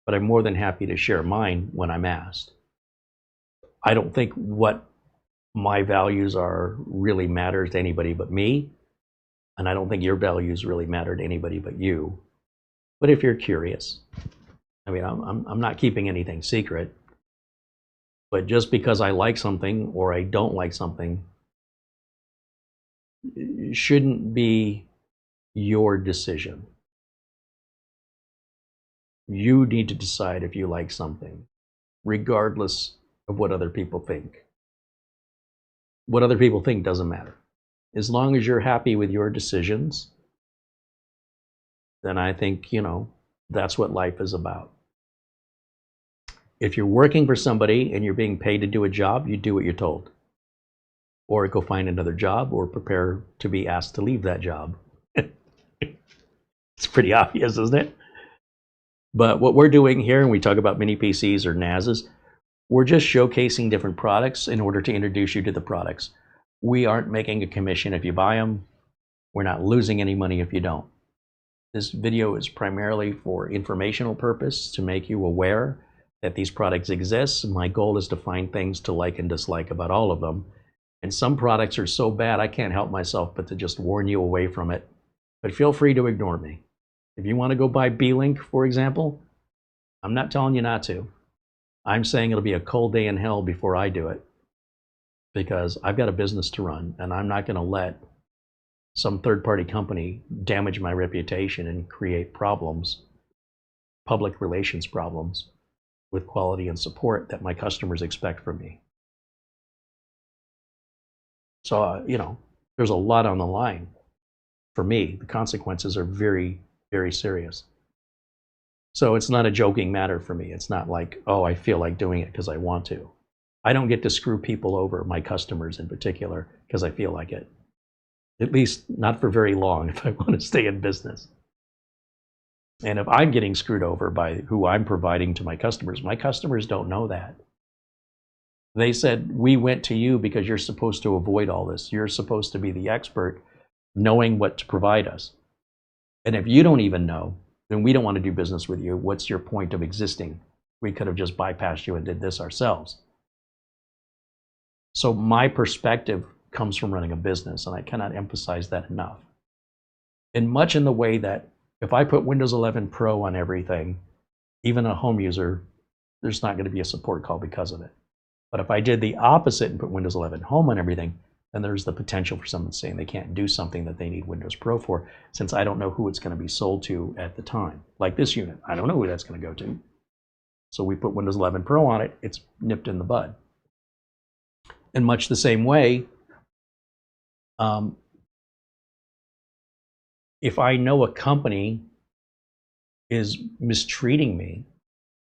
but I'm more than happy to share mine when I'm asked. I don't think what my values are really matters to anybody but me, and I don't think your values really matter to anybody but you. But if you're curious, I mean, I'm not keeping anything secret, but just because I like something or I don't like something shouldn't be your decision. You need to decide if you like something, regardless of what other people think. what other people think doesn't matter. As long as you're happy with your decisions, then I think, you know, that's what life is about. If you're working for somebody and you're being paid to do a job, you do what you're told. Or go find another job, or prepare to be asked to leave that job. It's pretty obvious, isn't it? But what we're doing here, and we talk about mini PCs or NASs, we're just showcasing different products in order to introduce you to the products. We aren't making a commission if you buy them. We're not losing any money if you don't. This video is primarily for informational purpose, to make you aware that these products exist. My goal is to find things to like and dislike about all of them. And some products are so bad I can't help myself but to just warn you away from it. But feel free to ignore me. If you want to go buy B-Link, for example, I'm not telling you not to. I'm saying it'll be a cold day in hell before I do it, because I've got a business to run, and I'm not going to let some third-party company damage my reputation and create problems, public relations problems, with quality and support that my customers expect from me. So, you know, there's a lot on the line. For me, the consequences are very, very serious. So it's not a joking matter for me. It's not like, oh, I feel like doing it because I want to. I don't get to screw people over, my customers in particular, because I feel like it. At least not for very long if I want to stay in business. And if I'm getting screwed over by who I'm providing to my customers don't know that. They said, we went to you because you're supposed to avoid all this. You're supposed to be the expert, knowing what to provide us. And if you don't even know, then we don't want to do business with you. What's your point of existing? We could have just bypassed you and did this ourselves. So my perspective comes from running a business, and I cannot emphasize that enough. And much in the way that if I put Windows 11 Pro on everything, even a home user, there's not going to be a support call because of it. But if I did the opposite and put Windows 11 Home on everything, then there's the potential for someone saying they can't do something that they need Windows Pro for, since I don't know who it's going to be sold to at the time. Like this unit, I don't know who that's going to go to. So we put Windows 11 Pro on it, it's nipped in the bud. In much the same way, if I know a company is mistreating me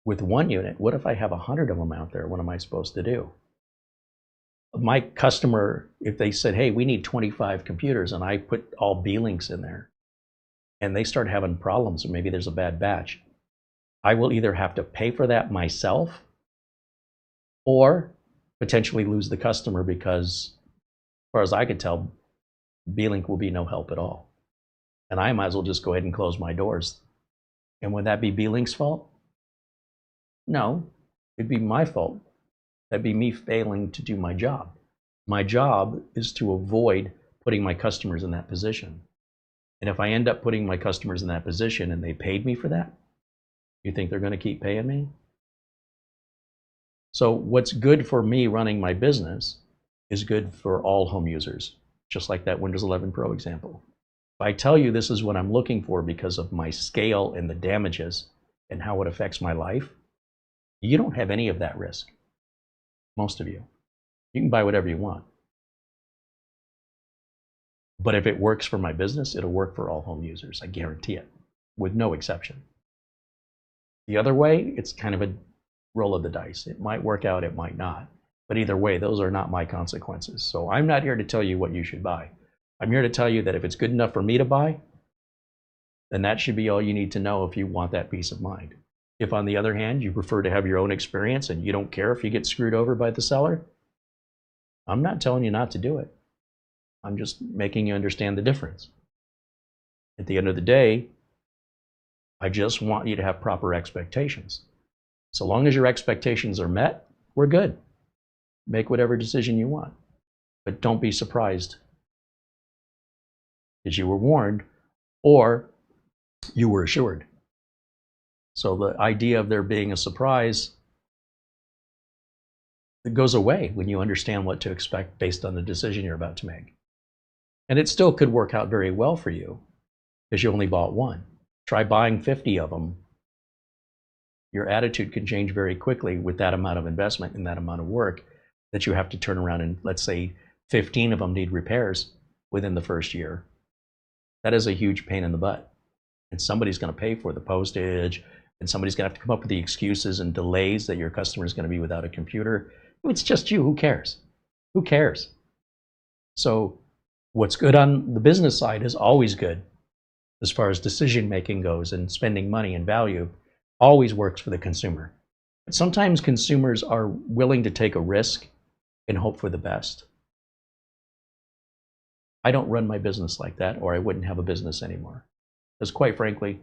with one unit, what if I have 100 of them out there? What am I supposed to do? My customer, if they said, hey, we need 25 computers, and I put all B-Links in there, and they start having problems, or maybe there's a bad batch, I will either have to pay for that myself or potentially lose the customer, because as far as I could tell, B-Link will be no help at all. And I might as well just go ahead and close my doors. And would that be B-Link's fault? No, it'd be my fault. That'd be me failing to do my job. My job is to avoid putting my customers in that position. And if I end up putting my customers in that position and they paid me for that, you think they're going to keep paying me? So what's good for me running my business is good for all home users, just like that Windows 11 Pro example. If I tell you this is what I'm looking for because of my scale and the damages and how it affects my life, you don't have any of that risk. Most of you. You can buy whatever you want. But if it works for my business, it'll work for all home users. I guarantee it, with no exception. The other way, it's kind of a roll of the dice. It might work out, it might not. But either way, those are not my consequences. So I'm not here to tell you what you should buy. I'm here to tell you that if it's good enough for me to buy, then that should be all you need to know if you want that peace of mind. If, on the other hand, you prefer to have your own experience and you don't care if you get screwed over by the seller, I'm not telling you not to do it. I'm just making you understand the difference. At the end of the day, I just want you to have proper expectations. So long as your expectations are met, we're good. Make whatever decision you want. But don't be surprised because you were warned or you were assured. So the idea of there being a surprise, it goes away when you understand what to expect based on the decision you're about to make. And it still could work out very well for you because you only bought one. Try buying 50 of them. Your attitude can change very quickly with that amount of investment and that amount of work that you have to turn around and, let's say, 15 of them need repairs within the first year. That is a huge pain in the butt. And somebody's going to pay for the postage, and somebody's going to have to come up with the excuses and delays that your customer is going to be without a computer. It's just you. Who cares? Who cares? So what's good on the business side is always good as far as decision making goes, and spending money and value always works for the consumer. But sometimes consumers are willing to take a risk and hope for the best. I don't run my business like that, or I wouldn't have a business anymore. Because quite frankly,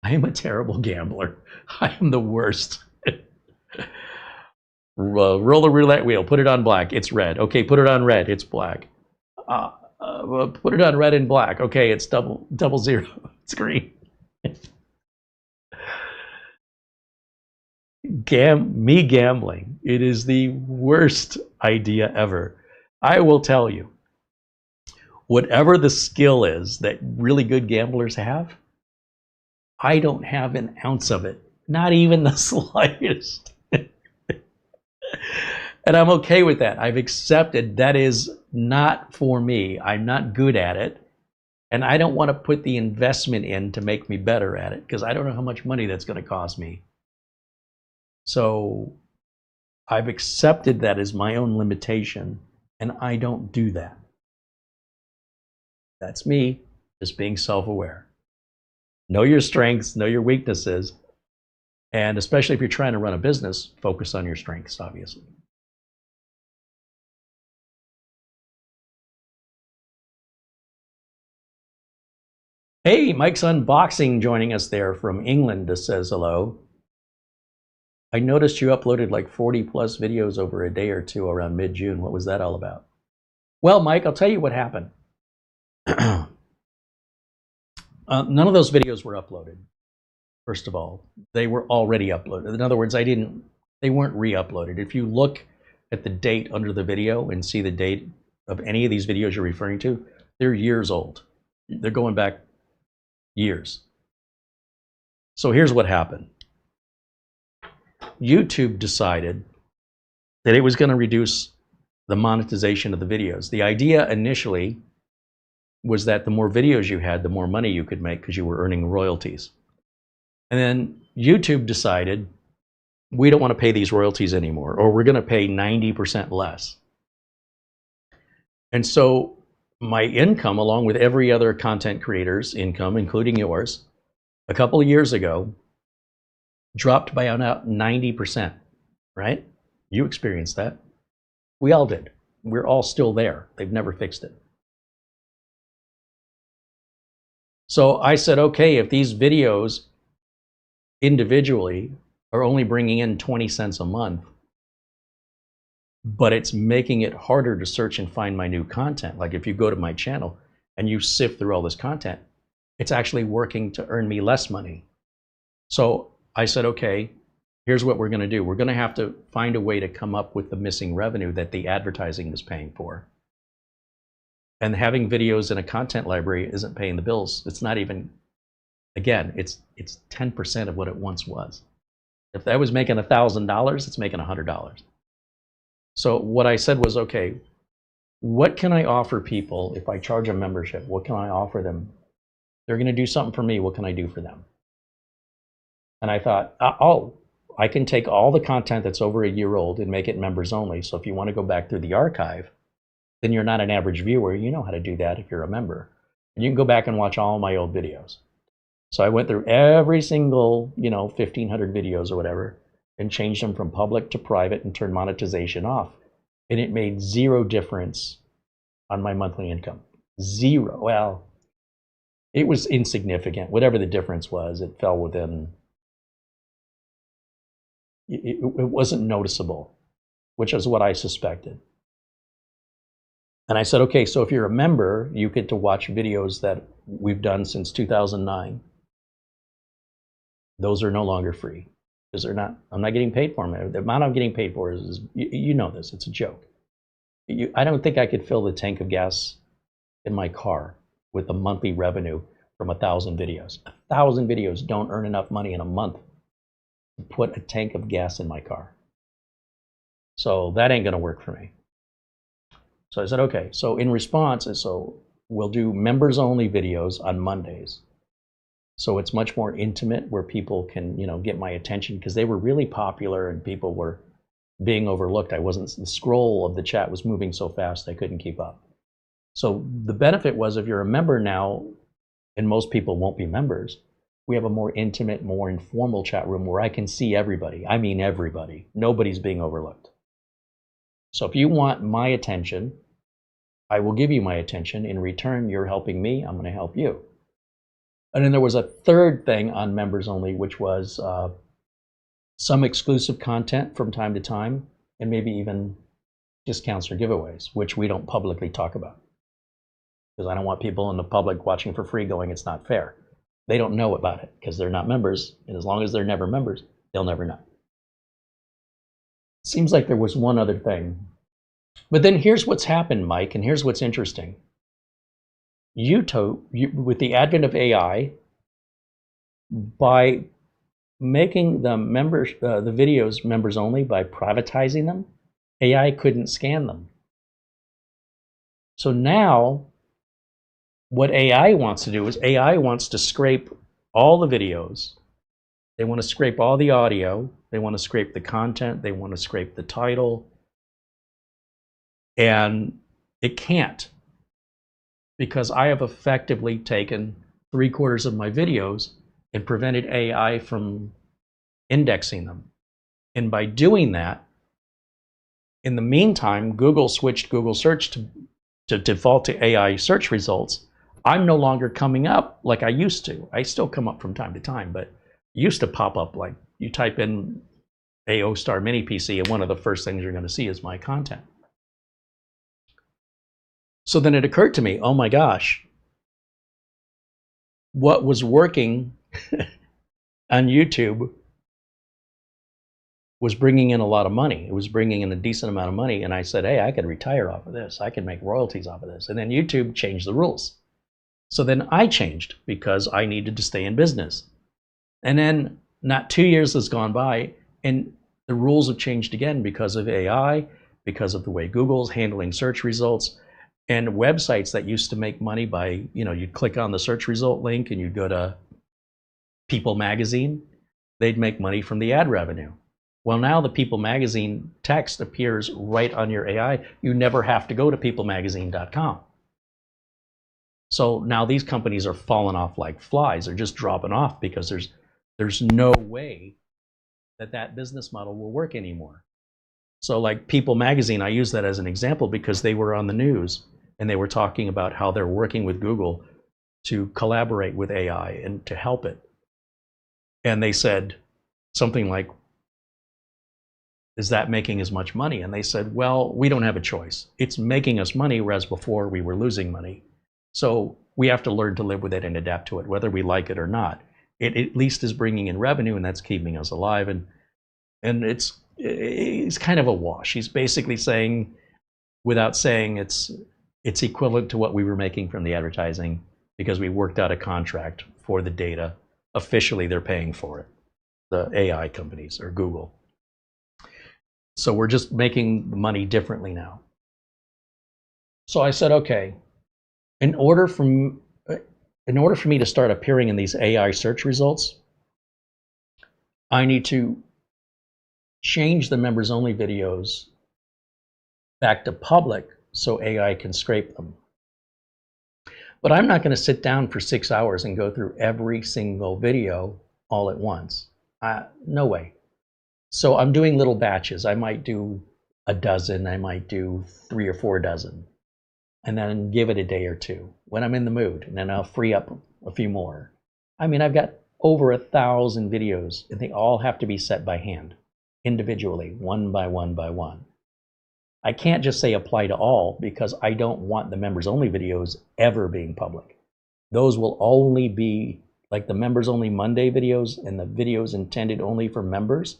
I am a terrible gambler. I am the worst. Roll the roulette wheel, put it on black, it's red. Okay, put it on red, it's black. Put it on red and black. Okay, it's double zero, it's green. Me gambling, it is the worst idea ever. I will tell you, whatever the skill is that really good gamblers have, I don't have an ounce of it, not even the slightest. And I'm okay with that. I've accepted that is not for me. I'm not good at it. And I don't want to put the investment in to make me better at it, because I don't know how much money that's going to cost me. So I've accepted that as my own limitation, and I don't do that. That's me, just being self-aware. Know your strengths, know your weaknesses, and especially if you're trying to run a business, focus on your strengths, obviously. Hey, Mike's Unboxing joining us there from England says hello. I noticed you uploaded like 40 plus videos over a day or two around mid-June. What was that all about? Well, Mike, I'll tell you what happened. None of those videos were uploaded. First of all, they were already uploaded. In other words, they weren't re-uploaded. If you look at the date under the video and see the date of any of these videos you're referring to, they're years old. They're going back years. So here's what happened. YouTube decided that it was going to reduce the monetization of the videos. The idea initially was that the more videos you had, the more money you could make because you were earning royalties. And then YouTube decided, we don't want to pay these royalties anymore, or we're going to pay 90% less. And so my income, along with every other content creator's income, including yours, a couple of years ago, dropped by about 90%, right? You experienced that. We all did. We're all still there. They've never fixed it. So I said, okay, if these videos individually are only bringing in 20 cents a month, but it's making it harder to search and find my new content. Like if you go to my channel and you sift through all this content, it's actually working to earn me less money. So I said, okay, here's what we're going to do. We're going to have to find a way to come up with the missing revenue that the advertising is paying for. And having videos in a content library isn't paying the bills. It's not even, again, it's 10% of what it once was. If that was making $1,000, it's making $100. So what I said was, okay, what can I offer people if I charge a membership? What can I offer them? They're going to do something for me. What can I do for them? And I thought, oh, I can take all the content that's over a year old and make it members only. So if you want to go back through the archive, then you're not an average viewer. You know how to do that if you're a member. And you can go back and watch all my old videos. So I went through every single, 1,500 videos or whatever, and changed them from public to private and turned monetization off. And it made zero difference on my monthly income. Zero. Well, it was insignificant. Whatever the difference was, it fell within, it wasn't noticeable, which is what I suspected. And I said, okay, so if you're a member, you get to watch videos that we've done since 2009. Those are no longer free because I'm not getting paid for them. The amount I'm getting paid for is you know this, it's a joke. I don't think I could fill the tank of gas in my car with the monthly revenue from 1,000 videos. 1,000 videos don't earn enough money in a month to put a tank of gas in my car. So that ain't gonna work for me. So I said, okay. So in response, so we'll do members only videos on Mondays. So it's much more intimate where people can, get my attention because they were really popular and people were being overlooked. The scroll of the chat was moving so fast I couldn't keep up. So the benefit was if you're a member now, and most people won't be members, we have a more intimate, more informal chat room where I can see everybody. I mean everybody. Nobody's being overlooked. So if you want my attention, I will give you my attention. In return, you're helping me, I'm going to help you. And then there was a third thing on members only, which was some exclusive content from time to time, and maybe even discounts or giveaways, which we don't publicly talk about. Because I don't want people in the public watching for free going, it's not fair. They don't know about it because they're not members, and as long as they're never members, they'll never know. Seems like there was one other thing. But then here's what's happened, Mike, and here's what's interesting. YouTube, with the advent of AI, by making the videos members only, by privatizing them, AI couldn't scan them. So now, what AI wants to do is AI wants to scrape all the videos. They want to scrape all the audio. They want to scrape the content. They want to scrape the title. And it can't, because I have effectively taken 3/4 of my videos and prevented AI from indexing them. And by doing that, in the meantime, Google switched Google search to default to AI search results. I'm no longer coming up like I used to. I still come up from time to time, but it used to pop up like you type in AOOSTAR mini PC and one of the first things you're going to see is my content. So then it occurred to me, oh my gosh, what was working on YouTube was bringing in a lot of money. It was bringing in a decent amount of money. And I said, hey, I could retire off of this. I could make royalties off of this. And then YouTube changed the rules. So then I changed because I needed to stay in business. And then not 2 years has gone by and the rules have changed again because of AI, because of the way Google's handling search results. And websites that used to make money by, you'd click on the search result link and you'd go to People Magazine, they'd make money from the ad revenue. Well, now the People Magazine text appears right on your AI. You never have to go to peoplemagazine.com. So now these companies are falling off like flies. They're just dropping off because there's no way that business model will work anymore. So like People Magazine, I use that as an example because they were on the news and they were talking about how they're working with Google to collaborate with AI and to help it. And they said something like, is that making as much money? And they said, well, we don't have a choice. It's making us money, whereas before we were losing money. So we have to learn to live with it and adapt to it, whether we like it or not. It at least is bringing in revenue, and that's keeping us alive. And it's kind of a wash. He's basically saying, without saying, it's equivalent to what we were making from the advertising because we worked out a contract for the data. Officially, they're paying for it, the AI companies or Google. So we're just making the money differently now. So I said, okay, in order for me to start appearing in these AI search results, I need to change the members only videos back to public so AI can scrape them. But I'm not going to sit down for 6 hours and go through every single video all at once. No way. So I'm doing little batches. I might do a dozen, I might do 3 or 4 dozen, and then give it a day or two when I'm in the mood, and then I'll free up a few more. I mean, I've got over 1,000 videos, and they all have to be set by hand, individually, one by one by one. I can't just say apply to all because I don't want the members only videos ever being public. Those will only be like the members only Monday videos, and the videos intended only for members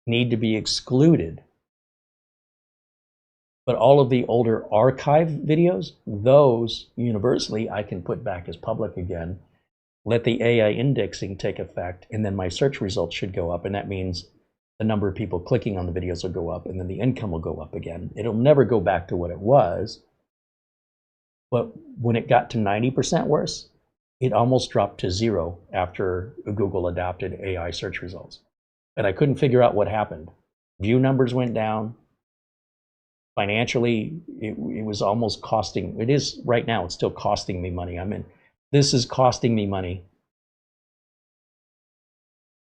need to be excluded. But all of the older archive videos, those universally I can put back as public again, let the AI indexing take effect, and then my search results should go up. And that means the number of people clicking on the videos will go up, and then the income will go up again. It'll never go back to what it was. But when it got to 90% worse, it almost dropped to 0 after Google adopted AI search results. And I couldn't figure out what happened. View numbers went down. Financially, it was almost costing, it is right now, it's still costing me money. This is costing me money.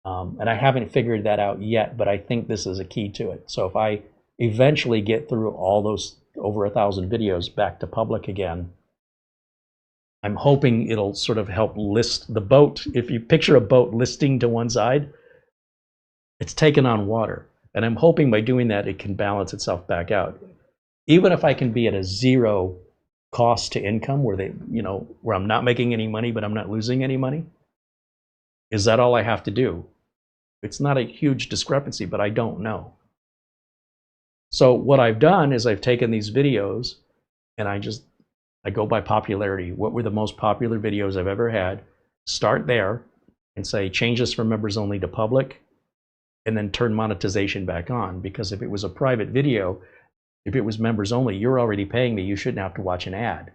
And I haven't figured that out yet, but I think this is a key to it. So if I eventually get through all those over 1,000 videos back to public again, I'm hoping it'll sort of help list the boat. If you picture a boat listing to one side, it's taken on water. And I'm hoping by doing that, it can balance itself back out. Even if I can be at a 0 cost to income where where I'm not making any money, but I'm not losing any money, is that all I have to do? It's not a huge discrepancy, but I don't know. So what I've done is I've taken these videos and I go by popularity. What were the most popular videos I've ever had? Start there and say, change this from members only to public, and then turn monetization back on. Because if it was a private video, if it was members only, you're already paying me, you shouldn't have to watch an ad.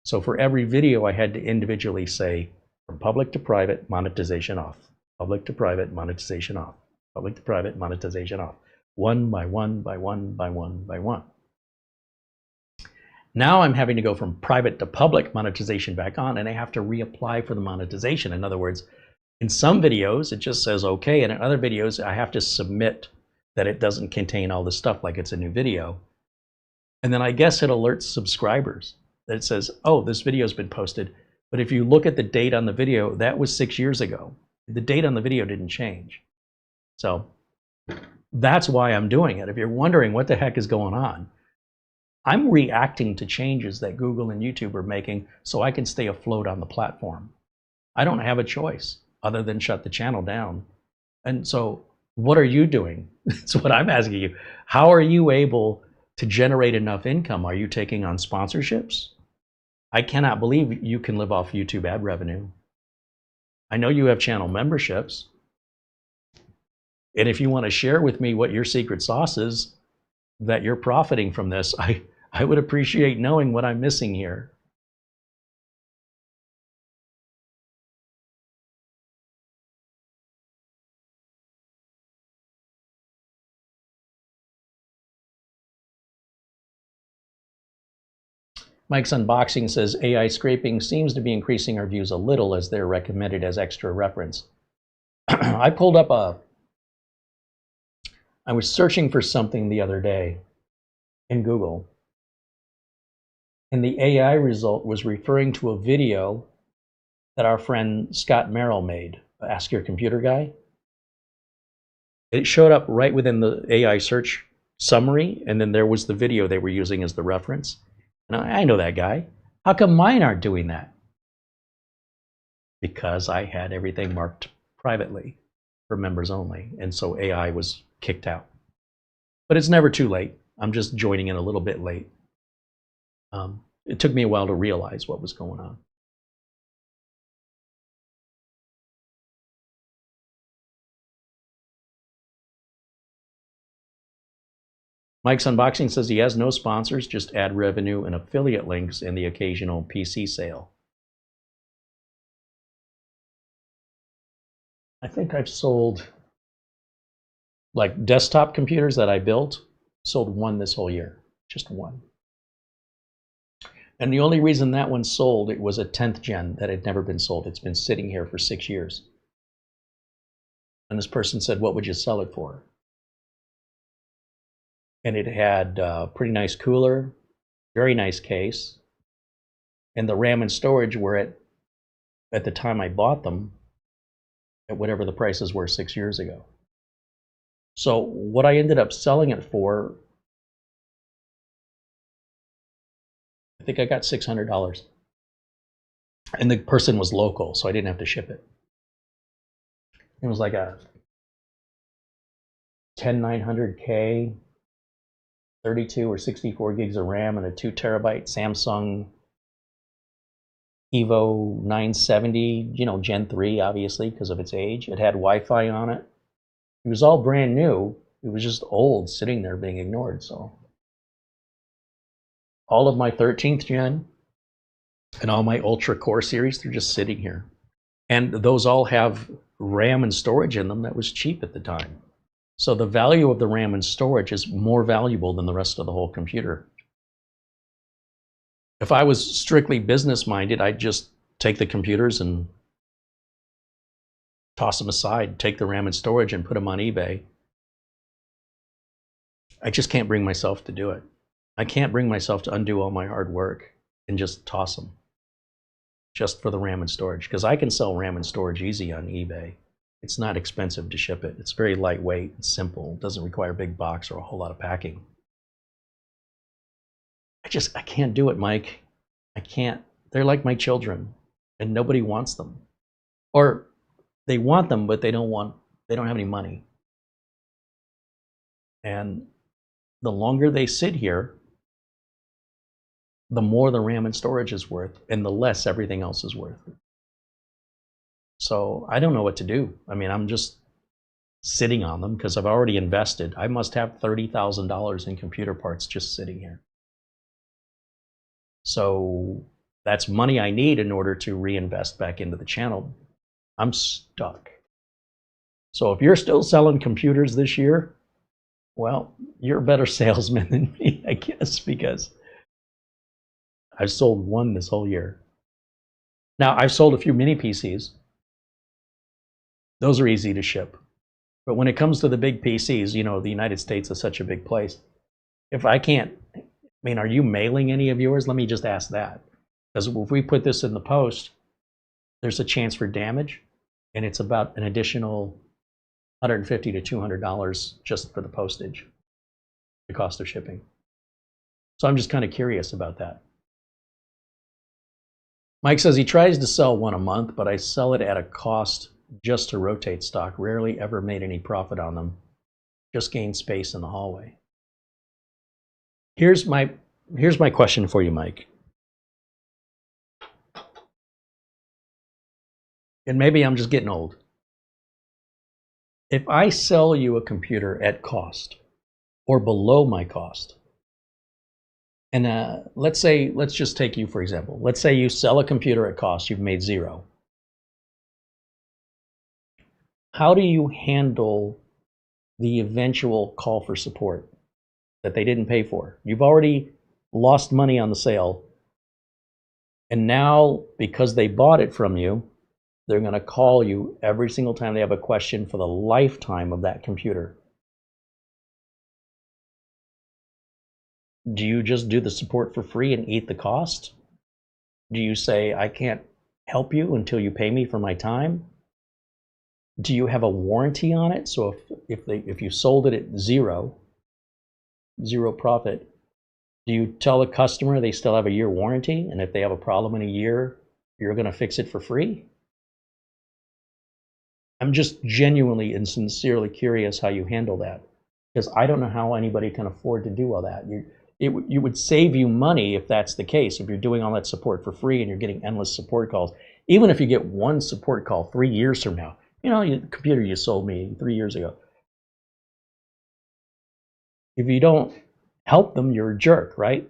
So for every video, I had to individually say, from public to private, monetization off. Public to private, monetization off. Public to private, monetization off. One by one, by one, by one, by one. Now I'm having to go from private to public monetization back on, and I have to reapply for the monetization. In other words, in some videos, it just says okay, and in other videos, I have to submit that it doesn't contain all this stuff like it's a new video. And then I guess it alerts subscribers that it says, oh, this video's been posted. But if you look at the date on the video, that was 6 years ago. The date on the video didn't change. So that's why I'm doing it. If you're wondering what the heck is going on, I'm reacting to changes that Google and YouTube are making so I can stay afloat on the platform. I don't have a choice other than shut the channel down. And so what are you doing? That's what I'm asking you. How are you able to generate enough income? Are you taking on sponsorships? I cannot believe you can live off YouTube ad revenue. I know you have channel memberships. And if you want to share with me what your secret sauce is that you're profiting from this, I would appreciate knowing what I'm missing here. Mike's Unboxing says, AI scraping seems to be increasing our views a little as they're recommended as extra reference. I pulled up I was searching for something the other day in Google, and the AI result was referring to a video that our friend Scott Merrill made, Ask Your Computer Guy. It showed up right within the AI search summary, and then there was the video they were using as the reference. And I know that guy. How come mine aren't doing that? Because I had everything marked privately for members only, and so AI was kicked out. But it's never too late. I'm just joining in a little bit late. It took me a while to realize what was going on. Mike's Unboxing says he has no sponsors, just ad revenue and affiliate links and the occasional PC sale. I think I've sold, like desktop computers that I built, sold one this whole year, just one. And the only reason that one sold, it was a 10th gen that had never been sold. It's been sitting here for 6 years. And this person said, what would you sell it for? And it had a pretty nice cooler, very nice case. And the RAM and storage were at the time I bought them, at whatever the prices were 6 years ago. So what I ended up selling it for, I think I got $600. And the person was local, so I didn't have to ship it. It was like a 10900K, 32 or 64 gigs of RAM, and a 2 terabyte Samsung Evo 970, Gen 3, obviously, because of its age. It had Wi-Fi on it. It was all brand new. It was just old, sitting there being ignored. So all of my 13th gen and all my Ultra Core series, they're just sitting here. And those all have RAM and storage in them that was cheap at the time. So the value of the RAM and storage is more valuable than the rest of the whole computer. If I was strictly business minded, I'd just take the computers and toss them aside, take the RAM and storage and put them on eBay. I just can't bring myself to do it. I can't bring myself to undo all my hard work and just toss them just for the RAM and storage, because I can sell RAM and storage easy on eBay. It's not expensive to ship it. It's very lightweight and simple. It doesn't require a big box or a whole lot of packing. I can't do it, Mike. I can't. They're like my children, and nobody wants them. Or they want them, but they don't have any money. And the longer they sit here, the more the RAM and storage is worth, and the less everything else is worth. So I don't know what to do. I mean, I'm just sitting on them because I've already invested. I must have $30,000 in computer parts just sitting here. So that's money I need in order to reinvest back into the channel. I'm stuck. So if you're still selling computers this year, well, you're a better salesman than me, I guess, because I've sold one this whole year. Now, I've sold a few mini PCs. Those are easy to ship. But when it comes to the big PCs, you know, the United States is such a big place. If I can't, I mean, are you mailing any of yours? Let me just ask that. Because if we put this in the post, there's a chance for damage, and it's about an additional $150 to $200 just for the postage, the cost of shipping. So I'm just kind of curious about that. Mike says he tries to sell one a month, but I sell it at a cost just to rotate stock. Rarely ever made any profit on them. Just gain space in the hallway. Here's my question for you, Mike. And maybe I'm just getting old. If I sell you a computer at cost or below my cost, and let's just take you for example. Let's say you sell a computer at cost, you've made zero. How do you handle the eventual call for support that they didn't pay for? You've already lost money on the sale, and now because they bought it from you, they're going to call you every single time they have a question for the lifetime of that computer. Do you just do the support for free and eat the cost? Do you say, I can't help you until you pay me for my time? Do you have a warranty on it? So if you sold it at zero profit, do you tell the customer they still have a year warranty, and if they have a problem in a year, you're going to fix it for free? I'm just genuinely and sincerely curious how you handle that, because I don't know how anybody can afford to do all that. It would save you money if that's the case, if you're doing all that support for free and you're getting endless support calls. Even if you get one support call 3 years from now, you know, the computer you sold me 3 years ago. If you don't help them, you're a jerk, right?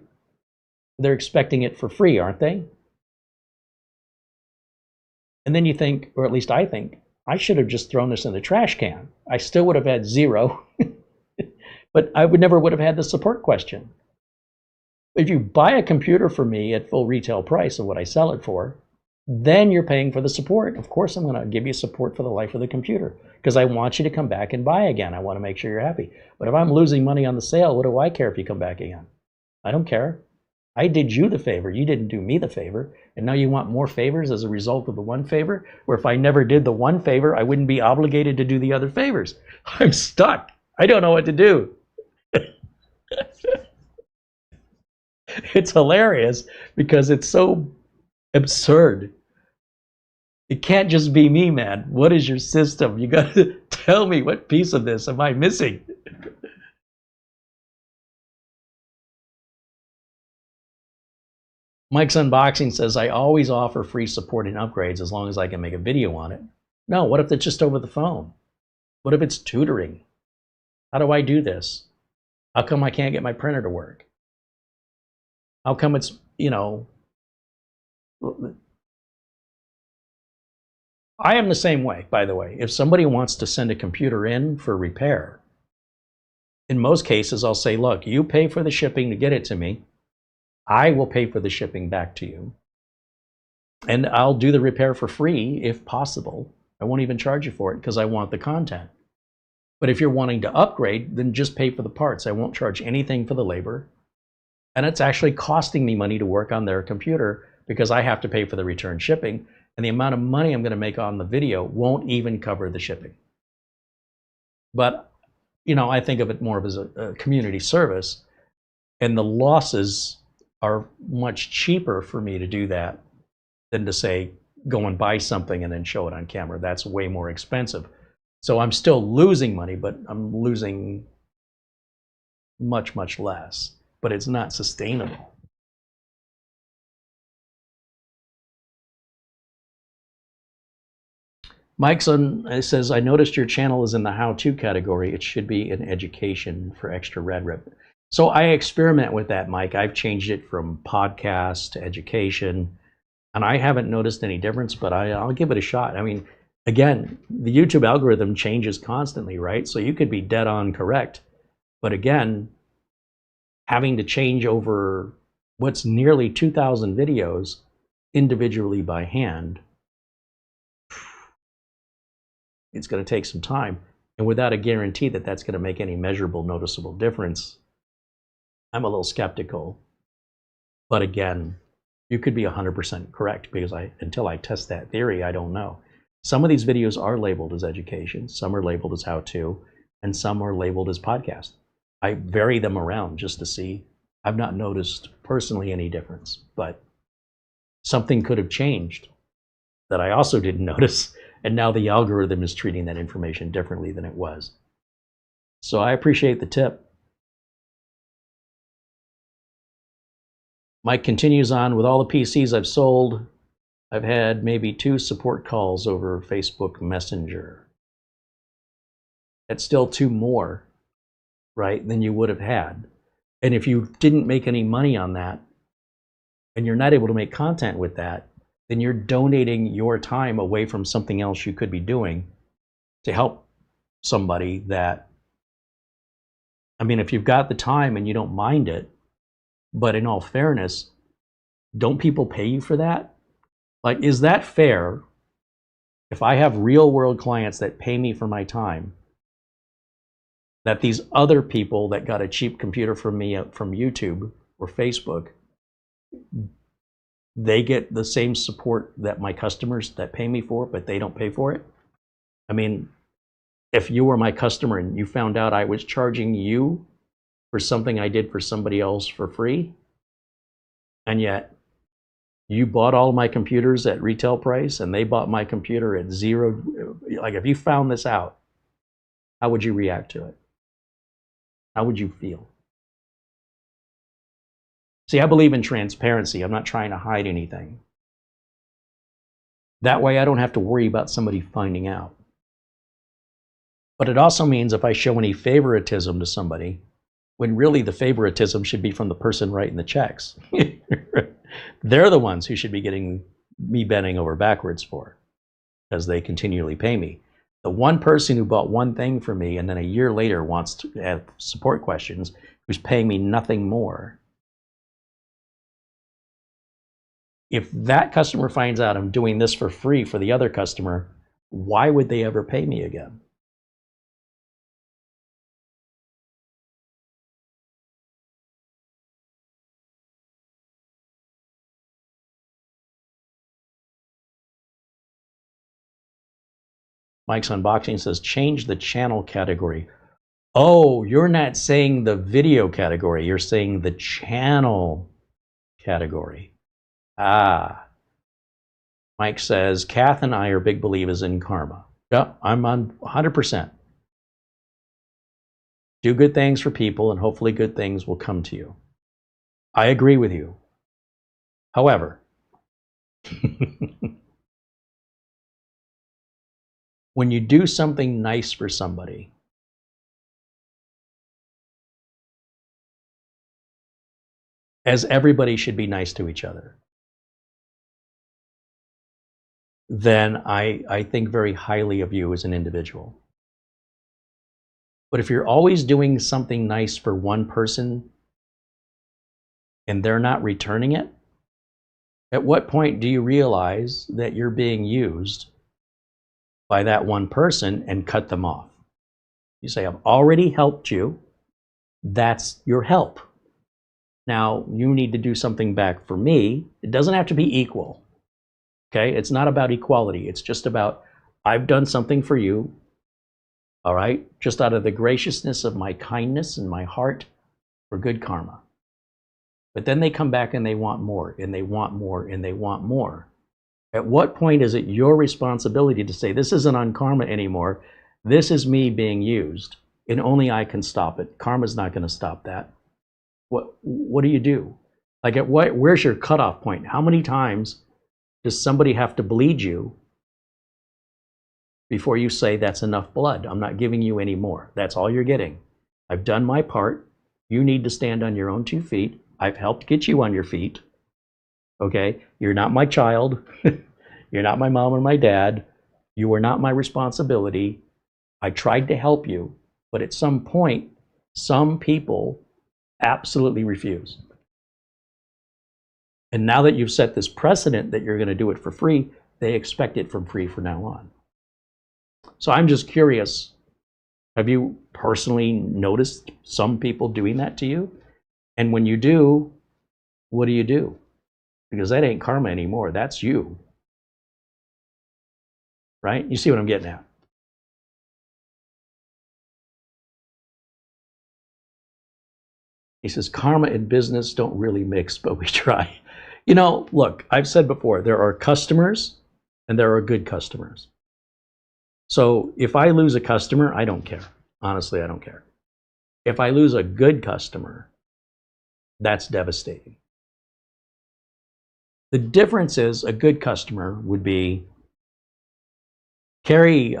They're expecting it for free, aren't they? And then you think, or at least I think, I should have just thrown this in the trash can. I still would have had zero, but I never would have had the support question. If you buy a computer for me at full retail price of what I sell it for, then you're paying for the support. Of course, I'm going to give you support for the life of the computer because I want you to come back and buy again. I want to make sure you're happy. But if I'm losing money on the sale, what do I care if you come back again? I don't care. I did you the favor. You didn't do me the favor. And now you want more favors as a result of the one favor? Where if I never did the one favor, I wouldn't be obligated to do the other favors. I'm stuck. I don't know what to do. It's hilarious because it's so absurd. It can't just be me, man. What is your system? You got to tell me, what piece of this am I missing? Mike's Unboxing says, I always offer free support and upgrades as long as I can make a video on it. No, what if it's just over the phone? What if it's tutoring? How do I do this? How come I can't get my printer to work? How come it's, you know, I am the same way, by the way. If somebody wants to send a computer in for repair, in most cases, I'll say, look, you pay for the shipping to get it to me. I will pay for the shipping back to you. And I'll do the repair for free if possible. I won't even charge you for it because I want the content. But if you're wanting to upgrade, then just pay for the parts. I won't charge anything for the labor. And it's actually costing me money to work on their computer because I have to pay for the return shipping. And the amount of money I'm going to make on the video won't even cover the shipping. But, you know, I think of it more of as a community service. And the losses are much cheaper for me to do that than to say, go and buy something and then show it on camera. That's way more expensive. So I'm still losing money, but I'm losing much, much less. But it's not sustainable. Mike's on, it says, I noticed your channel is in the how-to category. It should be in education for extra red rip. So I experiment with that, Mike. I've changed it from podcast to education, and I haven't noticed any difference, but I'll give it a shot. I mean, again, the YouTube algorithm changes constantly, right? So you could be dead on correct. But again, having to change over what's nearly 2,000 videos individually by hand, it's going to take some time. And without a guarantee that that's going to make any measurable, noticeable difference, I'm a little skeptical. But again, you could be 100% correct because until I test that theory, I don't know. Some of these videos are labeled as education, some are labeled as how-to, and some are labeled as podcast. I vary them around just to see. I've not noticed personally any difference, but something could have changed that I also didn't notice. And now the algorithm is treating that information differently than it was. So I appreciate the tip. Mike continues on, with all the PCs I've sold, I've had maybe 2 support calls over Facebook Messenger. That's still 2 more, right, than you would have had. And if you didn't make any money on that, and you're not able to make content with that, then you're donating your time away from something else you could be doing to help somebody that, I mean, if you've got the time and you don't mind it, but in all fairness, don't people pay you for that? Like, is that fair if I have real world clients that pay me for my time, that these other people that got a cheap computer from me from YouTube or Facebook, they get the same support that my customers that pay me for, but they don't pay for it? I mean, if you were my customer and you found out I was charging you for something I did for somebody else for free, and yet you bought all my computers at retail price and they bought my computer at zero, like if you found this out, how would you react to it? How would you feel? See, I believe in transparency. I'm not trying to hide anything. That way I don't have to worry about somebody finding out. But it also means if I show any favoritism to somebody, when really the favoritism should be from the person writing the checks. They're the ones who should be getting me bending over backwards for, because they continually pay me. The one person who bought one thing from me and then a year later wants to have support questions, who's paying me nothing more, if that customer finds out I'm doing this for free for the other customer, why would they ever pay me again? Mike's Unboxing says, change the channel category. Oh, you're not saying the video category, you're saying the channel category. Ah. Mike says, Kath and I are big believers in karma. Yep, I'm on 100%. Do good things for people and hopefully good things will come to you. I agree with you. However, When you do something nice for somebody, as everybody should be nice to each other, then I think very highly of you as an individual. But if you're always doing something nice for one person and they're not returning it, at what point do you realize that you're being used by that one person and cut them off? You say, I've already helped you. That's your help. Now you need to do something back for me. It doesn't have to be equal. Okay? It's not about equality. It's just about, I've done something for you. All right? Just out of the graciousness of my kindness and my heart for good karma. But then they come back and they want more, and they want more, and they want more. At what point is it your responsibility to say, this isn't on karma anymore, this is me being used, and only I can stop it. Karma's not going to stop that. What do you do? Like, where's your cutoff point? How many times does somebody have to bleed you before you say, that's enough blood, I'm not giving you any more? That's all you're getting. I've done my part. You need to stand on your own 2 feet. I've helped get you on your feet. Okay? You're not my child. You're not my mom or my dad. You are not my responsibility. I tried to help you, but at some point, some people absolutely refuse. And now that you've set this precedent that you're going to do it for free, they expect it from free from now on. So I'm just curious, have you personally noticed some people doing that to you? And when you do, what do? Because that ain't karma anymore. That's you. Right? You see what I'm getting at? He says, karma and business don't really mix, but we try. You know, look, I've said before, there are customers and there are good customers. So if I lose a customer, I don't care. Honestly, I don't care. If I lose a good customer, that's devastating. The difference is, a good customer would be, Carey,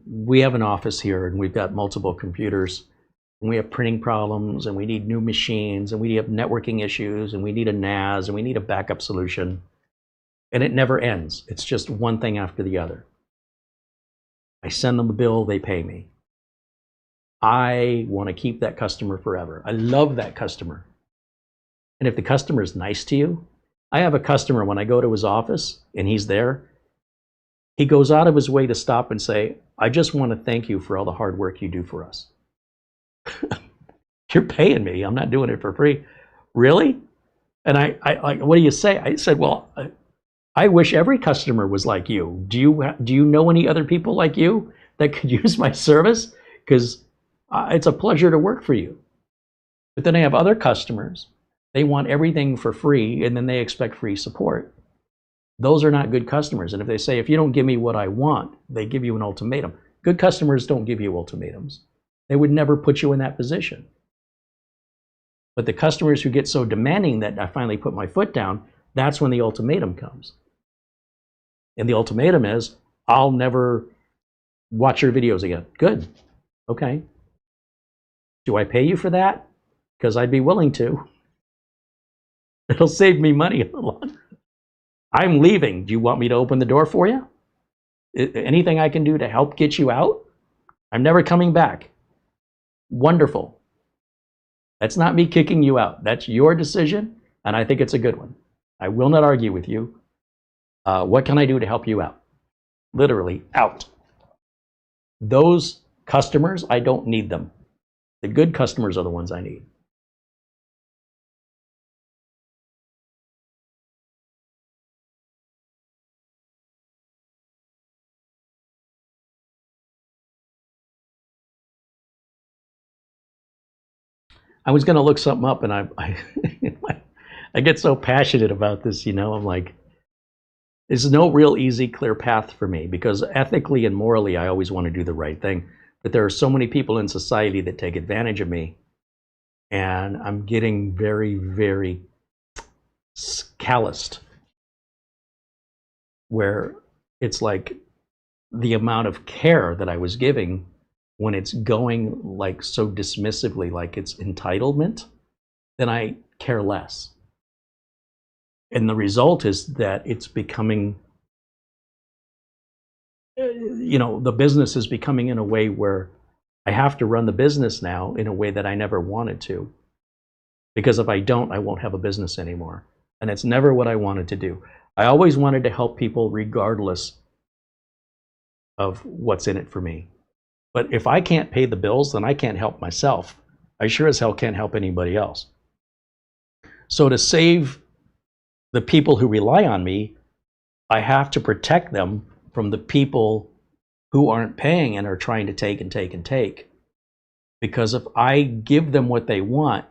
we have an office here and we've got multiple computers and we have printing problems and we need new machines and we have networking issues and we need a NAS and we need a backup solution, and it never ends. It's just one thing after the other. I send them a bill, they pay me. I want to keep that customer forever. I love that customer. And if the customer is nice to you, I have a customer, when I go to his office and he's there, he goes out of his way to stop and say, I just want to thank you for all the hard work you do for us. You're paying me. I'm not doing it for free. Really? And I what do you say? I said, well, I wish every customer was like you. Do you know any other people like you that could use my service? Because it's a pleasure to work for you. But then I have other customers. They want everything for free, and then they expect free support. Those are not good customers. And if they say, if you don't give me what I want, they give you an ultimatum. Good customers don't give you ultimatums. They would never put you in that position. But the customers who get so demanding that I finally put my foot down, that's when the ultimatum comes. And the ultimatum is, I'll never watch your videos again. Good. Okay. Do I pay you for that? Because I'd be willing to. It'll save me money in the long run. I'm leaving. Do you want me to open the door for you? Anything I can do to help get you out? I'm never coming back. Wonderful. That's not me kicking you out. That's your decision, and I think it's a good one. I will not argue with you. What can I do to help you out? Literally, out. Those customers, I don't need them. The good customers are the ones I need. I was going to look something up, and I get so passionate about this, you know. I'm like, there's no real easy, clear path for me, because ethically and morally, I always want to do the right thing. But there are so many people in society that take advantage of me, and I'm getting very, very calloused, where it's like, the amount of care that I was giving when it's going like so dismissively, like it's entitlement, then I care less. And the result is that it's becoming, the business is becoming in a way where I have to run the business now in a way that I never wanted to. Because if I don't, I won't have a business anymore. And it's never what I wanted to do. I always wanted to help people regardless of what's in it for me. But if I can't pay the bills, then I can't help myself. I sure as hell can't help anybody else. So to save the people who rely on me, I have to protect them from the people who aren't paying and are trying to take and take and take. Because if I give them what they want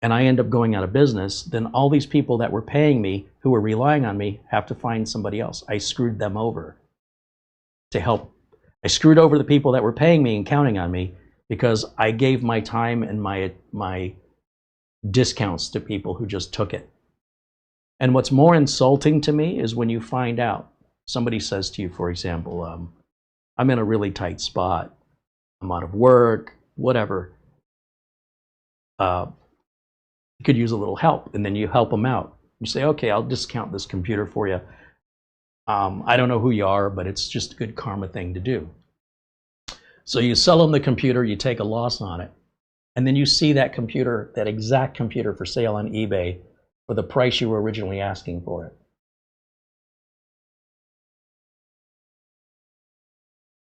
and I end up going out of business, then all these people that were paying me, who were relying on me, have to find somebody else. I screwed them over to help. I screwed over the people that were paying me and counting on me because I gave my time and my discounts to people who just took it. And what's more insulting to me is when you find out, somebody says to you, for example, I'm in a really tight spot, I'm out of work, whatever. You could use a little help, and then you help them out. You say, okay, I'll discount this computer for you. I don't know who you are, but it's just a good karma thing to do. So you sell them the computer, you take a loss on it, and then you see that computer, that exact computer for sale on eBay for the price you were originally asking for it.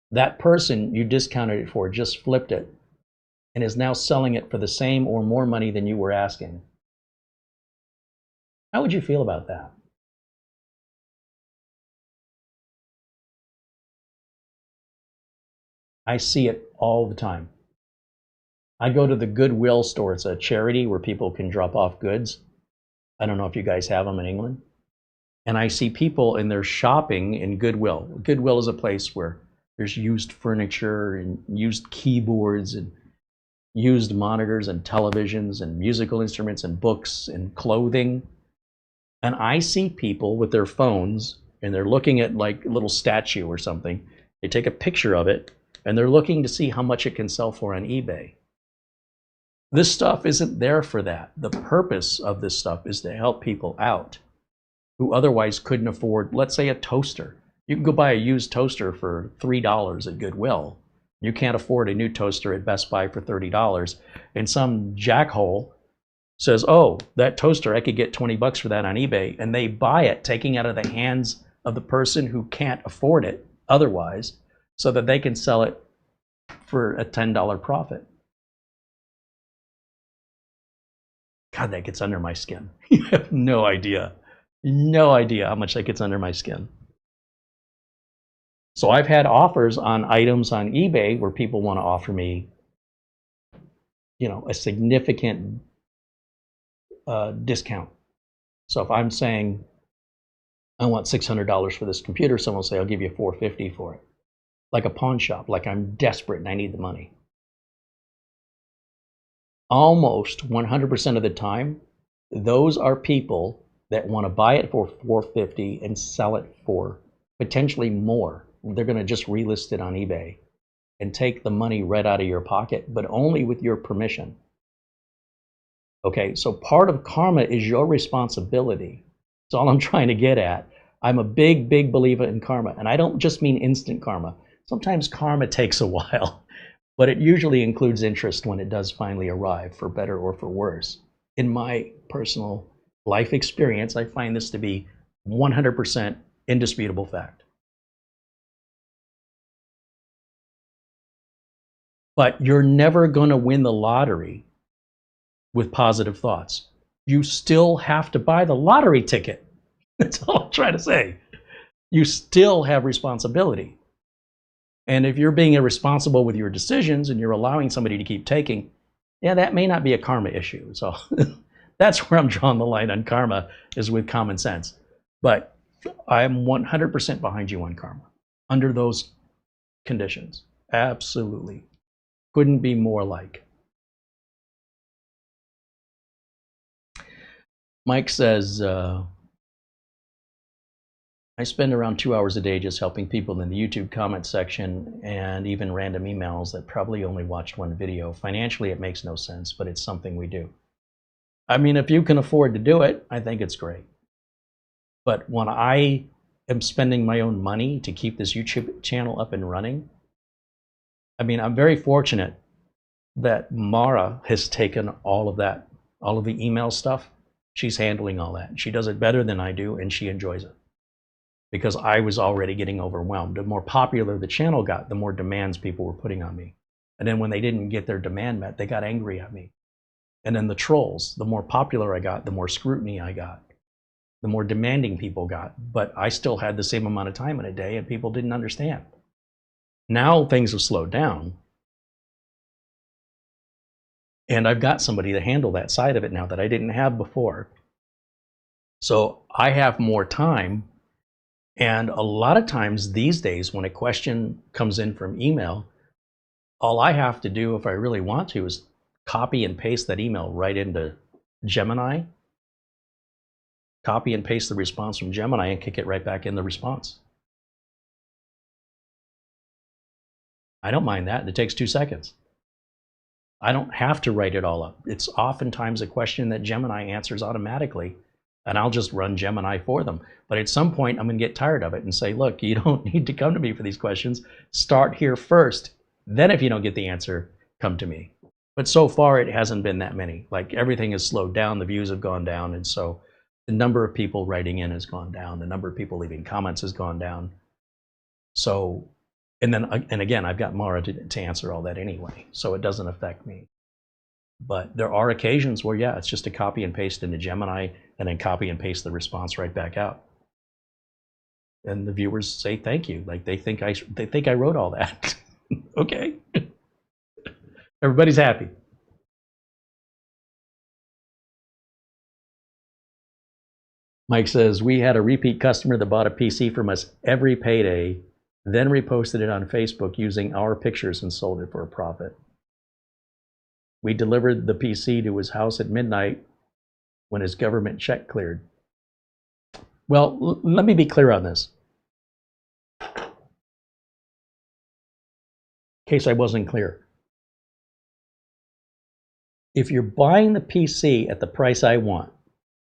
That person you discounted it for just flipped it and is now selling it for the same or more money than you were asking. How would you feel about that? I see it all the time. I go to the Goodwill store. It's a charity where people can drop off goods. I don't know if you guys have them in England. And I see people and they're shopping in Goodwill. Goodwill is a place where there's used furniture and used keyboards and used monitors and televisions and musical instruments and books and clothing. And I see people with their phones and they're looking at like a little statue or something. They take a picture of it and they're looking to see how much it can sell for on eBay. This stuff isn't there for that. The purpose of this stuff is to help people out who otherwise couldn't afford, let's say, a toaster. You can go buy a used toaster for $3 at Goodwill. You can't afford a new toaster at Best Buy for $30. And some jackhole says, oh, that toaster, I could get 20 bucks for that on eBay. And they buy it, taking out of the hands of the person who can't afford it otherwise, so that they can sell it for a $10 profit. God, that gets under my skin. You have no idea. No idea how much that gets under my skin. So I've had offers on items on eBay where people want to offer me, a significant discount. So if I'm saying I want $600 for this computer, someone will say, I'll give you $450 for it. Like a pawn shop, like I'm desperate and I need the money. Almost 100% of the time, those are people that want to buy it for $450 and sell it for potentially more. They're going to just relist it on eBay and take the money right out of your pocket, but only with your permission. Okay, so part of karma is your responsibility. That's all I'm trying to get at. I'm a big, big believer in karma, and I don't just mean instant karma. Sometimes karma takes a while, but it usually includes interest when it does finally arrive, for better or for worse. In my personal life experience, I find this to be 100% indisputable fact. But you're never going to win the lottery with positive thoughts. You still have to buy the lottery ticket. That's all I'm trying to say. You still have responsibility. And if you're being irresponsible with your decisions and you're allowing somebody to keep taking, yeah, that may not be a karma issue. So that's where I'm drawing the line on karma, is with common sense. But I'm 100% behind you on karma under those conditions. Absolutely. Couldn't be more like. Mike says, I spend around 2 hours a day just helping people in the YouTube comment section and even random emails that probably only watched one video. Financially, it makes no sense, but it's something we do. I mean, if you can afford to do it, I think it's great. But when I am spending my own money to keep this YouTube channel up and running, I mean, I'm very fortunate that Mara has taken all of that, all of the email stuff. She's handling all that. She does it better than I do, and she enjoys it. Because I was already getting overwhelmed. The more popular the channel got, the more demands people were putting on me. And then when they didn't get their demand met, they got angry at me. And then the trolls, the more popular I got, the more scrutiny I got, the more demanding people got. But I still had the same amount of time in a day, and people didn't understand. Now things have slowed down. And I've got somebody to handle that side of it now that I didn't have before. So I have more time. And a lot of times these days, when a question comes in from email, all I have to do, if I really want to, is copy and paste that email right into Gemini, copy and paste the response from Gemini, and kick it right back in the response. I don't mind that. It takes 2 seconds. I don't have to write it all up. It's oftentimes a question that Gemini answers automatically, and I'll just run Gemini for them. But at some point, I'm going to get tired of it and say, look, you don't need to come to me for these questions. Start here first. Then if you don't get the answer, come to me. But so far, it hasn't been that many. Like, everything has slowed down. The views have gone down. And so the number of people writing in has gone down. The number of people leaving comments has gone down. So, and again, I've got Mara to answer all that anyway. So it doesn't affect me. But there are occasions where, yeah, it's just a copy and paste into Gemini and then copy and paste the response right back out. And the viewers say thank you. Like, they think I wrote all that. Okay. Everybody's happy. Mike says, we had a repeat customer that bought a PC from us every payday, then reposted it on Facebook using our pictures and sold it for a profit. We delivered the PC to his house at midnight when his government check cleared. Well, let me be clear on this. In case I wasn't clear. If you're buying the PC at the price I want,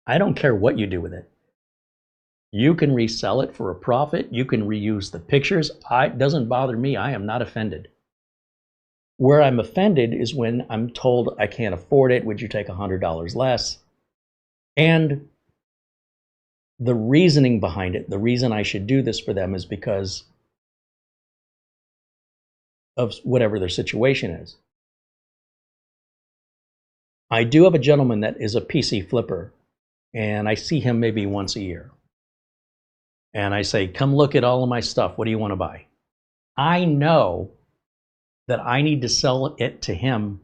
I don't care what you do with it. You can resell it for a profit. You can reuse the pictures. It doesn't bother me. I am not offended. Where I'm offended is when I'm told I can't afford it. Would you take $100 less? And the reasoning behind it, the reason I should do this for them is because of whatever their situation is. I do have a gentleman that is a PC flipper, and I see him maybe once a year. And I say, come look at all of my stuff. What do you want to buy? I know that I need to sell it to him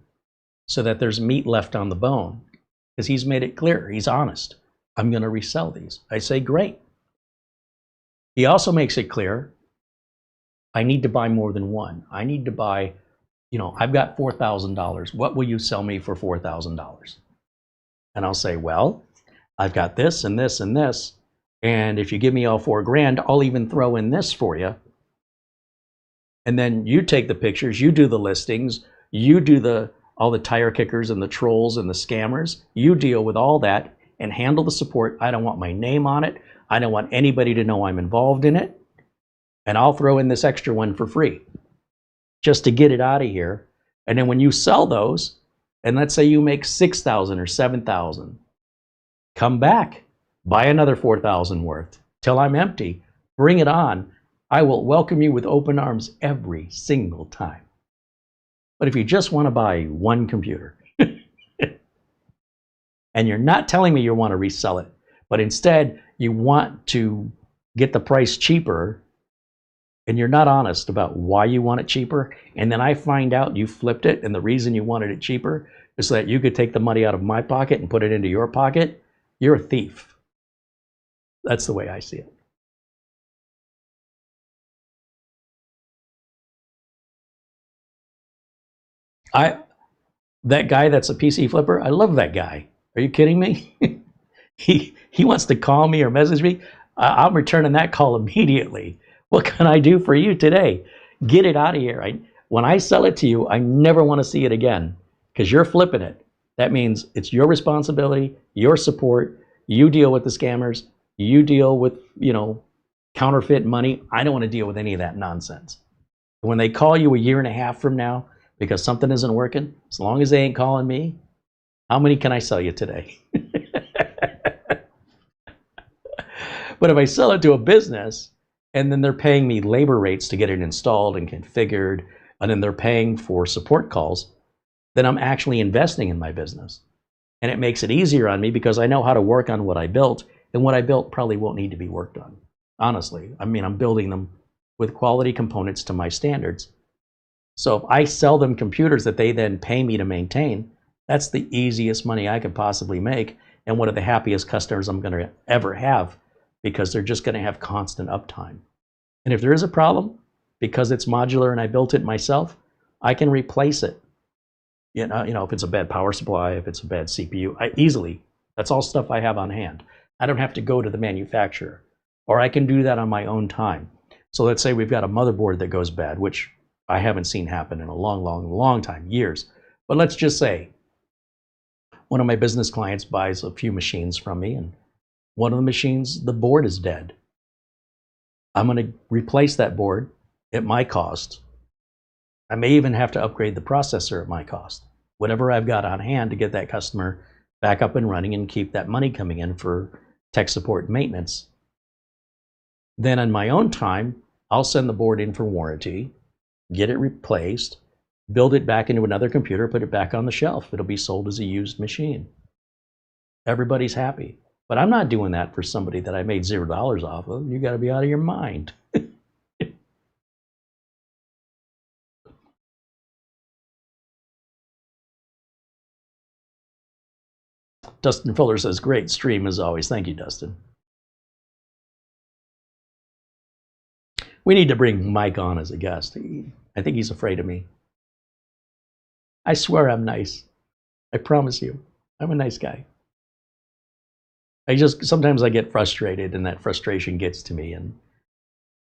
so that there's meat left on the bone, because he's made it clear, he's honest. I'm going to resell these. I say, great. He also makes it clear, I need to buy more than one. I need to buy, I've got $4,000. What will you sell me for $4,000? And I'll say, well, I've got this and this and this. And if you give me all $4,000, I'll even throw in this for you. And then you take the pictures, you do the listings, you do all the tire kickers and the trolls and the scammers. You deal with all that and handle the support. I don't want my name on it. I don't want anybody to know I'm involved in it. And I'll throw in this extra one for free just to get it out of here. And then when you sell those, and let's say you make $6,000 or $7,000, come back, buy another $4,000 worth till I'm empty, bring it on. I will welcome you with open arms every single time. But if you just want to buy one computer, and you're not telling me you want to resell it, but instead you want to get the price cheaper, and you're not honest about why you want it cheaper, and then I find out you flipped it, and the reason you wanted it cheaper is so that you could take the money out of my pocket and put it into your pocket, you're a thief. That's the way I see it. That guy that's a PC flipper, I love that guy. Are you kidding me? He wants to call me or message me. I'm returning that call immediately. What can I do for you today? Get it out of here. When I sell it to you, I never want to see it again because you're flipping it. That means it's your responsibility, your support. You deal with the scammers. You deal with, counterfeit money. I don't want to deal with any of that nonsense. When they call you a year and a half from now because something isn't working, as long as they ain't calling me, how many can I sell you today? But if I sell it to a business and then they're paying me labor rates to get it installed and configured, and then they're paying for support calls, then I'm actually investing in my business. And it makes it easier on me because I know how to work on what I built, and what I built probably won't need to be worked on. Honestly, I'm building them with quality components to my standards. So if I sell them computers that they then pay me to maintain, that's the easiest money I could possibly make, and one of the happiest customers I'm going to ever have, because they're just going to have constant uptime. And if there is a problem, because it's modular and I built it myself, I can replace it. If it's a bad power supply, if it's a bad CPU, easily. That's all stuff I have on hand. I don't have to go to the manufacturer, or I can do that on my own time. So let's say we've got a motherboard that goes bad, which I haven't seen happen in a long, long, long time, years. But let's just say one of my business clients buys a few machines from me, and one of the machines, the board is dead. I'm going to replace that board at my cost. I may even have to upgrade the processor at my cost. Whatever I've got on hand to get that customer back up and running and keep that money coming in for tech support and maintenance. Then on my own time, I'll send the board in for warranty, get it replaced, build it back into another computer, put it back on the shelf. It'll be sold as a used machine. Everybody's happy. But I'm not doing that for somebody that I made $0 off of. You got to be out of your mind. Dustin Fuller says, great stream as always. Thank you, Dustin. We need to bring Mike on as a guest. I think he's afraid of me. I swear I'm nice. I promise you. I'm a nice guy. Sometimes I get frustrated, and that frustration gets to me,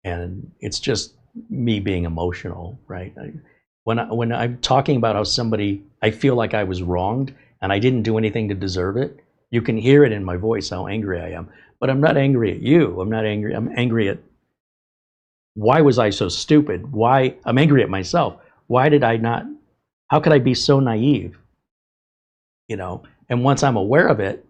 and it's just me being emotional, right? When I'm talking about how somebody, I feel like I was wronged and I didn't do anything to deserve it, you can hear it in my voice how angry I am. But I'm not angry at you. I'm not angry. I'm angry at, why was I so stupid? I'm angry at myself. Why did I not, how could I be so naive? And once I'm aware of it,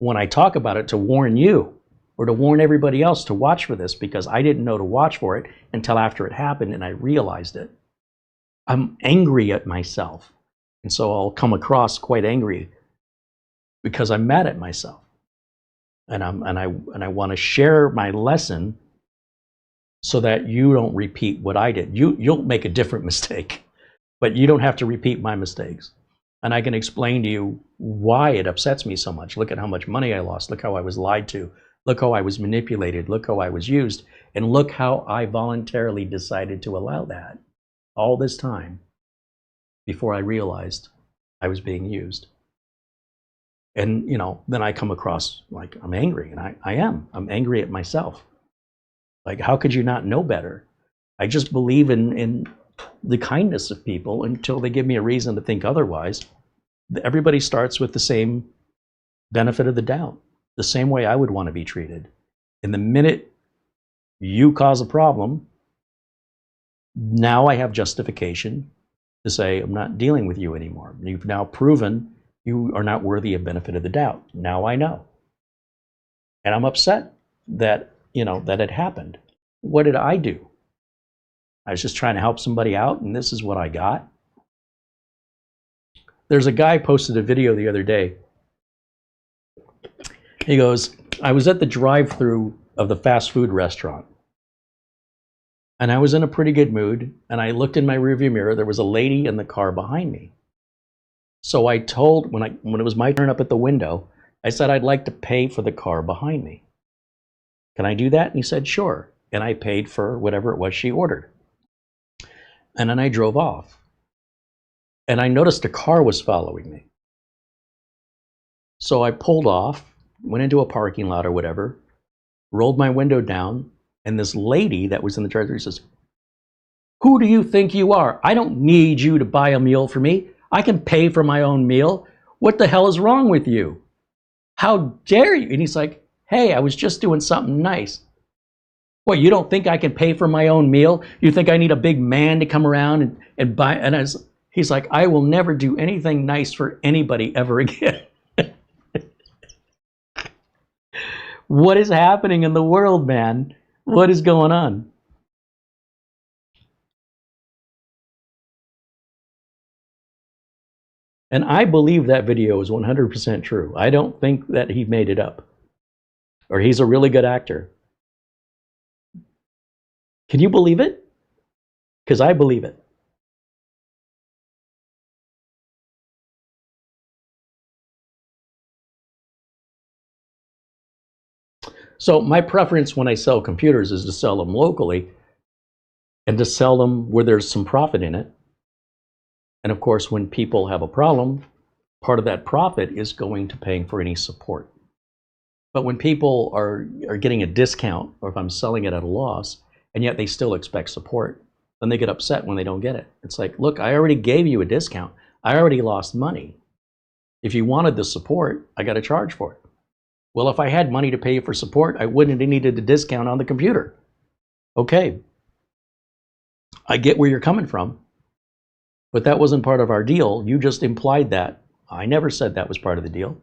when I talk about it, to warn you or to warn everybody else to watch for this, because I didn't know to watch for it until after it happened and I realized it. I'm angry at myself. And so I'll come across quite angry because I'm mad at myself. And I want to share my lesson so that you don't repeat what I did. You'll make a different mistake, but you don't have to repeat my mistakes. And I can explain to you why it upsets me so much. Look at how much money I lost. Look how I was lied to. Look how I was manipulated. Look how I was used. And look how I voluntarily decided to allow that all this time before I realized I was being used. And, then I come across like I'm angry, and I am. I'm angry at myself. Like, how could you not know better? I just believe in the kindness of people until they give me a reason to think otherwise. Everybody starts with the same benefit of the doubt, the same way I would want to be treated. And the minute you cause a problem, now I have justification to say, I'm not dealing with you anymore. You've now proven you are not worthy of benefit of the doubt. Now I know. And I'm upset that, that it happened. What did I do? I was just trying to help somebody out, and this is what I got. There's a guy posted a video the other day. He goes, I was at the drive-through of the fast food restaurant, and I was in a pretty good mood, and I looked in my rearview mirror. There was a lady in the car behind me. So I told, when it was my turn up at the window, I said, I'd like to pay for the car behind me. Can I do that? And he said, sure. And I paid for whatever it was she ordered. And then I drove off. And I noticed a car was following me. So I pulled off, went into a parking lot or whatever, rolled my window down, and this lady that was in the drive-thru says, "Who do you think you are? I don't need you to buy a meal for me. I can pay for my own meal. What the hell is wrong with you? How dare you?" And he's like, "Hey, I was just doing something nice." "What, you don't think I can pay for my own meal? You think I need a big man to come around and buy?" And he's like, "I will never do anything nice for anybody ever again." What is happening in the world, man? What is going on? And I believe that video is 100% true. I don't think that he made it up. Or he's a really good actor. Can you believe it? Because I believe it. So my preference when I sell computers is to sell them locally and to sell them where there's some profit in it. And of course, when people have a problem, part of that profit is going to paying for any support. But when people are getting a discount, or if I'm selling it at a loss, and yet they still expect support, then they get upset when they don't get it. It's like, look, I already gave you a discount. I already lost money. If you wanted the support, I got to charge for it. Well, if I had money to pay for support, I wouldn't have needed a discount on the computer. Okay, I get where you're coming from, but that wasn't part of our deal. You just implied that. I never said that was part of the deal.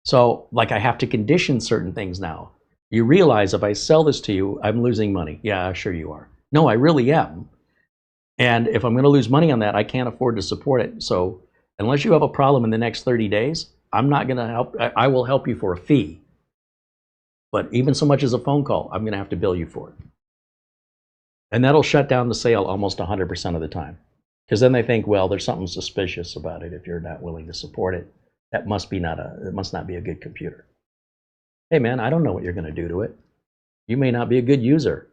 So, like, I have to condition certain things now. You realize if I sell this to you, I'm losing money. Yeah, sure you are. No, I really am. And if I'm going to lose money on that, I can't afford to support it. So, unless you have a problem in the next 30 days, I'm not going to help. I will help you for a fee. But even so much as a phone call, I'm going to have to bill you for it. And that'll shut down the sale almost 100% of the time. Because then they think, well, there's something suspicious about it if you're not willing to support it. That must not be a good computer. Hey man, I don't know what you're going to do to it. You may not be a good user.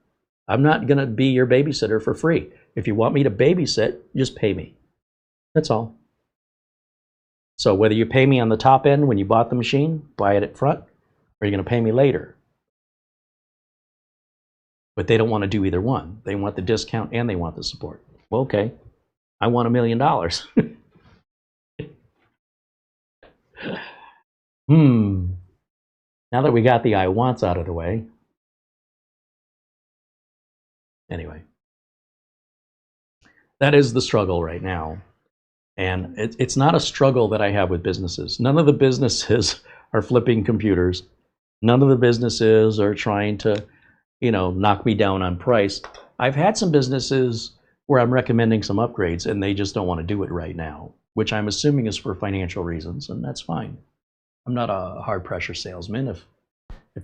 I'm not going to be your babysitter for free. If you want me to babysit, just pay me. That's all. So whether you pay me on the top end when you bought the machine, buy it up front, or you're going to pay me later. But they don't want to do either one. They want the discount and they want the support. Well, okay, I want $1 million. Now that we got the I wants out of the way. Anyway, that is the struggle right now. And it's not a struggle that I have with businesses. None of the businesses are flipping computers. None of the businesses are trying to, knock me down on price. I've had some businesses where I'm recommending some upgrades and they just don't want to do it right now, which I'm assuming is for financial reasons, and that's fine. I'm not a hard pressure salesman. If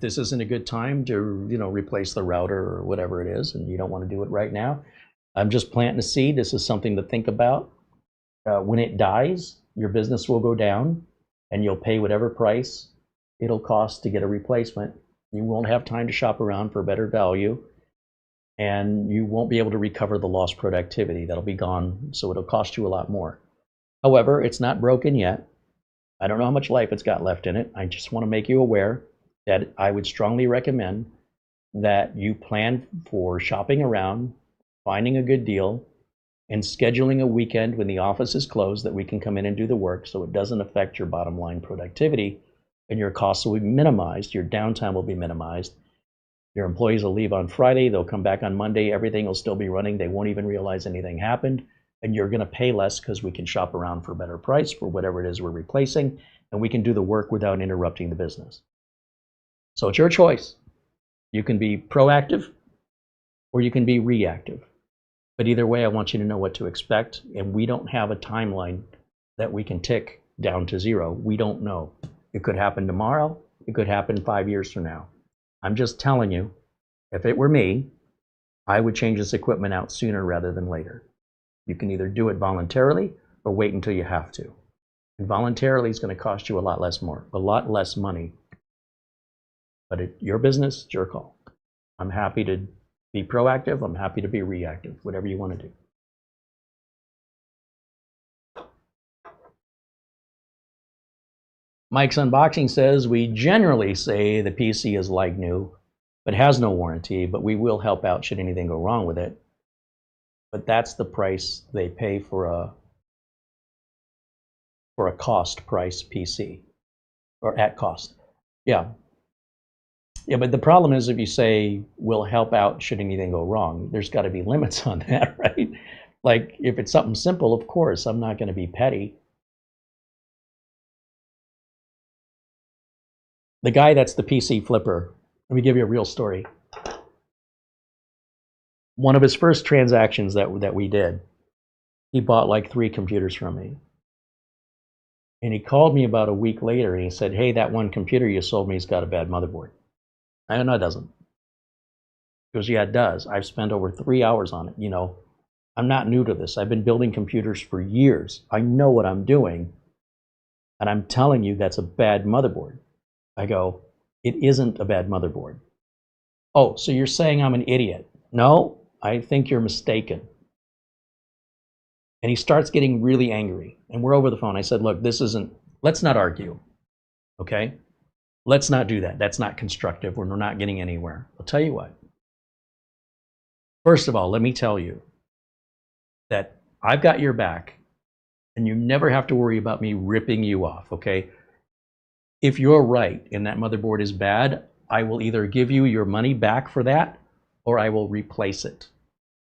this isn't a good time to, replace the router or whatever it is, and you don't want to do it right now, I'm just planting a seed. This is something to think about. When it dies, your business will go down and you'll pay whatever price it'll cost to get a replacement. You won't have time to shop around for better value, and you won't be able to recover the lost productivity. That'll be gone, so it'll cost you a lot more. However, it's not broken yet. I don't know how much life it's got left in it. I just want to make you aware that I would strongly recommend that you plan for shopping around, finding a good deal, and scheduling a weekend when the office is closed that we can come in and do the work so it doesn't affect your bottom line productivity, and your costs will be minimized, your downtime will be minimized. Your employees will leave on Friday, they'll come back on Monday, everything will still be running, they won't even realize anything happened, and you're going to pay less because we can shop around for a better price for whatever it is we're replacing, and we can do the work without interrupting the business. So it's your choice. You can be proactive or you can be reactive. But either way, I want you to know what to expect, and we don't have a timeline that we can tick down to zero. We don't know. It could happen tomorrow. It could happen 5 years from now. I'm just telling you, if it were me, I would change this equipment out sooner rather than later. You can either do it voluntarily or wait until you have to. And voluntarily is going to cost you a lot less money. But your business, it's your call. I'm happy to be proactive. I'm happy to be reactive, whatever you want to do. Mike's Unboxing says, we generally say the PC is like new, but has no warranty, but we will help out should anything go wrong with it. But that's the price they pay for a cost price PC, or at cost. Yeah. Yeah, but the problem is if you say we'll help out should anything go wrong, there's got to be limits on that, right? Like if it's something simple, of course, I'm not going to be petty. The guy that's the PC flipper, let me give you a real story. One of his first transactions that we did, he bought like 3 computers from me. And he called me about a week later and he said, hey, that one computer you sold me has got a bad motherboard. I know it doesn't. He goes, yeah, it does. I've spent over 3 hours on it. You know, I'm not new to this. I've been building computers for years. I know what I'm doing. And I'm telling you that's a bad motherboard. I go, it isn't a bad motherboard. Oh, so you're saying I'm an idiot? No, I think you're mistaken. And he starts getting really angry. And we're over the phone. I said, look, this isn't, let's not argue, okay? Let's not do that. That's not constructive. We're not getting anywhere. I'll tell you what. First of all, let me tell you that I've got your back and you never have to worry about me ripping you off, okay? If you're right and that motherboard is bad, I will either give you your money back for that or I will replace it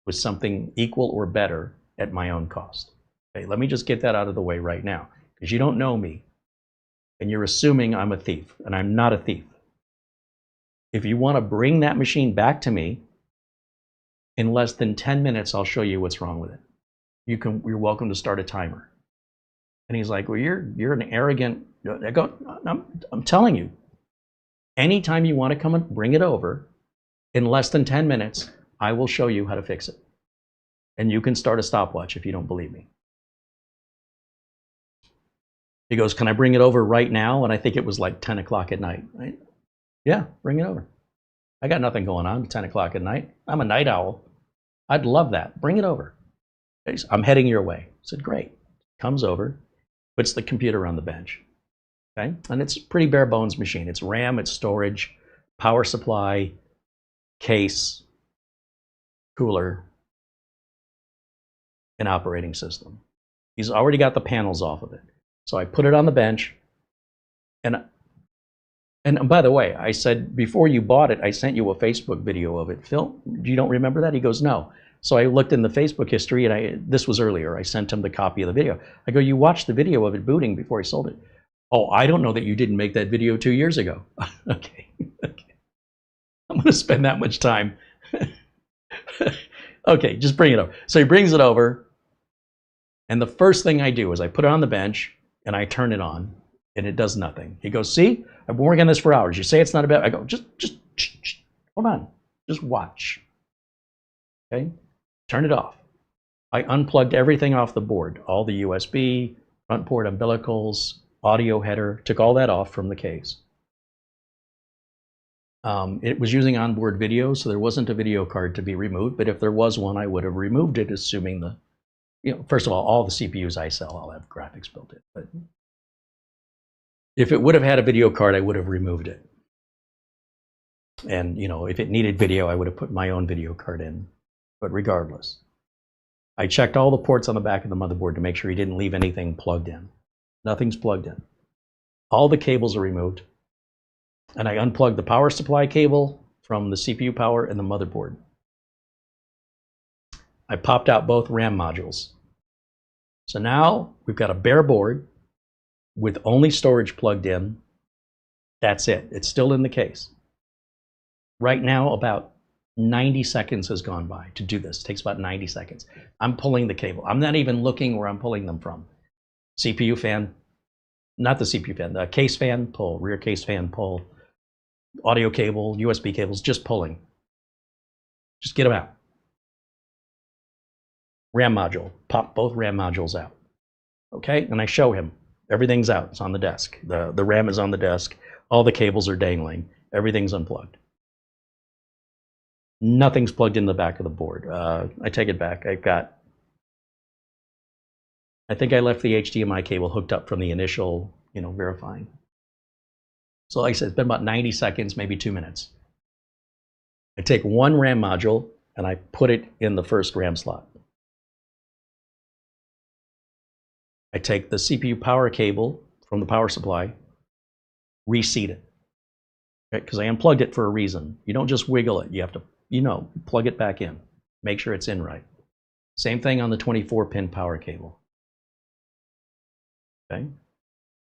with something equal or better at my own cost. Okay, let me just get that out of the way right now because you don't know me and you're assuming I'm a thief, and I'm not a thief. If you want to bring that machine back to me, in less than 10 minutes, I'll show you what's wrong with it. You're welcome to start a timer. And he's like, well, you're an arrogant. I go, I'm telling you, anytime you want to come and bring it over, in less than 10 minutes, I will show you how to fix it. And you can start a stopwatch if you don't believe me. He goes, can I bring it over right now? And I think it was like 10 o'clock at night, right? Yeah, bring it over. I got nothing going on at 10 o'clock at night. I'm a night owl. I'd love that. Bring it over. I'm heading your way. I said, great. Comes over, puts the computer on the bench. Okay? And it's a pretty bare bones machine. It's RAM, it's storage, power supply, case, cooler, and operating system. He's already got the panels off of it. So I put it on the bench, and by the way, I said, before you bought it, I sent you a Facebook video of it. Phil, you don't remember that? He goes, no. So I looked in the Facebook history, and this was earlier. I sent him the copy of the video. I go, you watched the video of it booting before he sold it. Oh, I don't know that you didn't make that video 2 years ago. Okay. I'm going to spend that much time. Okay, just bring it over. So he brings it over, and the first thing I do is I put it on the bench, and I turn it on, and it does nothing. He goes, see, I've been working on this for hours. You say it's not a bad, I go, just hold on, just watch. Okay, turn it off. I unplugged everything off the board, all the USB, front port umbilicals, audio header, took all that off from the case. It was using onboard video, so there wasn't a video card to be removed, but if there was one, I would have removed it, assuming the, first of all the CPUs I sell, I'll have graphics built in. But if it would have had a video card, I would have removed it. And, if it needed video, I would have put my own video card in. But regardless, I checked all the ports on the back of the motherboard to make sure he didn't leave anything plugged in. Nothing's plugged in. All the cables are removed. And I unplugged the power supply cable from the CPU power and the motherboard. I popped out both RAM modules. So now we've got a bare board with only storage plugged in. That's it. It's still in the case. Right now, about 90 seconds has gone by to do this. It takes about 90 seconds. I'm pulling the cable. I'm not even looking where I'm pulling them from. CPU fan, not the CPU fan, the case fan, pull, rear case fan, pull, audio cable, USB cables, just pulling. Just get them out. RAM module, pop both RAM modules out. Okay, and I show him. Everything's out, it's on the desk. The RAM is on the desk. All the cables are dangling. Everything's unplugged. Nothing's plugged in the back of the board. I take it back. I think I left the HDMI cable hooked up from the initial, verifying. So like I said, it's been about 90 seconds, maybe 2 minutes. I take one RAM module and I put it in the first RAM slot. I take the CPU power cable from the power supply, reseat it, because I unplugged it for a reason. You don't just wiggle it. You have to, plug it back in. Make sure it's in right. Same thing on the 24-pin power cable. Okay.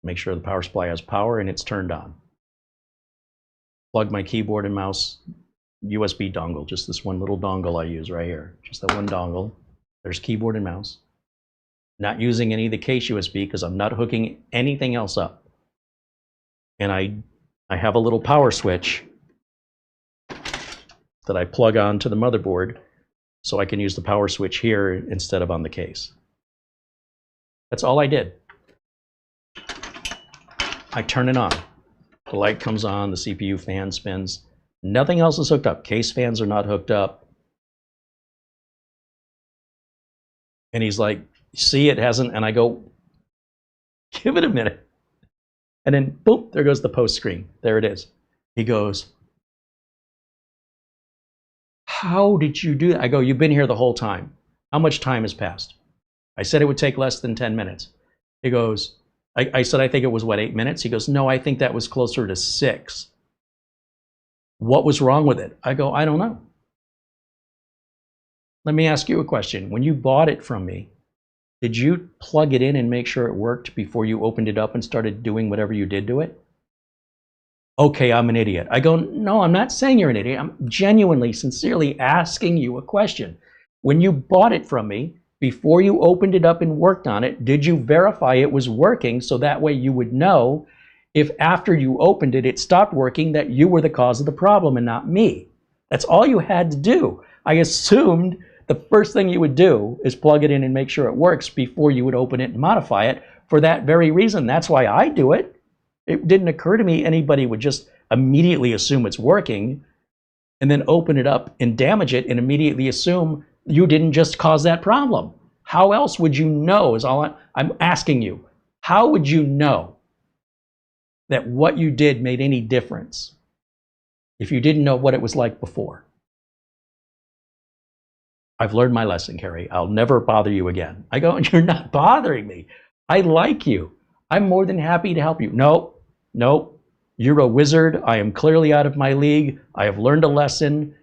Make sure the power supply has power and it's turned on. Plug my keyboard and mouse USB dongle, just this one little dongle I use right here. Just that one dongle. There's keyboard and mouse. Not using any of the case USB because I'm not hooking anything else up. And I have a little power switch that I plug on to the motherboard so I can use the power switch here instead of on the case. That's all I did. I turn it on. The light comes on, the CPU fan spins. Nothing else is hooked up. Case fans are not hooked up. And he's like, see, it hasn't. And I go, give it a minute. And then, boom, there goes the post screen. There it is. He goes, how did you do that? I go, you've been here the whole time. How much time has passed? I said it would take less than 10 minutes. He goes, I said, I think it was, what, 8 minutes? He goes, no, I think that was closer to 6. What was wrong with it? I go, I don't know. Let me ask you a question. When you bought it from me, did you plug it in and make sure it worked before you opened it up and started doing whatever you did to it? Okay, I'm an idiot. I go, no, I'm not saying you're an idiot. I'm genuinely, sincerely asking you a question. When you bought it from me, before you opened it up and worked on it, did you verify it was working so that way you would know if after you opened it, it stopped working, that you were the cause of the problem and not me? That's all you had to do. I assumed the first thing you would do is plug it in and make sure it works before you would open it and modify it for that very reason. That's why I do it. It didn't occur to me anybody would just immediately assume it's working and then open it up and damage it and immediately assume you didn't just cause that problem. How else would you know is all I'm asking you. How would you know that what you did made any difference if you didn't know what it was like before? I've learned my lesson, Carey. I'll never bother you again. I go, you're not bothering me. I like you. I'm more than happy to help you. No, you're a wizard. I am clearly out of my league. I have learned a lesson.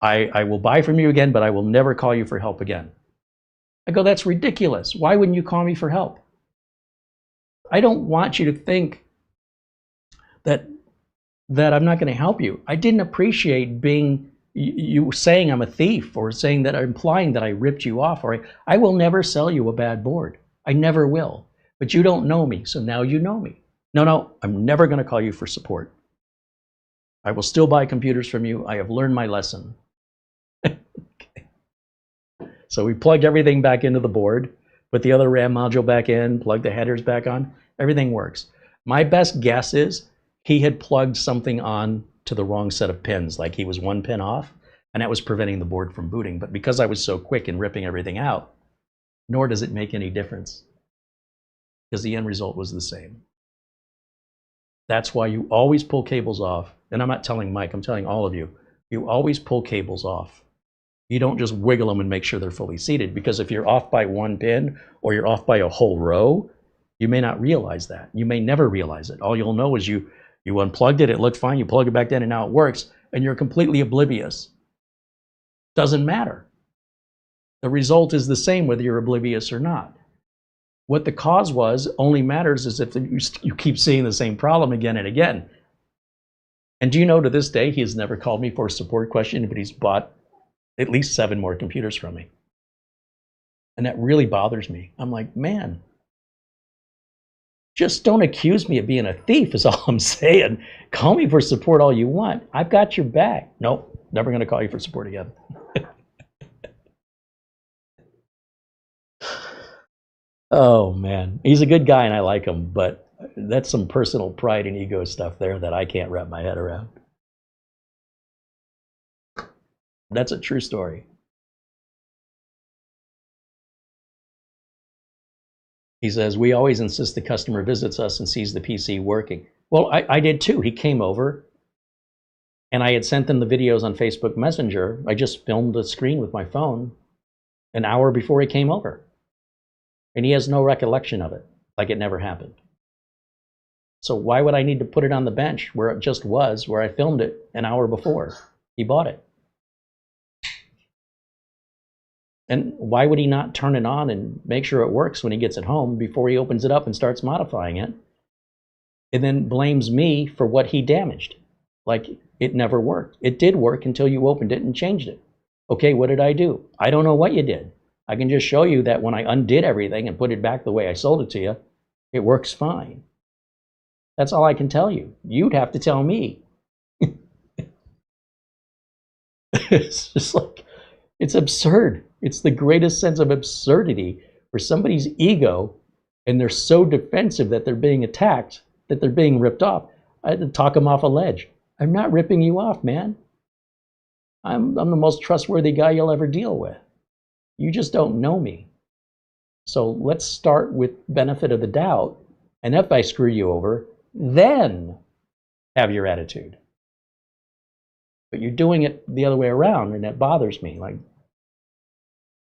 I will buy from you again, but I will never call you for help again. I go, that's ridiculous. Why wouldn't you call me for help? I don't want you to think that I'm not going to help you. I didn't appreciate you saying I'm a thief or saying that, implying that I ripped you off. Or I will never sell you a bad board. I never will. But you don't know me, so now you know me. No, I'm never going to call you for support. I will still buy computers from you. I have learned my lesson. Okay. So we plugged everything back into the board, put the other RAM module back in, plugged the headers back on. Everything works. My best guess is he had plugged something on to the wrong set of pins, like he was one pin off, and that was preventing the board from booting. But because I was so quick in ripping everything out, nor does it make any difference, because the end result was the same. That's why you always pull cables off. And I'm not telling Mike, I'm telling all of you. You always pull cables off. You don't just wiggle them and make sure they're fully seated, because if you're off by one pin or you're off by a whole row, you may not realize that. You may never realize it. All you'll know is you unplugged it, it looked fine, you plug it back in and now it works, and you're completely oblivious. Doesn't matter. The result is the same whether you're oblivious or not. What the cause was only matters is if you keep seeing the same problem again and again. And do you know, to this day, he has never called me for a support question, but he's bought at least 7 more computers from me. And that really bothers me. I'm like, man, just don't accuse me of being a thief is all I'm saying. Call me for support all you want. I've got your back. Nope, never going to call you for support again. Oh, man. He's a good guy and I like him, but that's some personal pride and ego stuff there that I can't wrap my head around. That's a true story. He says, we always insist the customer visits us and sees the PC working. Well, I did too. He came over, and I had sent them the videos on Facebook Messenger. I just filmed the screen with my phone an hour before he came over. And he has no recollection of it, like it never happened. So why would I need to put it on the bench where it just was, where I filmed it an hour before he bought it? And why would he not turn it on and make sure it works when he gets it home before he opens it up and starts modifying it? And then blames me for what he damaged. Like it never worked. It did work until you opened it and changed it. Okay, what did I do? I don't know what you did. I can just show you that when I undid everything and put it back the way I sold it to you, it works fine. That's all I can tell you. You'd have to tell me. It's just like, it's absurd. It's the greatest sense of absurdity for somebody's ego, and they're so defensive that they're being attacked, that they're being ripped off. I had to talk them off a ledge. I'm not ripping you off, man. I'm the most trustworthy guy you'll ever deal with. You just don't know me. So let's start with benefit of the doubt, and if I screw you over, then have your attitude. But you're doing it the other way around, and it bothers me. Like, it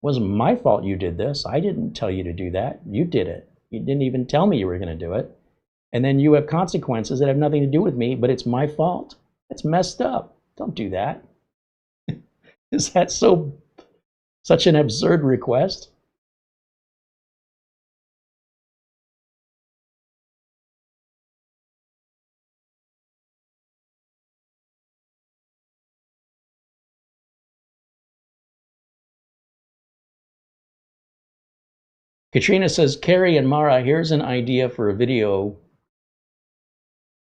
wasn't my fault you did this. I didn't tell you to do that. You did it. You didn't even tell me you were going to do it. And then you have consequences that have nothing to do with me, but it's my fault. That's messed up. Don't do that. Is that such an absurd request? Katrina says, Carey and Mara, here's an idea for a video.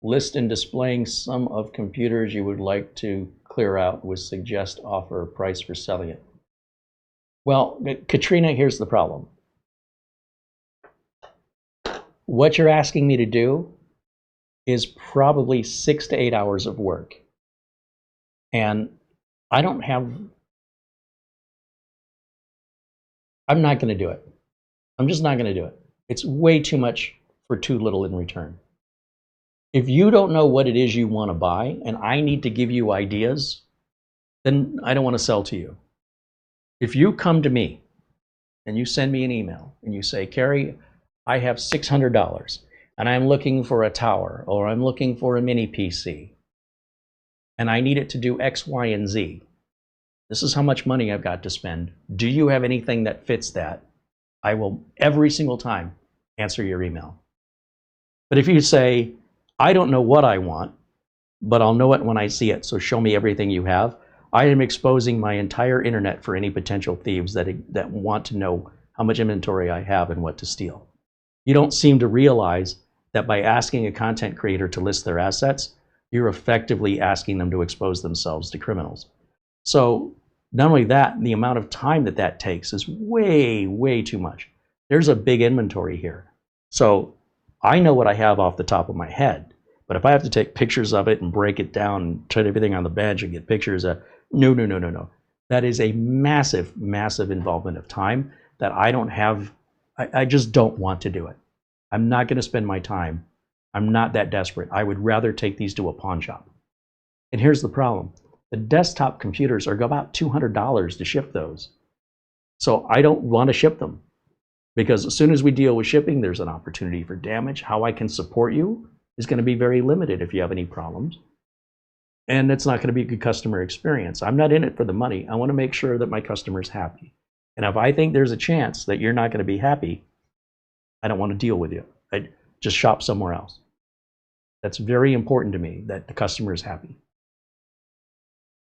List and displaying some of computers you would like to clear out with suggest offer price for selling it. Well, Katrina, here's the problem. What you're asking me to do is probably 6 to 8 hours of work. And I'm not going to do it. I'm just not going to do it. It's way too much for too little in return. If you don't know what it is you want to buy and I need to give you ideas, then I don't want to sell to you. If you come to me and you send me an email and you say, Carey, I have $600 and I'm looking for a tower, or I'm looking for a mini PC and I need it to do X, Y, and Z. This is how much money I've got to spend. Do you have anything that fits that? I will every single time answer your email. But if you say, I don't know what I want, but I'll know it when I see it, so show me everything you have, I am exposing my entire internet for any potential thieves that want to know how much inventory I have and what to steal. You don't seem to realize that by asking a content creator to list their assets, you're effectively asking them to expose themselves to criminals. So not only that, the amount of time that takes is way, way too much. There's a big inventory here. So I know what I have off the top of my head, but if I have to take pictures of it and break it down and put everything on the bench and get pictures of, no. That is a massive, massive involvement of time that I don't have. I just don't want to do it. I'm not going to spend my time. I'm not that desperate. I would rather take these to a pawn shop. And here's the problem. The desktop computers are about $200 to ship those. So I don't want to ship them, because as soon as we deal with shipping, there's an opportunity for damage. How I can support you is going to be very limited if you have any problems. And it's not going to be a good customer experience. I'm not in it for the money. I want to make sure that my customer's happy. And if I think there's a chance that you're not going to be happy, I don't want to deal with you. I just shop somewhere else. That's very important to me, that the customer is happy.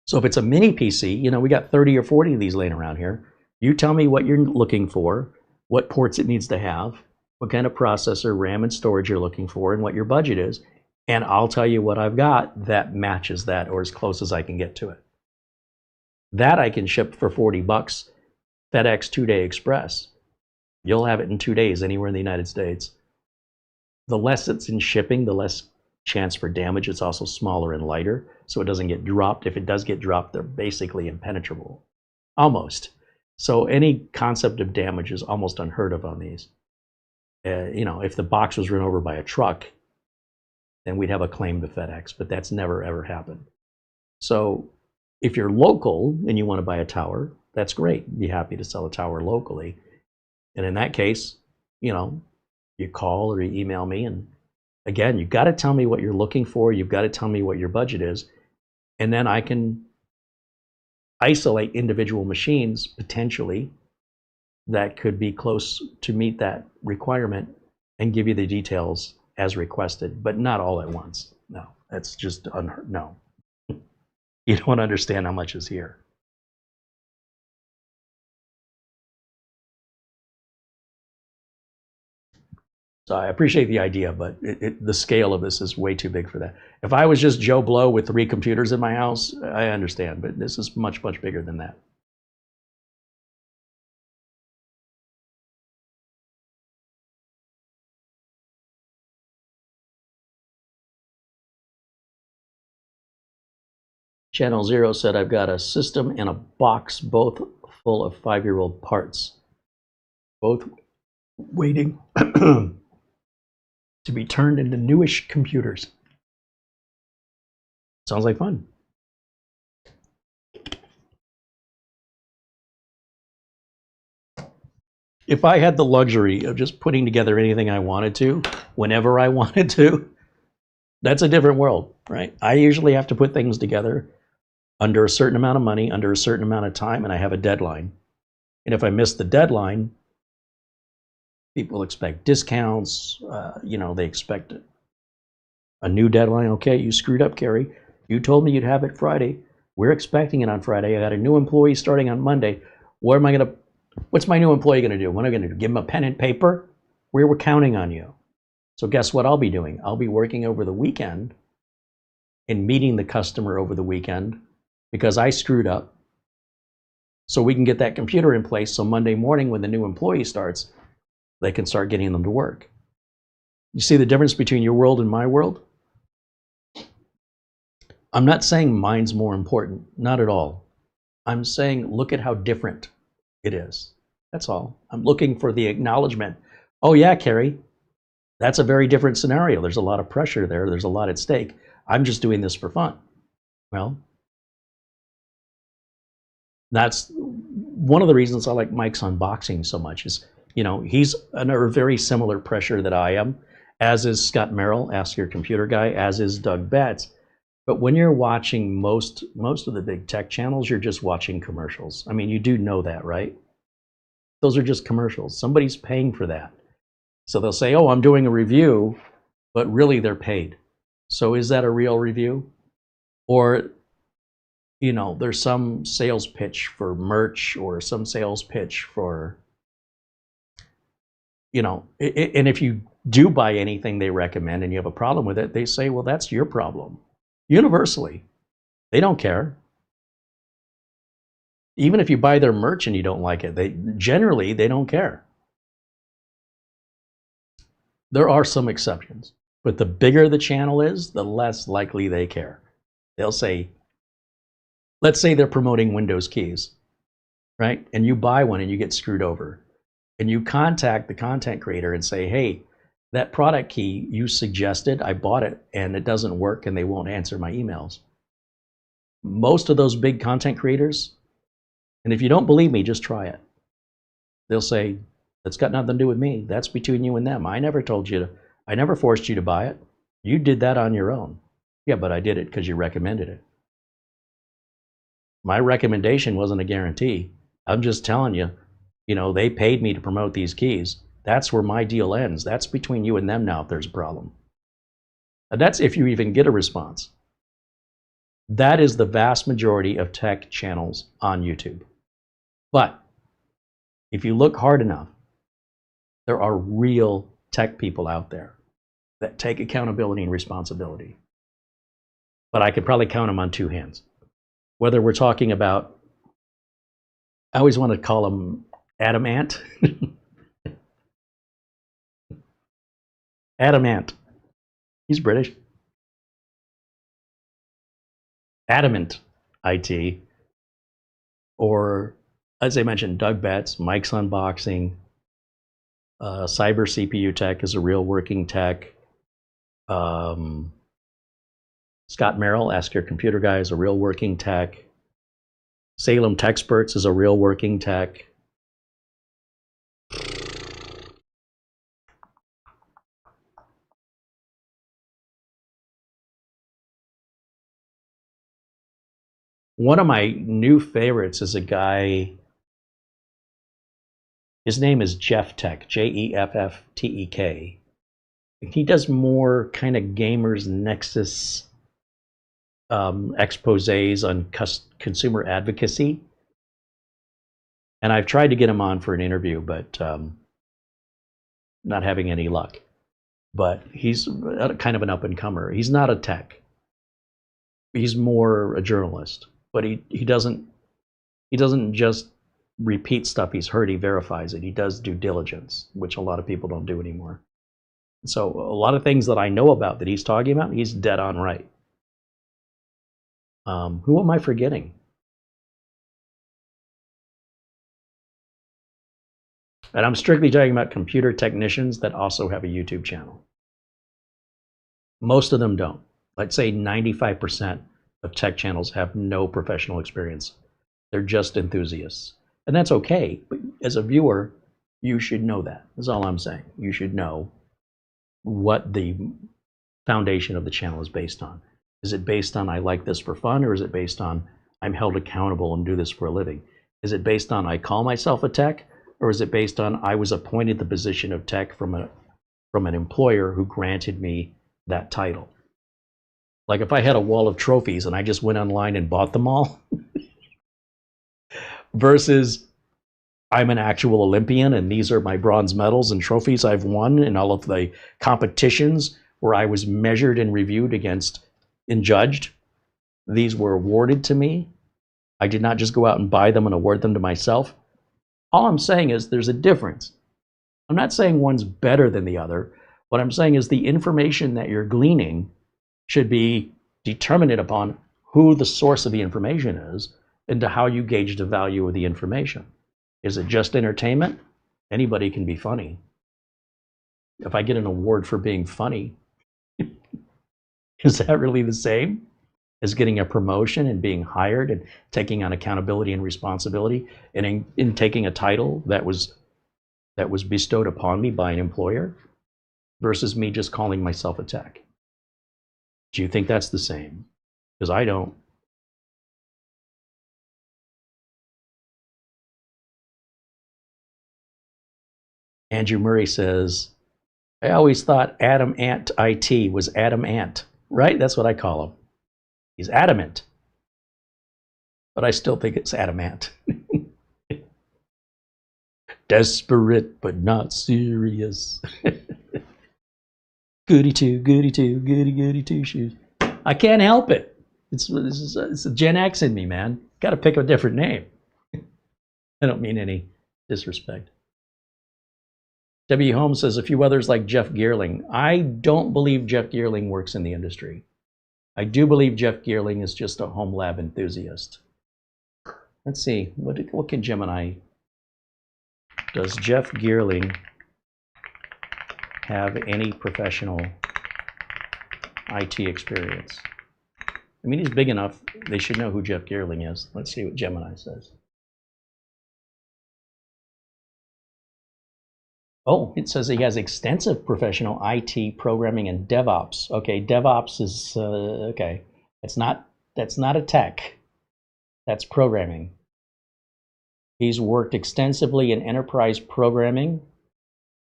So if it's a mini PC, you know, we got 30 or 40 of these laying around here. You tell me what you're looking for, what ports it needs to have, what kind of processor, RAM, and storage you're looking for, and what your budget is. And I'll tell you what I've got that matches that, or as close as I can get to it. That I can ship for 40 bucks, FedEx 2-day express. You'll have it in 2 days anywhere in the United States. The less it's in shipping, the less chance for damage. It's also smaller and lighter, so it doesn't get dropped. If it does get dropped, they're basically impenetrable, almost. So any concept of damage is almost unheard of on these. You know, if the box was run over by a truck, and we'd have a claim to FedEx, but that's never ever happened. So if you're local and you want to buy a tower, that's great. Be happy to sell a tower locally. And in that case, you know, you call or you email me, and again, you've got to tell me what you're looking for. You've got to tell me what your budget is, and then I can isolate individual machines potentially that could be close to meet that requirement and give you the details as requested, but not all at once. No, that's just unheard. No, you don't understand how much is here. So I appreciate the idea, but the scale of this is way too big for that. If I was just Joe Blow with 3 computers in my house, I understand, but this is much, much bigger than that. Channel 0 said, I've got a system and a box, both full of 5-year-old parts, both waiting to be turned into newish computers. Sounds like fun. If I had the luxury of just putting together anything I wanted to, whenever I wanted to, that's a different world, right? I usually have to put things together under a certain amount of money, under a certain amount of time, and I have a deadline. And if I miss the deadline, people expect discounts, you know, they expect a new deadline. Okay, you screwed up, Carey. You told me you'd have it Friday. We're expecting it on Friday. I got a new employee starting on Monday. What's my new employee gonna do? What am I gonna do? Give him a pen and paper? We were counting on you. So guess what I'll be doing? I'll be working over the weekend and meeting the customer over the weekend because I screwed up. So we can get that computer in place so Monday morning when the new employee starts, they can start getting them to work. You see the difference between your world and my world? I'm not saying mine's more important, not at all. I'm saying look at how different it is. That's all. I'm looking for the acknowledgement. Oh yeah, Carey, that's a very different scenario. There's a lot of pressure there. There's a lot at stake. I'm just doing this for fun. Well, that's one of the reasons I like Mike's unboxing so much is, you know, he's under very similar pressure that I am, as is Scott Merrill, Ask Your Computer Guy, as is Doug Betts. But when you're watching most of the big tech channels, you're just watching commercials. I mean, you do know that, right? Those are just commercials. Somebody's paying for that. So they'll say, oh, I'm doing a review, but really they're paid. So is that a real review? Or, you know, there's some sales pitch for merch or some sales pitch for, you know, and if you do buy anything they recommend and you have a problem with it, they say, well, that's your problem. Universally, they don't care. Even if you buy their merch and you don't like it, they don't care. There are some exceptions, but the bigger the channel is, the less likely they care. They'll say, let's say they're promoting Windows keys, right? And you buy one and you get screwed over. And you contact the content creator and say, hey, that product key you suggested, I bought it and it doesn't work and they won't answer my emails. Most of those big content creators, and if you don't believe me, just try it. They'll say, that's got nothing to do with me. That's between you and them. I never told you to, I never forced you to buy it. You did that on your own. Yeah, but I did it because you recommended it. My recommendation wasn't a guarantee. I'm just telling you, you know, they paid me to promote these keys. That's where my deal ends. That's between you and them now if there's a problem. And that's if you even get a response. That is the vast majority of tech channels on YouTube. But if you look hard enough, there are real tech people out there that take accountability and responsibility. But I could probably count them on 2 hands. Whether we're talking about, I always want to call him Adam Ant. Adam Ant. He's British. Adamant IT. Or, as I mentioned, Doug Betts, Mike's Unboxing. Cyber CPU Tech is a real working tech. Scott Merrill, Ask Your Computer Guy, is a real working tech. Salem Techsperts is a real working tech. One of my new favorites is a guy, his name is Jeff Tech, Jefftek. He does more kind of gamers nexus exposés on consumer advocacy. And I've tried to get him on for an interview, but not having any luck. But he's kind of an up-and-comer. He's not a tech. He's more a journalist. But he doesn't just repeat stuff he's heard, he verifies it. He does due diligence, which a lot of people don't do anymore. So a lot of things that I know about that he's talking about, he's dead on right. Who am I forgetting? And I'm strictly talking about computer technicians that also have a YouTube channel. Most of them don't. Let's say 95% of tech channels have no professional experience. They're just enthusiasts. And that's okay. But as a viewer, you should know that. That's all I'm saying. You should know what the foundation of the channel is based on. Is it based on I like this for fun, or is it based on I'm held accountable and do this for a living? Is it based on I call myself a tech, or is it based on I was appointed the position of tech from an employer who granted me that title? Like if I had a wall of trophies and I just went online and bought them all, versus I'm an actual Olympian and these are my bronze medals and trophies I've won in all of the competitions where I was measured and reviewed against and judged. These were awarded to me. I did not just go out and buy them and award them to myself. All I'm saying is there's a difference. I'm not saying one's better than the other. What I'm saying is the information that you're gleaning should be determined upon who the source of the information is and to how you gauge the value of the information. Is it just entertainment? Anybody can be funny. If I get an award for being funny, is that really the same as getting a promotion and being hired and taking on accountability and responsibility and in taking a title that was bestowed upon me by an employer versus me just calling myself a tech? Do you think that's the same? Because I don't. Andrew Murray says, I always thought Adam Ant IT was Adam Ant, right? That's what I call him. He's adamant. But I still think it's adamant. Desperate but not serious. Goody two, goody two, goody two shoes. I can't help it. It's a Gen X in me, man. Got to pick a different name. I don't mean any disrespect. W. Holmes says, a few others like Jeff Geerling. I don't believe Jeff Geerling works in the industry. I do believe Jeff Geerling is just a home lab enthusiast. Let's see, what can Gemini? Does Jeff Geerling have any professional IT experience? I mean, he's big enough, they should know who Jeff Geerling is. Let's see what Gemini says. Oh, it says he has extensive professional IT programming and DevOps. Okay, DevOps is, okay. That's not a tech. That's programming. He's worked extensively in enterprise programming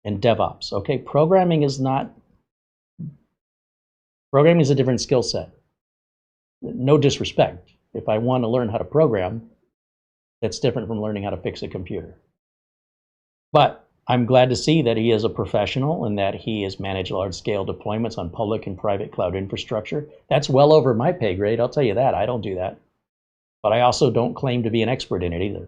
and DevOps. Okay, programming is a different skill set. No disrespect. If I want to learn how to program, that's different from learning how to fix a computer. But I'm glad to see that he is a professional and that he has managed large-scale deployments on public and private cloud infrastructure. That's well over my pay grade, I'll tell you that. I don't do that. But I also don't claim to be an expert in it either.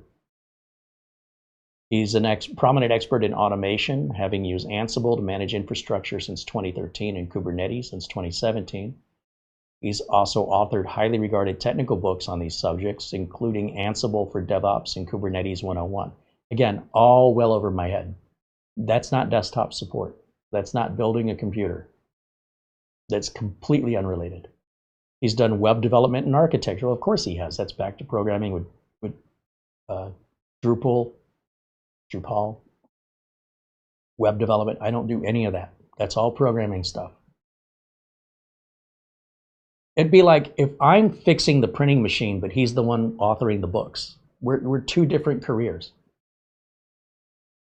He's a prominent expert in automation, having used Ansible to manage infrastructure since 2013 and Kubernetes since 2017. He's also authored highly regarded technical books on these subjects, including Ansible for DevOps and Kubernetes 101. Again, all well over my head. That's not desktop support. That's not building a computer. That's completely unrelated. He's done web development and architecture. Well, of course he has. That's back to programming with Drupal, web development. I don't do any of that. That's all programming stuff. It'd be like if I'm fixing the printing machine, but he's the one authoring the books. We're two different careers.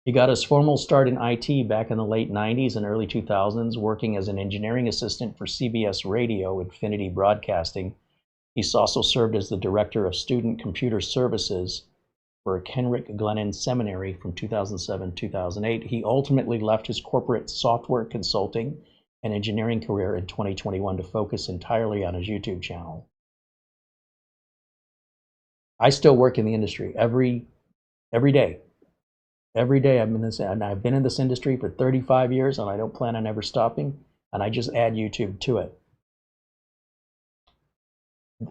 He got his formal start in IT back in the late 90s and early 2000s, working as an engineering assistant for CBS Radio, Infinity Broadcasting. He's also served as the director of student computer services for Kenrick Glennon Seminary from 2007 to 2008. He ultimately left his corporate software consulting and engineering career in 2021 to focus entirely on his YouTube channel. I still work in the industry every day. Every day I've been in this industry for 35 years, and I don't plan on ever stopping, and I just add YouTube to it.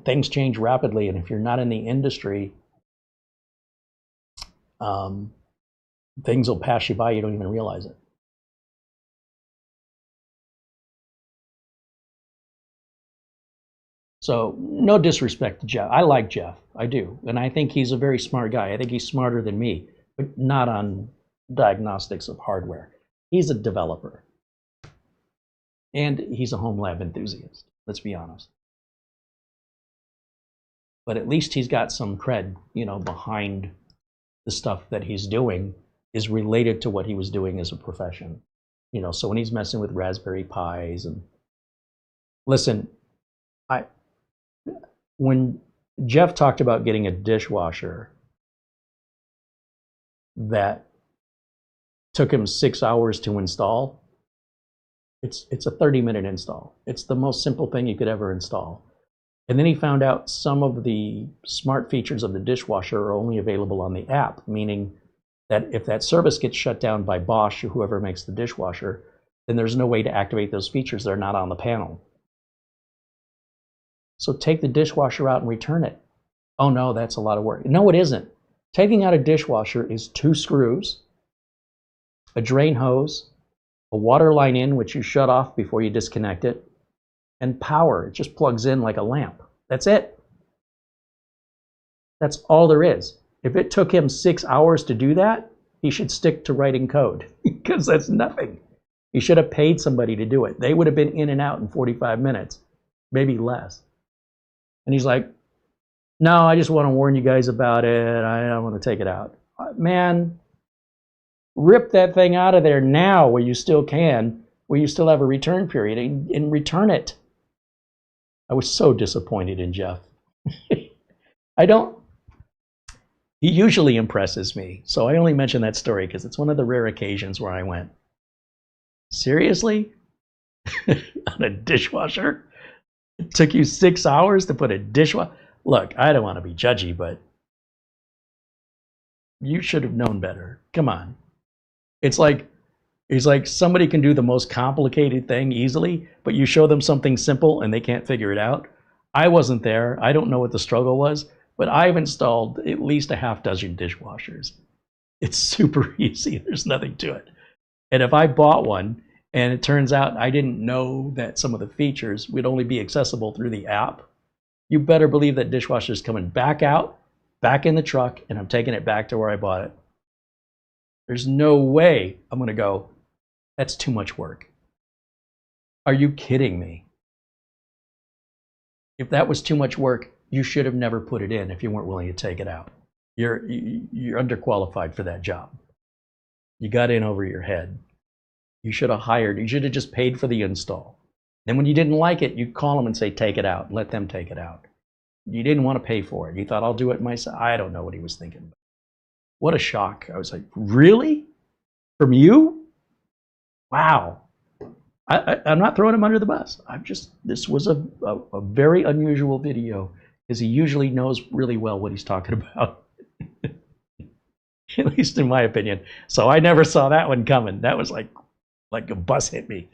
Things change rapidly, and if you're not in the industry, things will pass you by, you don't even realize it. So no disrespect to Jeff. I like Jeff, I do, and I think he's a very smart guy. I think he's smarter than me, but not on diagnostics of hardware. He's a developer. And he's a home lab enthusiast, let's be honest. But at least he's got some cred, behind the stuff that he's doing is related to what he was doing as a profession. So when he's messing with Raspberry Pis and... Listen, when Jeff talked about getting a dishwasher that took him 6 hours to install, it's a 30-minute install. It's the most simple thing you could ever install. And then he found out some of the smart features of the dishwasher are only available on the app, meaning that if that service gets shut down by Bosch or whoever makes the dishwasher, then there's no way to activate those features. They're not on the panel. So take the dishwasher out and return it. Oh no, that's a lot of work. No, it isn't. Taking out a dishwasher is 2 screws, a drain hose, a water line in, which you shut off before you disconnect it, and power. It just plugs in like a lamp. That's it. That's all there is. If it took him 6 hours to do that, he should stick to writing code because that's nothing. He should have paid somebody to do it. They would have been in and out in 45 minutes, maybe less. And he's like, no, I just want to warn you guys about it. I don't want to take it out. Man, rip that thing out of there now where you still can, where you still have a return period, and return it. I was so disappointed in Jeff. He usually impresses me, so I only mention that story because it's one of the rare occasions where I went, seriously? On a dishwasher? It took you 6 hours to put a dishwasher? Look, I don't want to be judgy, but you should have known better. Come on. It's like somebody can do the most complicated thing easily, but you show them something simple and they can't figure it out. I wasn't there. I don't know what the struggle was, but I've installed at least a half dozen dishwashers. It's super easy. There's nothing to it. And if I bought one and it turns out I didn't know that some of the features would only be accessible through the app, you better believe that dishwasher is coming back out, back in the truck, and I'm taking it back to where I bought it. There's no way I'm going to go, that's too much work. Are you kidding me? If that was too much work, you should have never put it in if you weren't willing to take it out. You're underqualified for that job. You got in over your head. You should have just paid for the install. Then when you didn't like it, you call them and say, take it out. Let them take it out. You didn't want to pay for it. You thought, I'll do it myself. I don't know what he was thinking. What a shock. I was like, really? From you? Wow. I'm not throwing him under the bus. This was a very unusual video because he usually knows really well what he's talking about. At least in my opinion. So I never saw that one coming. That was like a bus hit me.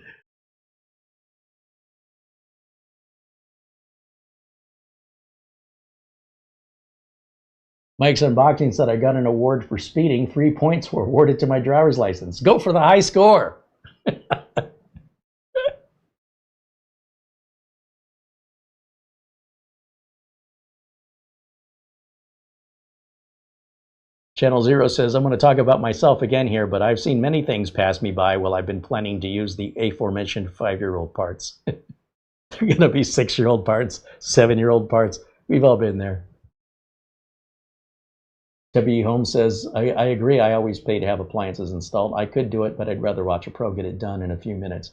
Mike's Unboxing said, I got an award for speeding. 3 points were awarded to my driver's license. Go for the high score. Channel Zero says, I'm going to talk about myself again here, but I've seen many things pass me by while I've been planning to use the aforementioned 5-year-old parts. They're going to be 6-year-old parts, 7-year-old parts. We've all been there. W. Holmes says, I agree. I always pay to have appliances installed. I could do it, but I'd rather watch a pro get it done in a few minutes.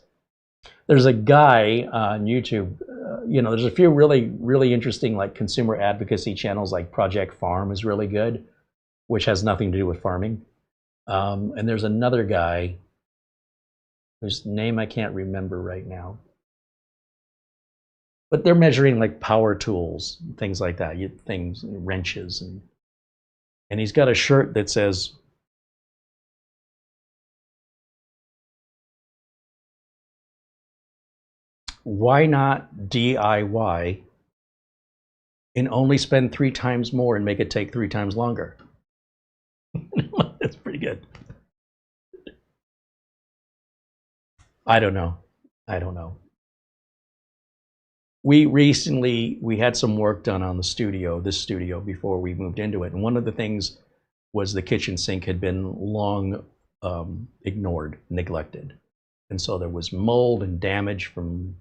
There's a guy on YouTube, there's a few really, really interesting like consumer advocacy channels, like Project Farm is really good, which has nothing to do with farming. And there's another guy whose name I can't remember right now. But they're measuring like power tools, things like that, wrenches. And he's got a shirt that says, why not DIY and only spend 3 times more and make it take 3 times longer? That's pretty good. I don't know. We had some work done on this studio before we moved into it. And one of the things was the kitchen sink had been long ignored, neglected. And so there was mold and damage from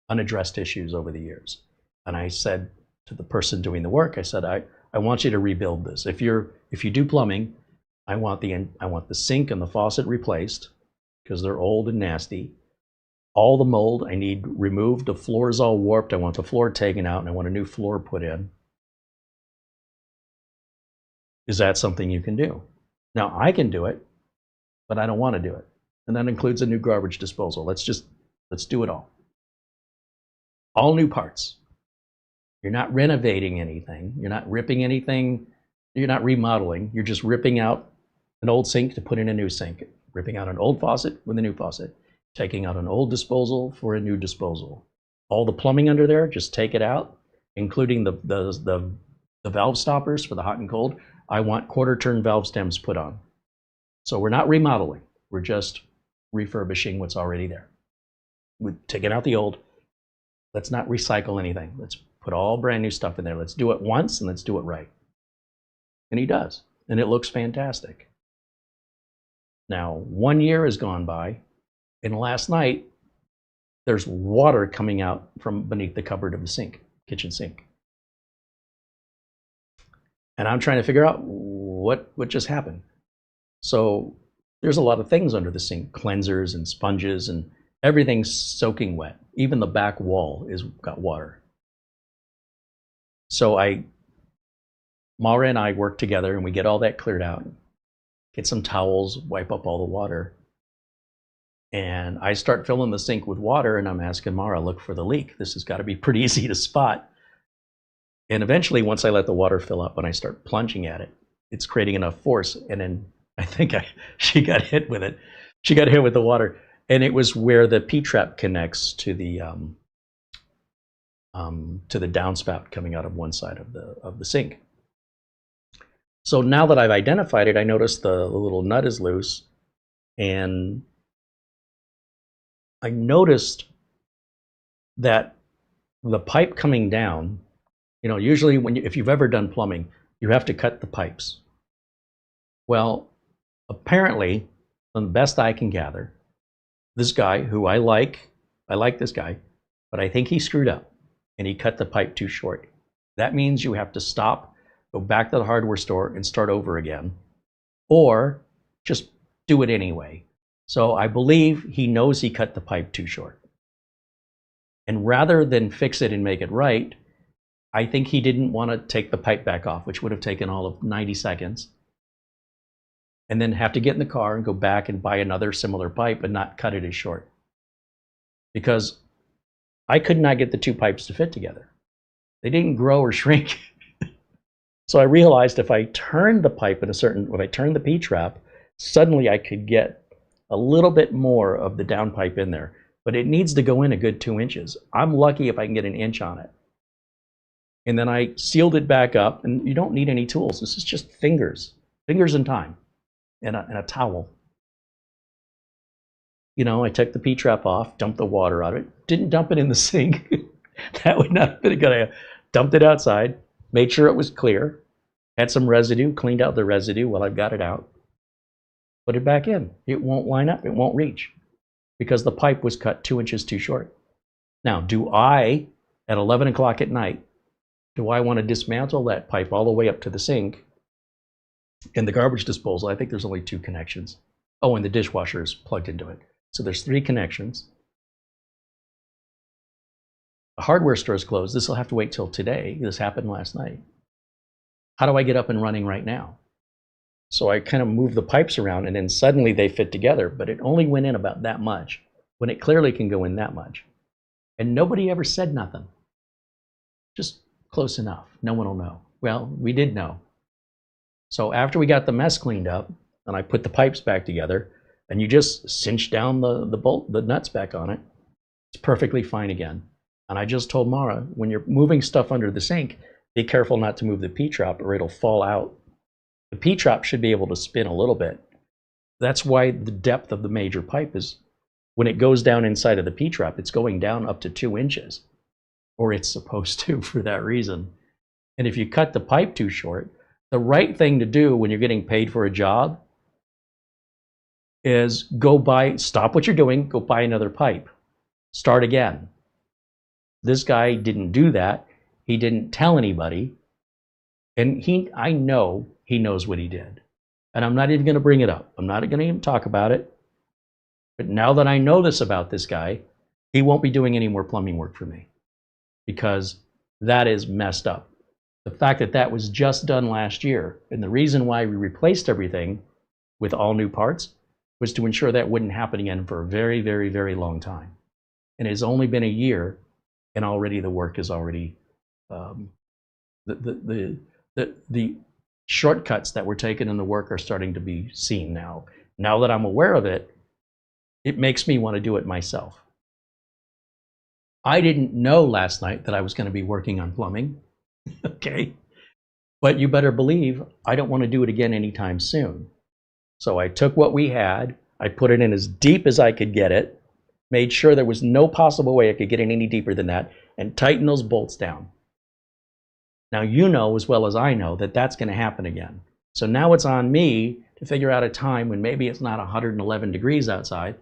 unaddressed issues over the years. And I said to the person doing the work, I said, I want you to rebuild this. If you do plumbing, I want the sink and the faucet replaced because they're old and nasty. All the mold I need removed. The floor is all warped. I want the floor taken out and I want a new floor put in. Is that something you can do? Now I can do it, but I don't want to do it. And that includes a new garbage disposal. Let's do it all. All new parts. You're not renovating anything. You're not ripping anything. You're not remodeling. You're just ripping out an old sink to put in a new sink. Ripping out an old faucet with a new faucet. Taking out an old disposal for a new disposal. All the plumbing under there, just take it out, including the valve stoppers for the hot and cold. I want quarter-turn valve stems put on. So we're not remodeling. We're just refurbishing what's already there. We're taking out the old. Let's not recycle anything. Let's put all brand new stuff in there. Let's do it once and let's do it right. And he does. And it looks fantastic. Now, 1 year has gone by. And last night, there's water coming out from beneath the cupboard of the sink, kitchen sink. And I'm trying to figure out what just happened. So there's a lot of things under the sink, cleansers and sponges, and everything's soaking wet. Even the back wall is got water. So Maura and I work together and we get all that cleared out, get some towels, wipe up all the water. And I start filling the sink with water and I'm asking Maura, look for the leak. This has got to be pretty easy to spot. And eventually, once I let the water fill up and I start plunging at it, it's creating enough force. And then I think she got hit with it. She got hit with the water. And it was where the P-trap connects to the downspout coming out of one side of the sink. So now that I've identified it, I notice the little nut is loose, and I noticed that the pipe coming down, usually if you've ever done plumbing, you have to cut the pipes. Well, apparently, from the best I can gather, this guy who I like this guy, but I think he screwed up and he cut the pipe too short. That means you have to stop, go back to the hardware store and start over again, or just do it anyway. So I believe he knows he cut the pipe too short. And rather than fix it and make it right, I think he didn't want to take the pipe back off, which would have taken all of 90 seconds, and then have to get in the car and go back and buy another similar pipe and not cut it as short. Because I could not get the two pipes to fit together. They didn't grow or shrink. So I realized if I turned the pipe if I turned the P-trap, suddenly I could get a little bit more of the down pipe in there, but it needs to go in a good 2 inches. I'm lucky if I can get an inch on it. And then I sealed it back up, and you don't need any tools. This is just fingers and time, and a towel. I took the P-trap off, dumped the water out of it, didn't dump it in the sink. That would not have been a good idea. Dumped it outside, made sure it was clear, Had some residue, cleaned out the residue while I've got it out. Put it back in. It won't line up, it won't reach, because the pipe was cut 2 inches too short. Now, do I, at 11 o'clock at night, do I want to dismantle that pipe all the way up to the sink and the garbage disposal? I think there's only 2 connections. Oh, and the dishwasher is plugged into it. So there's 3 connections. The hardware store is closed. This will have to wait till today. This happened last night. How do I get up and running right now? So I kind of move the pipes around, and then suddenly they fit together, but it only went in about that much, when it clearly can go in that much. And nobody ever said nothing. Just close enough. No one will know. Well, we did know. So after we got the mess cleaned up, and I put the pipes back together, and you just cinch down the nuts back on it, it's perfectly fine again. And I just told Mara, when you're moving stuff under the sink, be careful not to move the P-trap or it'll fall out. The P-trap should be able to spin a little bit. That's why the depth of the major pipe is, when it goes down inside of the P-trap, it's going down up to 2 inches. Or it's supposed to, for that reason. And if you cut the pipe too short, the right thing to do when you're getting paid for a job is stop what you're doing, go buy another pipe. Start again. This guy didn't do that. He didn't tell anybody. And I know he knows what he did. And I'm not even going to bring it up. I'm not going to even talk about it. But now that I know this about this guy, he won't be doing any more plumbing work for me, because that is messed up. The fact that that was just done last year, and the reason why we replaced everything with all new parts was to ensure that wouldn't happen again for a very, very, very long time. And it's only been a year, and already the work is already the shortcuts that were taken in the work are starting to be seen now. Now that I'm aware of it, it makes me want to do it myself. I didn't know last night that I was going to be working on plumbing, okay? But you better believe I don't want to do it again anytime soon. So I took what we had, I put it in as deep as I could get it, made sure there was no possible way I could get it any deeper than that, and tighten those bolts down. Now you know as well as I know that that's going to happen again. So now it's on me to figure out a time when maybe it's not 111 degrees outside,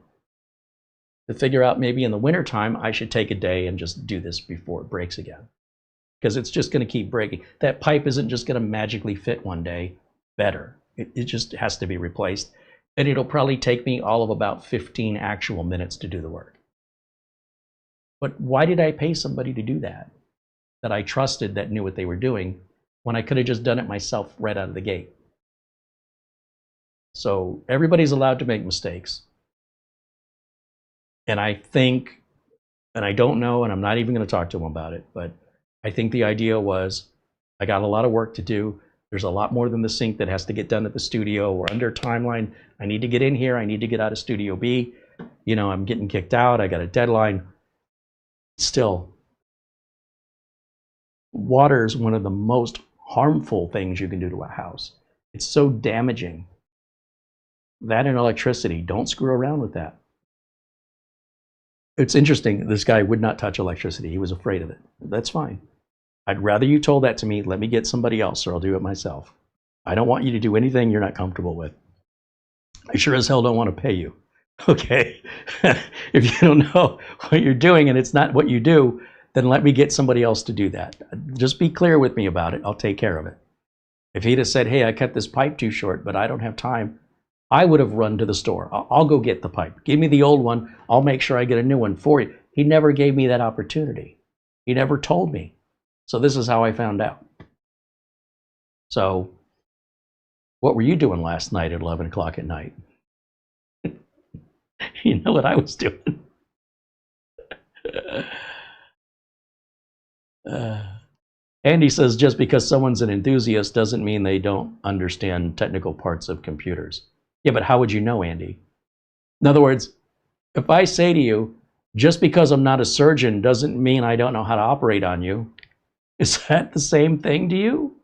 to figure out maybe in the wintertime I should take a day and just do this before it breaks again. Because it's just going to keep breaking. That pipe isn't just going to magically fit one day better. It just has to be replaced. And it'll probably take me all of about 15 actual minutes to do the work. But why did I pay somebody to do that I trusted, that knew what they were doing, when I could have just done it myself right out of the gate? So everybody's allowed to make mistakes. And I think, and I don't know, and I'm not even going to talk to them about it, but I think the idea was, I got a lot of work to do. There's a lot more than the sink that has to get done at the studio. We're under timeline. I need to get in here. I need to get out of Studio B. You know, I'm getting kicked out. I got a deadline. Still, water is one of the most harmful things you can do to a house. It's so damaging. That and electricity, don't screw around with that. It's interesting, this guy would not touch electricity. He was afraid of it. That's fine. I'd rather you told that to me. Let me get somebody else, or I'll do it myself. I don't want you to do anything you're not comfortable with. I sure as hell don't want to pay you. Okay? If you don't know what you're doing and it's not what you do, then let me get somebody else to do that. Just be clear with me about it. I'll take care of it. If he'd have said, hey, I cut this pipe too short, but I don't have time, I would have run to the store. I'll go get the pipe. Give me the old one. I'll make sure I get a new one for you. He never gave me that opportunity. He never told me. So this is how I found out. So what were you doing last night at 11 o'clock at night? You know what I was doing. Andy says, just because someone's an enthusiast doesn't mean they don't understand technical parts of computers. Yeah, but how would you know, Andy? In other words, if I say to you, just because I'm not a surgeon doesn't mean I don't know how to operate on you, is that the same thing to you?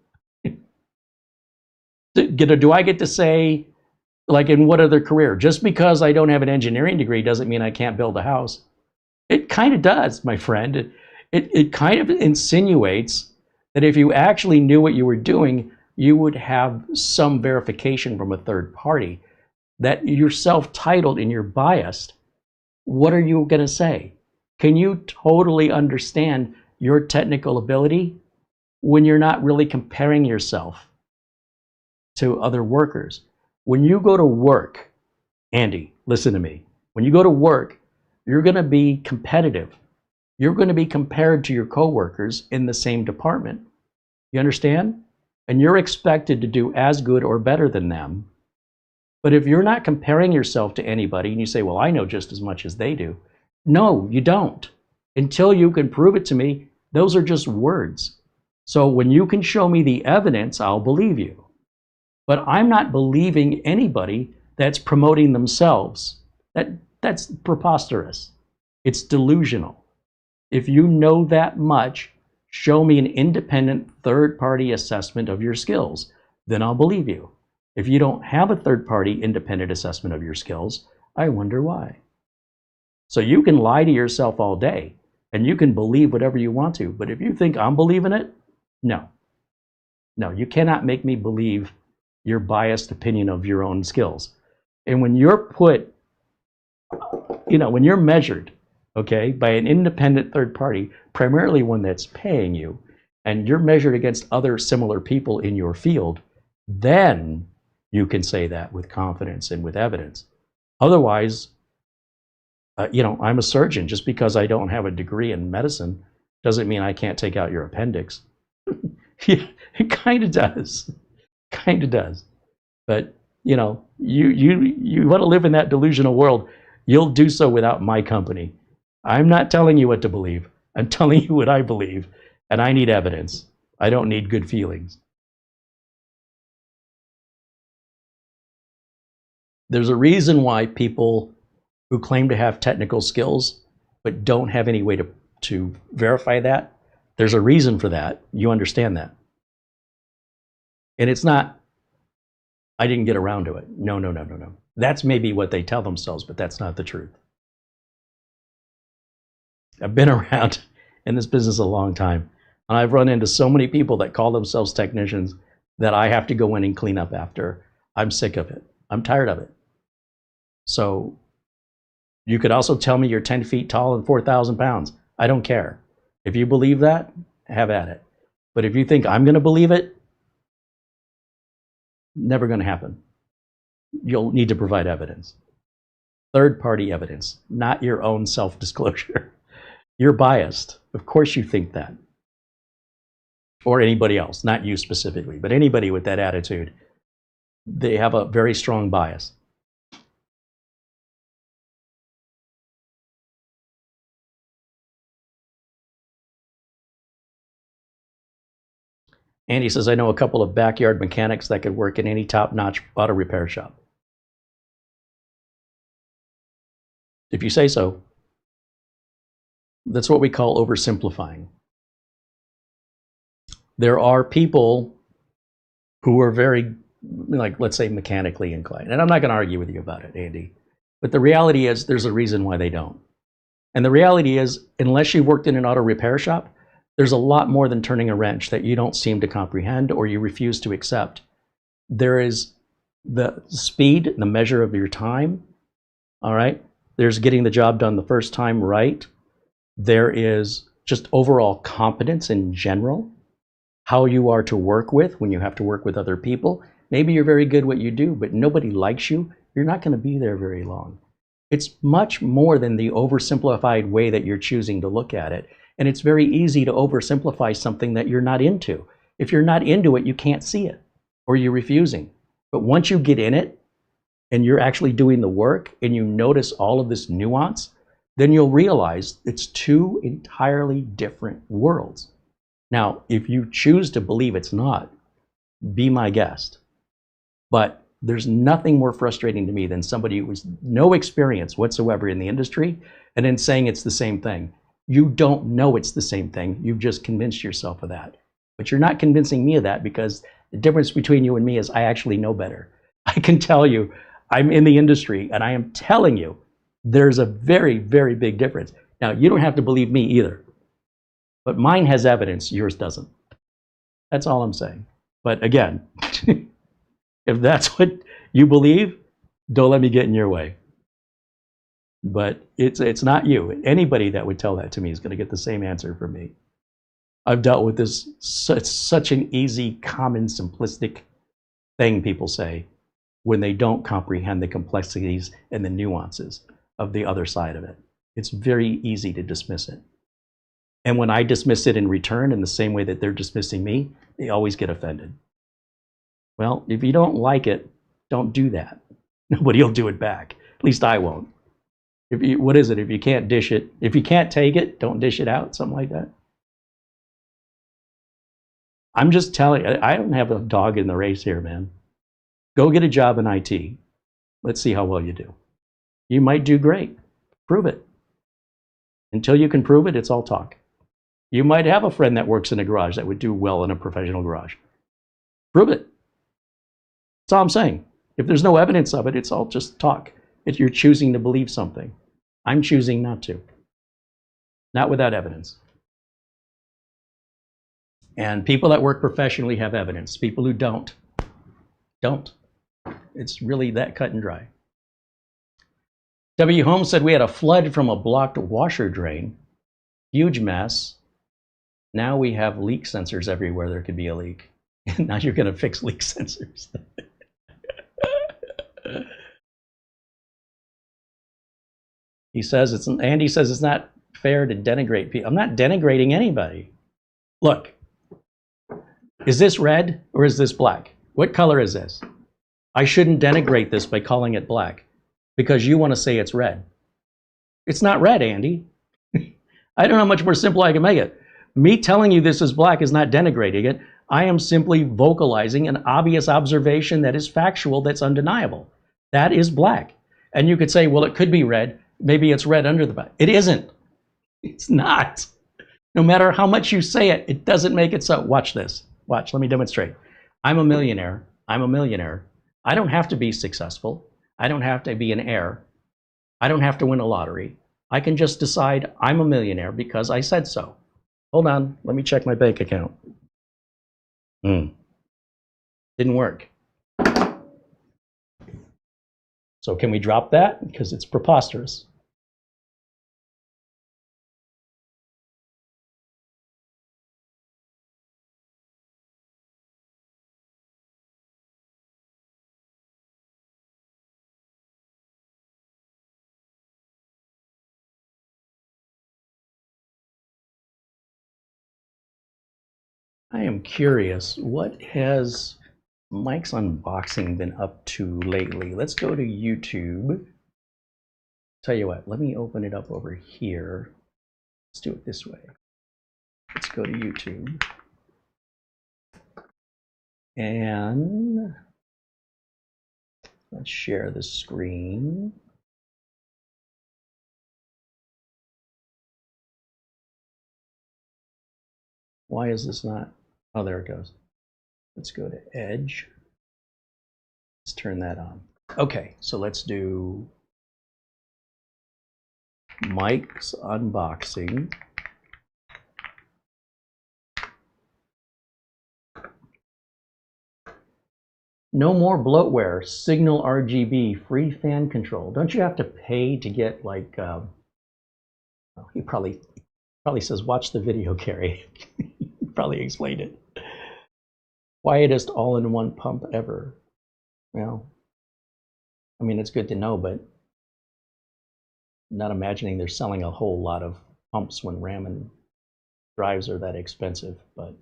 Do I get to say, like in what other career, just because I don't have an engineering degree doesn't mean I can't build a house? It kind of does, my friend. It kind of insinuates that if you actually knew what you were doing, you would have some verification from a third party that you're self-titled and you're biased. What are you going to say? Can you totally understand your technical ability when you're not really comparing yourself to other workers? When you go to work, Andy, listen to me. When you go to work, you're going to be competitive. You're going to be compared to your coworkers in the same department. You understand? And you're expected to do as good or better than them. But if you're not comparing yourself to anybody and you say, well, I know just as much as they do. No, you don't. Until you can prove it to me, those are just words. So when you can show me the evidence, I'll believe you. But I'm not believing anybody that's promoting themselves. That's preposterous. It's delusional. If you know that much, show me an independent third-party assessment of your skills. Then I'll believe you. If you don't have a third-party independent assessment of your skills, I wonder why. So you can lie to yourself all day, and you can believe whatever you want to. But if you think I'm believing it, no. No, you cannot make me believe your biased opinion of your own skills. And when you're put, when you're measured, okay, by an independent third party, primarily one that's paying you, and you're measured against other similar people in your field, then you can say that with confidence and with evidence. Otherwise, I'm a surgeon. Just because I don't have a degree in medicine doesn't mean I can't take out your appendix. Yeah, it kind of does. Kind of does. But, you want to live in that delusional world, you'll do so without my company. I'm not telling you what to believe. I'm telling you what I believe, and I need evidence. I don't need good feelings. There's a reason why people who claim to have technical skills but don't have any way to verify that, there's a reason for that. You understand that. And it's not, I didn't get around to it. No. That's maybe what they tell themselves, but that's not the truth. I've been around in this business a long time, and I've run into so many people that call themselves technicians that I have to go in and clean up after. I'm sick of it. I'm tired of it. So you could also tell me you're 10 feet tall and 4,000 pounds. I don't care. If you believe that, have at it. But if you think I'm going to believe it, never going to happen. You'll need to provide evidence. Third-party evidence, not your own self-disclosure. You're biased. Of course you think that. Or anybody else, not you specifically, but anybody with that attitude, they have a very strong bias. Andy says, I know a couple of backyard mechanics that could work in any top-notch auto repair shop. If you say so. That's what we call oversimplifying. There are people who are very, let's say, mechanically inclined. And I'm not going to argue with you about it, Andy. But the reality is there's a reason why they don't. And the reality is, unless you've worked in an auto repair shop, there's a lot more than turning a wrench that you don't seem to comprehend or you refuse to accept. There is the speed, the measure of your time, all right? There's getting the job done the first time right. There is just overall competence in general, how you are to work with when you have to work with other people. Maybe you're very good at what you do, but nobody likes you. You're not going to be there very long. It's much more than the oversimplified way that you're choosing to look at it. And it's very easy to oversimplify something that you're not into. If you're not into it, you can't see it, or you're refusing. But once you get in it, and you're actually doing the work, and you notice all of this nuance, then you'll realize it's two entirely different worlds. Now, if you choose to believe it's not, be my guest. But there's nothing more frustrating to me than somebody who has no experience whatsoever in the industry, and then saying it's the same thing. You don't know it's the same thing. You've just convinced yourself of that. But you're not convincing me of that, because the difference between you and me is I actually know better. I can tell you, I'm in the industry, and I am telling you, there's a very, very big difference. Now, you don't have to believe me either. But mine has evidence, yours doesn't. That's all I'm saying. But again, if that's what you believe, don't let me get in your way. But it's not you. Anybody that would tell that to me is going to get the same answer from me. I've dealt with this. It's such an easy, common, simplistic thing people say when they don't comprehend the complexities and the nuances of the other side of it. It's very easy to dismiss it. And when I dismiss it in return in the same way that they're dismissing me, they always get offended. Well, if you don't like it, don't do that. Nobody will do it back. At least I won't. If you, what is it? If you can't dish it, if you can't take it, don't dish it out, something like that. I'm just telling you, I don't have a dog in the race here, man. Go get a job in IT. Let's see how well you do. You might do great. Prove it. Until you can prove it, it's all talk. You might have a friend that works in a garage that would do well in a professional garage. Prove it. That's all I'm saying. If there's no evidence of it, it's all just talk. If you're choosing to believe something. I'm choosing not to. Not without evidence. And people that work professionally have evidence. People who don't. It's really that cut and dry. W. Holmes said we had a flood from a blocked washer drain. Huge mess. Now we have leak sensors everywhere there could be a leak. Now you're going to fix leak sensors. He says Andy says it's not fair to denigrate people. I'm not denigrating anybody. Look, is this red or is this black? What color is this? I shouldn't denigrate this by calling it black because you want to say it's red. It's not red, Andy. I don't know how much more simple I can make it. Me telling you this is black is not denigrating it. I am simply vocalizing an obvious observation that is factual, that's undeniable. That is black. And you could say, well, it could be red. Maybe it's red under the black. It isn't. It's not. No matter how much you say it, it doesn't make it so. Watch this. Watch, let me demonstrate. I'm a millionaire. I'm a millionaire. I don't have to be successful. I don't have to be an heir. I don't have to win a lottery. I can just decide I'm a millionaire because I said so. Hold on, let me check my bank account. Didn't work. So can we drop that? Because it's preposterous. I am curious, what has Mike's Unboxing been up to lately? Let's go to YouTube. Tell you what, let me open it up over here. Let's do it this way. Let's go to YouTube. And let's share the screen. Why is this not? Oh, there it goes. Let's go to Edge. Let's turn that on. Okay, so let's do Mike's Unboxing. No more bloatware, Signal RGB, free fan control. Don't you have to pay to get like, he probably says, watch the video, Carey. Probably explained it. Quietest all-in-one pump ever. Well, I mean, it's good to know, but I'm not imagining they're selling a whole lot of pumps when RAM and drives are that expensive, but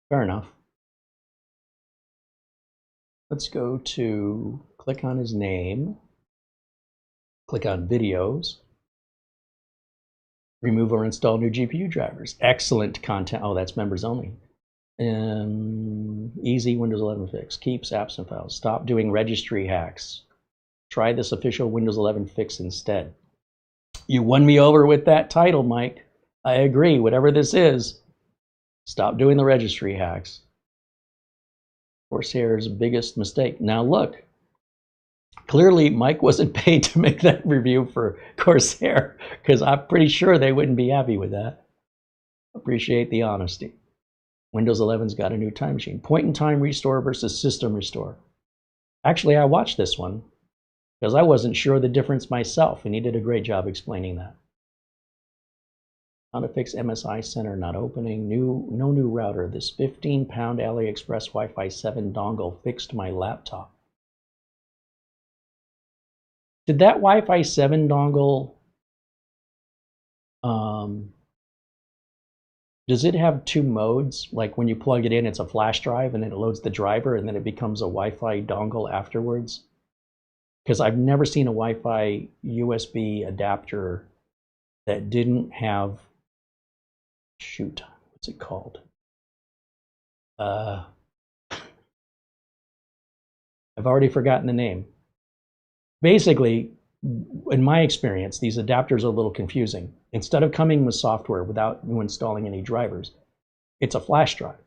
fair enough. Let's go to, click on his name, click on videos, remove or install new GPU drivers. Excellent content. Oh, that's members only. Easy Windows 11 fix. Keeps apps and files. Stop doing registry hacks. Try this official Windows 11 fix instead. You won me over with that title, Mike. I agree. Whatever this is, stop doing the registry hacks. Corsair's biggest mistake. Now look. Clearly, Mike wasn't paid to make that review for Corsair, because I'm pretty sure they wouldn't be happy with that. Appreciate the honesty. Windows 11's got a new time machine. Point-in-time restore versus system restore. Actually, I watched this one because I wasn't sure the difference myself, and he did a great job explaining that. How to fix MSI Center not opening. No new router. This 15-pound AliExpress Wi-Fi 7 dongle fixed my laptop. Did that Wi-Fi 7 dongle, does it have two modes? Like when you plug it in, it's a flash drive, and then it loads the driver, and then it becomes a Wi-Fi dongle afterwards? Because I've never seen a Wi-Fi USB adapter that didn't have, shoot, what's it called? I've already forgotten the name. Basically, in my experience, these adapters are a little confusing. Instead of coming with software without you installing any drivers, it's a flash drive.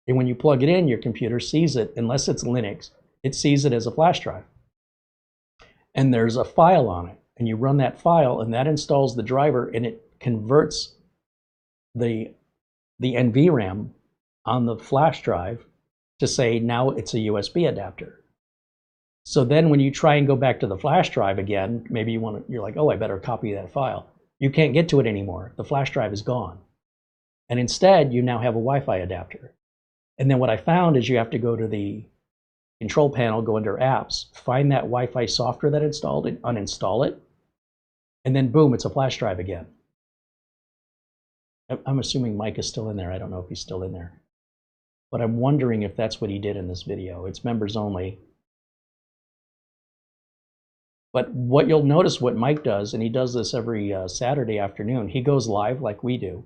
And when you plug it in, your computer sees it, unless it's Linux, it sees it as a flash drive. And there's a file on it. And you run that file, and that installs the driver, and it converts the NVRAM on the flash drive to say now it's a USB adapter. So then when you try and go back to the flash drive again, maybe you're like, oh, I better copy that file. You can't get to it anymore. The flash drive is gone. And instead, you now have a Wi-Fi adapter. And then what I found is you have to go to the control panel, go under apps, find that Wi-Fi software that installed it, uninstall it, and then boom, it's a flash drive again. I'm assuming Mike is still in there. I don't know if he's still in there. But I'm wondering if that's what he did in this video. It's members only. But what you'll notice what Mike does, and he does this every Saturday afternoon, he goes live like we do.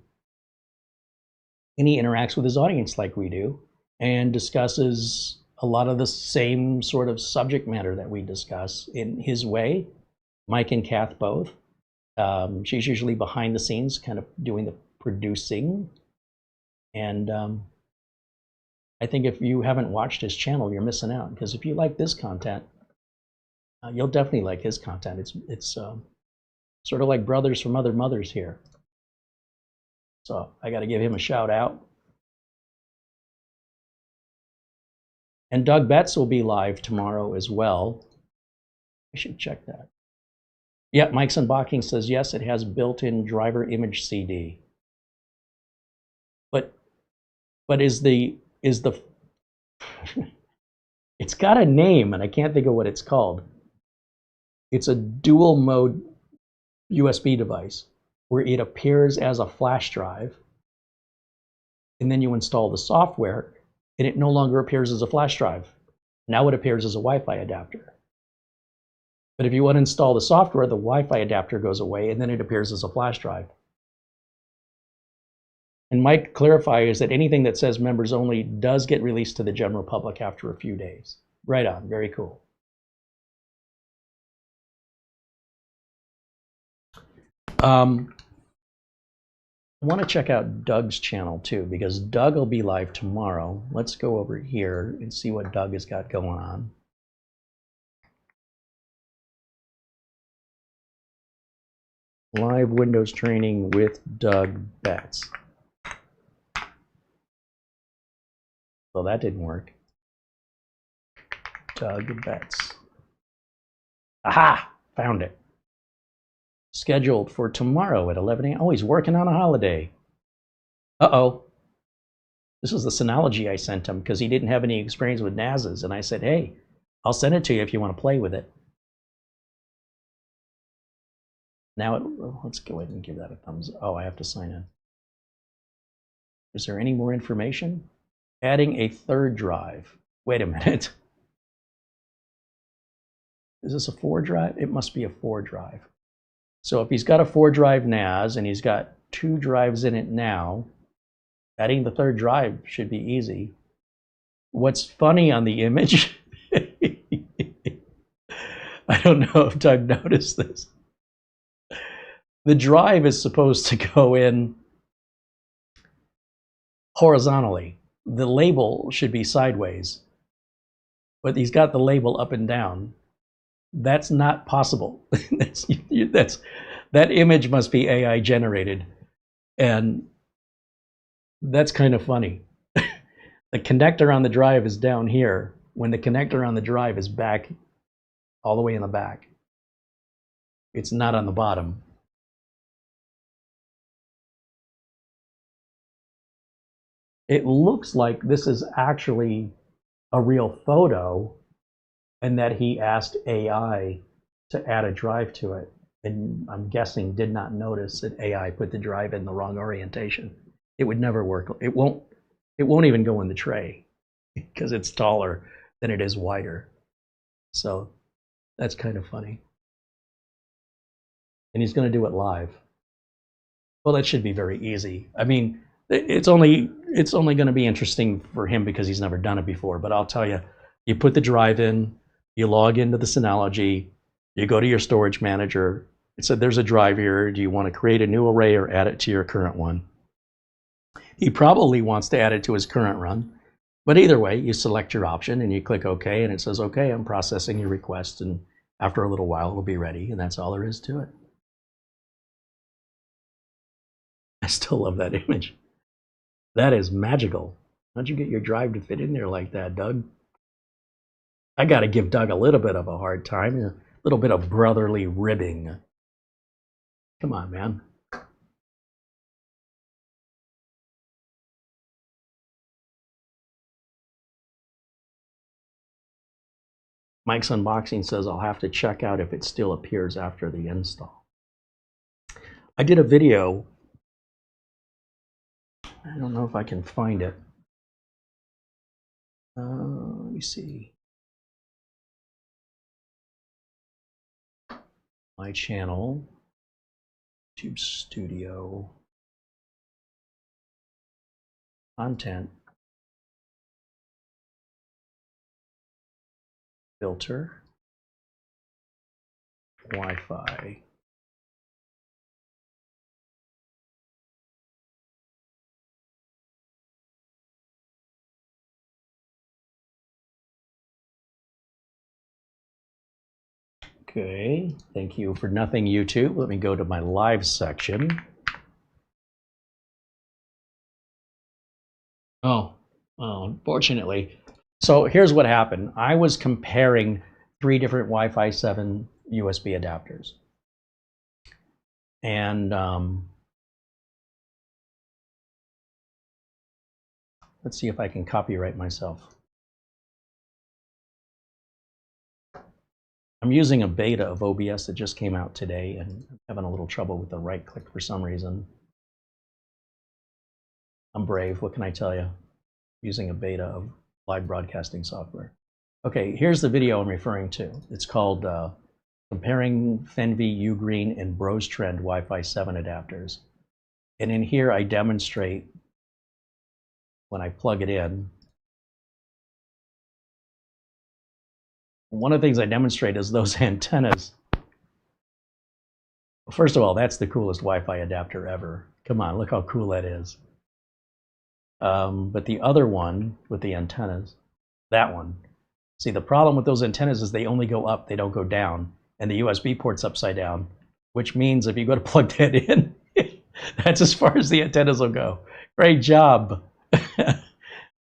And he interacts with his audience like we do and discusses a lot of the same sort of subject matter that we discuss in his way. Mike and Kath both. She's usually behind the scenes, kind of doing the producing. And I think if you haven't watched his channel, you're missing out. Because if you like this content, you'll definitely like his content. It's sort of like brothers from other mothers here. So I got to give him a shout out. And Doug Betts will be live tomorrow as well. I should check that. Yeah, Mike's Unboxing says, yes, it has built-in driver image CD. But is the it's got a name, and I can't think of what it's called. It's a dual mode USB device where it appears as a flash drive, and then you install the software, and it no longer appears as a flash drive. Now it appears as a Wi-Fi adapter. But if you uninstall the software, the Wi-Fi adapter goes away, and then it appears as a flash drive. And Mike clarifies that anything that says members only does get released to the general public after a few days. Right on, very cool. I want to check out Doug's channel too, because Doug will be live tomorrow. Let's go over here and see what Doug has got going on. Live Windows training with Doug Betts. Well, that didn't work. Doug Betts. Aha! Found it. Scheduled for tomorrow at 11 a.m. Oh, he's working on a holiday. Uh-oh. This is the Synology I sent him because he didn't have any experience with NASs. And I said, hey, I'll send it to you if you want to play with it. Now, let's go ahead and give that a thumbs up. Oh, I have to sign in. Is there any more information? Adding a third drive. Wait a minute. Is this a 4 drive? It must be a 4 drive. So if he's got a 4 drive NAS and he's got 2 drives in it now, adding the third drive should be easy. What's funny on the image, I don't know if Doug noticed this. The drive is supposed to go in horizontally. The label should be sideways, but he's got the label up and down. That's not possible. That image must be AI generated, and that's kind of funny. The connector on the drive is down here when the connector on the drive is back all the way in the back. It's not on the bottom. It looks like this is actually a real photo and that he asked AI to add a drive to it. And I'm guessing did not notice that AI put the drive in the wrong orientation. It would never work. It won't even go in the tray because it's taller than it is wider. So that's kind of funny. And he's going to do it live. Well, that should be very easy. I mean, it's only going to be interesting for him because he's never done it before. But I'll tell you, you put the drive in, you log into the Synology, you go to your storage manager. It said there's a drive here. Do you want to create a new array or add it to your current one? He probably wants to add it to his current run. But either way, you select your option and you click OK, and it says, OK, I'm processing your request. And after a little while, it'll be ready. And that's all there is to it. I still love that image. That is magical. How'd you get your drive to fit in there like that, Doug? I got to give Doug a little bit of a hard time, a little bit of brotherly ribbing. Come on, man. Mike's Unboxing says I'll have to check out if it still appears after the install. I did a video. I don't know if I can find it. Let me see. My channel, YouTube Studio, content, filter, Wi-Fi. Okay, thank you for nothing, YouTube. Let me go to my live section. Oh, unfortunately. So here's what happened. I was comparing 3 different Wi-Fi 7 USB adapters. And let's see if I can copyright myself. I'm using a beta of OBS that just came out today, and I'm having a little trouble with the right click for some reason. I'm brave, what can I tell you? Using a beta of live broadcasting software. Okay, here's the video I'm referring to. It's called Comparing Fenvi, Ugreen, and Bros Trend Wi-Fi 7 adapters. And in here I demonstrate when I plug it in. One of the things I demonstrate is those antennas. First of all, that's the coolest Wi-Fi adapter ever. Come on, look how cool that is. But the other one with the antennas, that one. See, the problem with those antennas is they only go up, they don't go down. And the USB port's upside down, which means if you go to plug that in, that's as far as the antennas will go. Great job.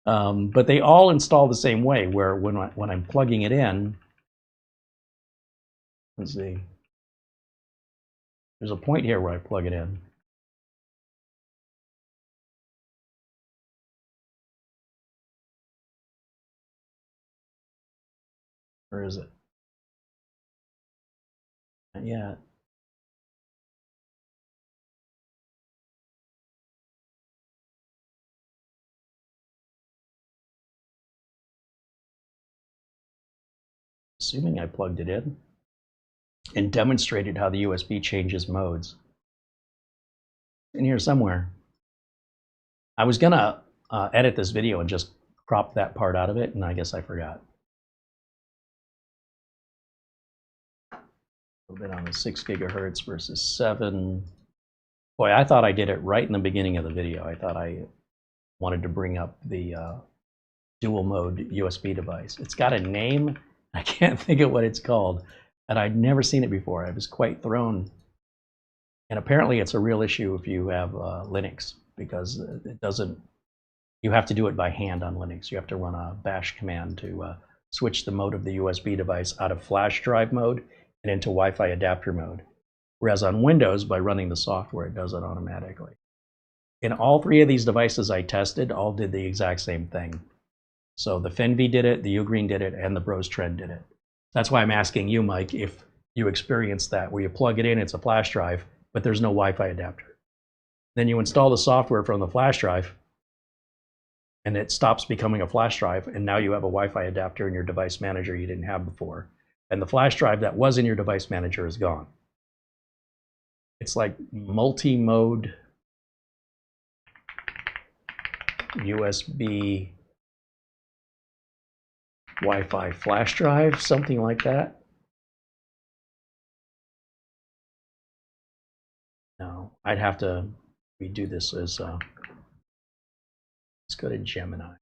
But they all install the same way, where when I'm plugging it in, let's see, there's a point here where I plug it in. Where is it? Not yet. Assuming I plugged it in and demonstrated how the USB changes modes. In here somewhere. I was gonna edit this video and just crop that part out of it, and I guess I forgot. A little bit on the 6 gigahertz versus 7. Boy, I thought I did it right in the beginning of the video. I thought I wanted to bring up the dual mode USB device. It's got a name. I can't think of what it's called, and I'd never seen it before. I was quite thrown. And apparently it's a real issue if you have Linux, because it doesn't You have to do it by hand on Linux. You have to run a bash command to switch the mode of the USB device out of flash drive mode and into Wi-Fi adapter mode. Whereas on Windows, by running the software, it does it automatically. And all three of these devices I tested all did the exact same thing. So the Fnv did it, the Ugreen did it, and the Bros Trend did it. That's why I'm asking you, Mike, if you experienced that, where you plug it in, it's a flash drive, but there's no Wi-Fi adapter. Then you install the software from the flash drive, and it stops becoming a flash drive, and now you have a Wi-Fi adapter in your device manager you didn't have before. And the flash drive that was in your device manager is gone. It's like multi-mode USB Wi-Fi flash drive, something like that. No, I'd have to redo this as, let's go to Gemini.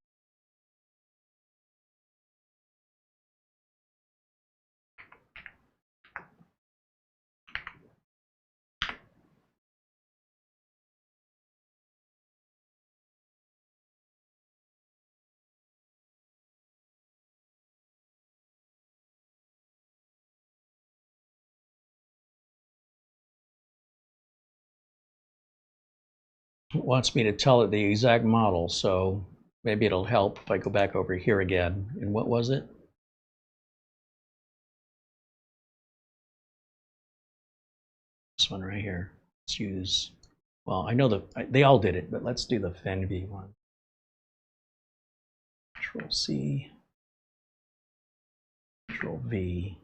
It wants me to tell it the exact model, so maybe it'll help if I go back over here again. And what was it? This one right here. Let's use, well, I know they all did it, but let's do the Fnv one. Control C, Control V.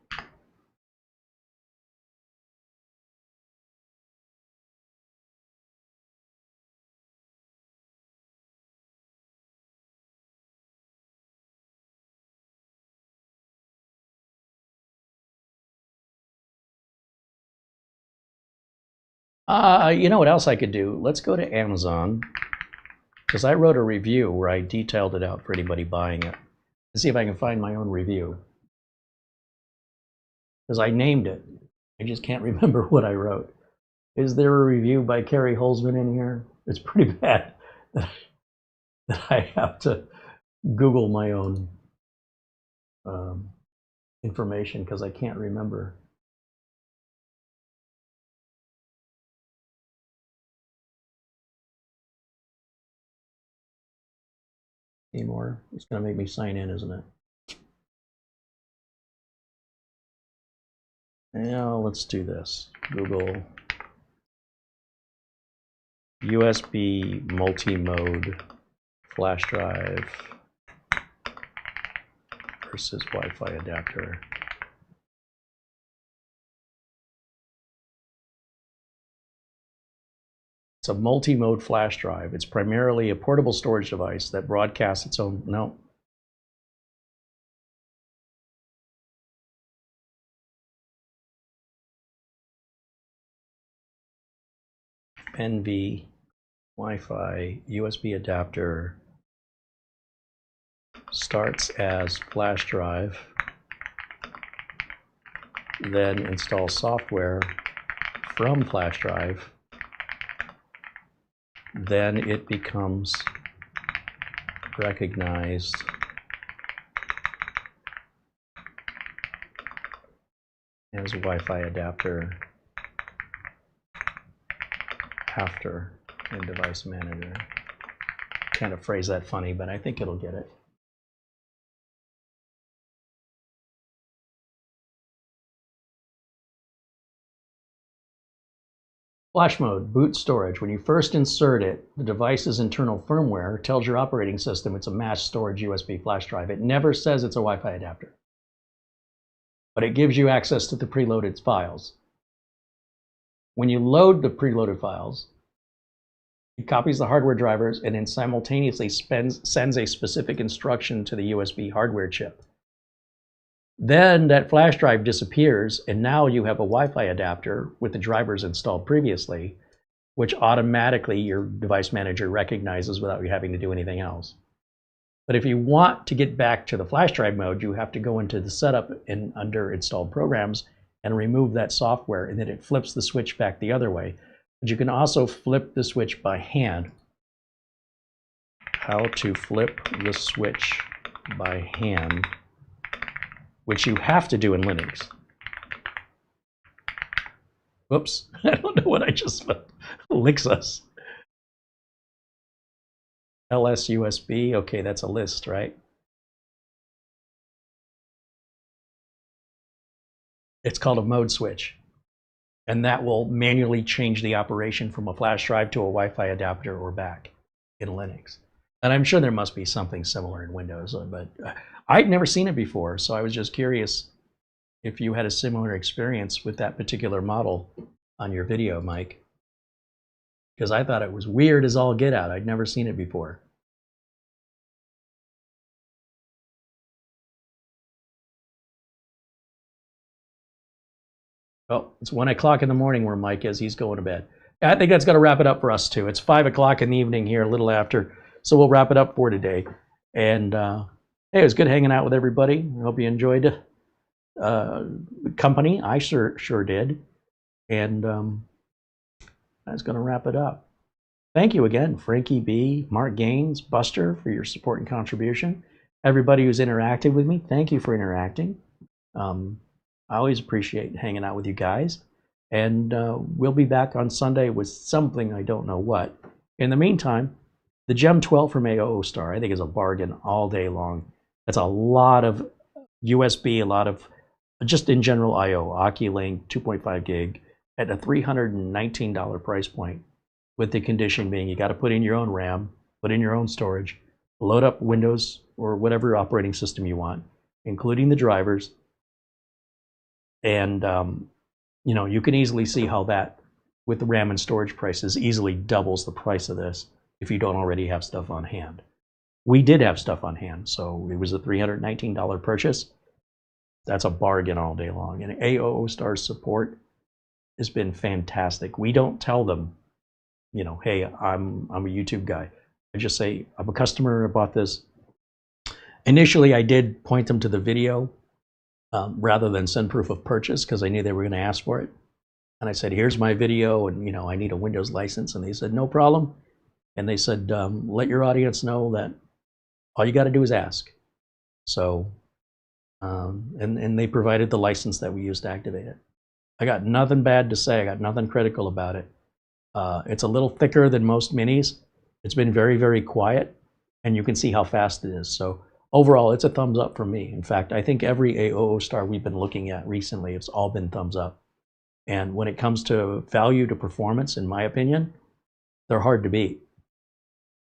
You know what else I could do? Let's go to Amazon, because I wrote a review where I detailed it out for anybody buying it. Let's see if I can find my own review. Because I named it. I just can't remember what I wrote. Is there a review by CareyHolzman in here? It's pretty bad that I have to Google my own information because I can't remember. Anymore. It's going to make me sign in, isn't it? Now let's do this. Google USB multi-mode flash drive versus Wi-Fi adapter. It's a multi-mode flash drive. It's primarily a portable storage device that broadcasts its own, no. NV, Wi-Fi, USB adapter, starts as flash drive, then install software from flash drive, then it becomes recognized as a Wi-Fi adapter after in device manager. Kind of phrase that funny, but I think it'll get it. Flash mode, boot storage. When you first insert it, the device's internal firmware tells your operating system it's a mass storage USB flash drive. It never says it's a Wi-Fi adapter, but it gives you access to the preloaded files. When you load the preloaded files, it copies the hardware drivers and then simultaneously sends a specific instruction to the USB hardware chip. Then that flash drive disappears, and now you have a Wi-Fi adapter with the drivers installed previously, which automatically your device manager recognizes without you having to do anything else. But if you want to get back to the flash drive mode, you have to go into the setup and under installed programs and remove that software, and then it flips the switch back the other way. But you can also flip the switch by hand. how to flip the switch by hand, which you have to do in Linux. Whoops, I don't know what I just felt. Licks us. LS USB, okay, that's a list, right? It's called a mode switch. And that will manually change the operation from a flash drive to a Wi-Fi adapter or back in Linux. And I'm sure there must be something similar in Windows, but I'd never seen it before, so I was just curious if you had a similar experience with that particular model on your video, Mike. Because I thought it was weird as all get out. I'd never seen it before. Oh, it's 1 o'clock in the morning where Mike is. He's going to bed. I think that's going to wrap it up for us, too. It's 5 o'clock in the evening here, a little after. So we'll wrap it up for today. And hey, it was good hanging out with everybody. I hope you enjoyed the company. I sure did. And that's going to wrap it up. Thank you again, Frankie B, Mark Gaines, Buster, for your support and contribution. Everybody who's interacted with me, thank you for interacting. I always appreciate hanging out with you guys. And we'll be back on Sunday with something, I don't know what. In the meantime, the Gem12 from AOOSTAR, I think, is a bargain all day long. That's a lot of USB, a lot of, just in general, I/O, Oculink, 2.5 gig, at a $319 price point, with the condition being you got to put in your own RAM, put in your own storage, load up Windows or whatever operating system you want, including the drivers. And you know, you can easily see how that, with the RAM and storage prices, easily doubles the price of this if you don't already have stuff on hand. We did have stuff on hand, so it was a $319 purchase. That's a bargain all day long. And AOOSTAR's support has been fantastic. We don't tell them, you know, hey, I'm a YouTube guy. I just say, I'm a customer, I bought this. Initially, I did point them to the video rather than send proof of purchase, because I knew they were going to ask for it. And I said, here's my video, and you know, I need a Windows license. And they said, no problem. And they said, let your audience know that all you got to do is ask. So, and they provided the license that we used to activate it. I got nothing bad to say. I got nothing critical about it. It's a little thicker than most minis. It's been very, very quiet, and you can see how fast it is. So overall, it's a thumbs up for me. In fact, I think every AOOSTAR we've been looking at recently, it's all been thumbs up. And when it comes to value to performance, in my opinion, they're hard to beat.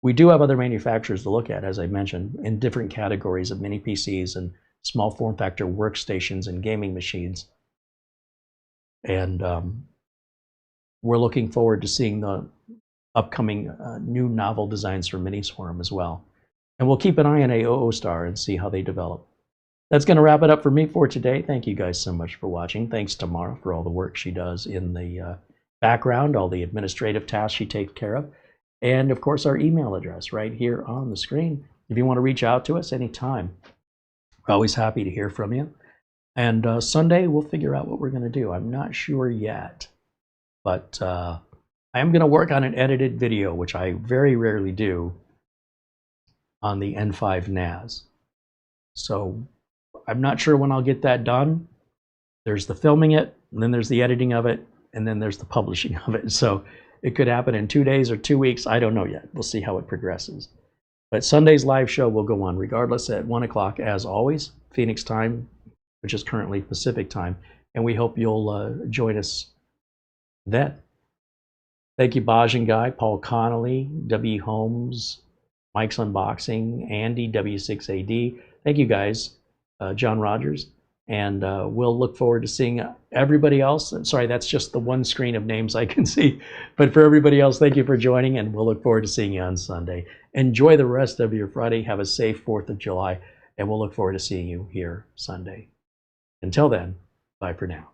We do have other manufacturers to look at, as I mentioned, in different categories of mini PCs and small form factor workstations and gaming machines. And we're looking forward to seeing the upcoming new novel designs for minis for them as well. And we'll keep an eye on AOOSTAR and see how they develop. That's going to wrap it up for me for today. Thank you guys so much for watching. Thanks to Mara for all the work she does in the background, all the administrative tasks she takes care of. And of course, our email address right here on the screen. If you want to reach out to us anytime, we're always happy to hear from you. And Sunday, we'll figure out what we're going to do. I'm not sure yet, but I am going to work on an edited video, which I very rarely do, on the N5 NAS. So I'm not sure when I'll get that done. There's the filming it, and then there's the editing of it, and then there's the publishing of it. So it could happen in 2 days or 2 weeks. I don't know yet. We'll see how it progresses. But Sunday's live show will go on regardless at 1 o'clock, as always, Phoenix time, which is currently Pacific time. And we hope you'll join us then. Thank you, Baj and Guy, Paul Connolly, W. Holmes, Mike's Unboxing, Andy, W6AD. Thank you, guys, John Rogers. And we'll look forward to seeing everybody else. Sorry, that's just the one screen of names I can see. But for everybody else, thank you for joining, and we'll look forward to seeing you on Sunday. Enjoy the rest of your Friday. Have a safe 4th of July, and we'll look forward to seeing you here Sunday. Until then, bye for now.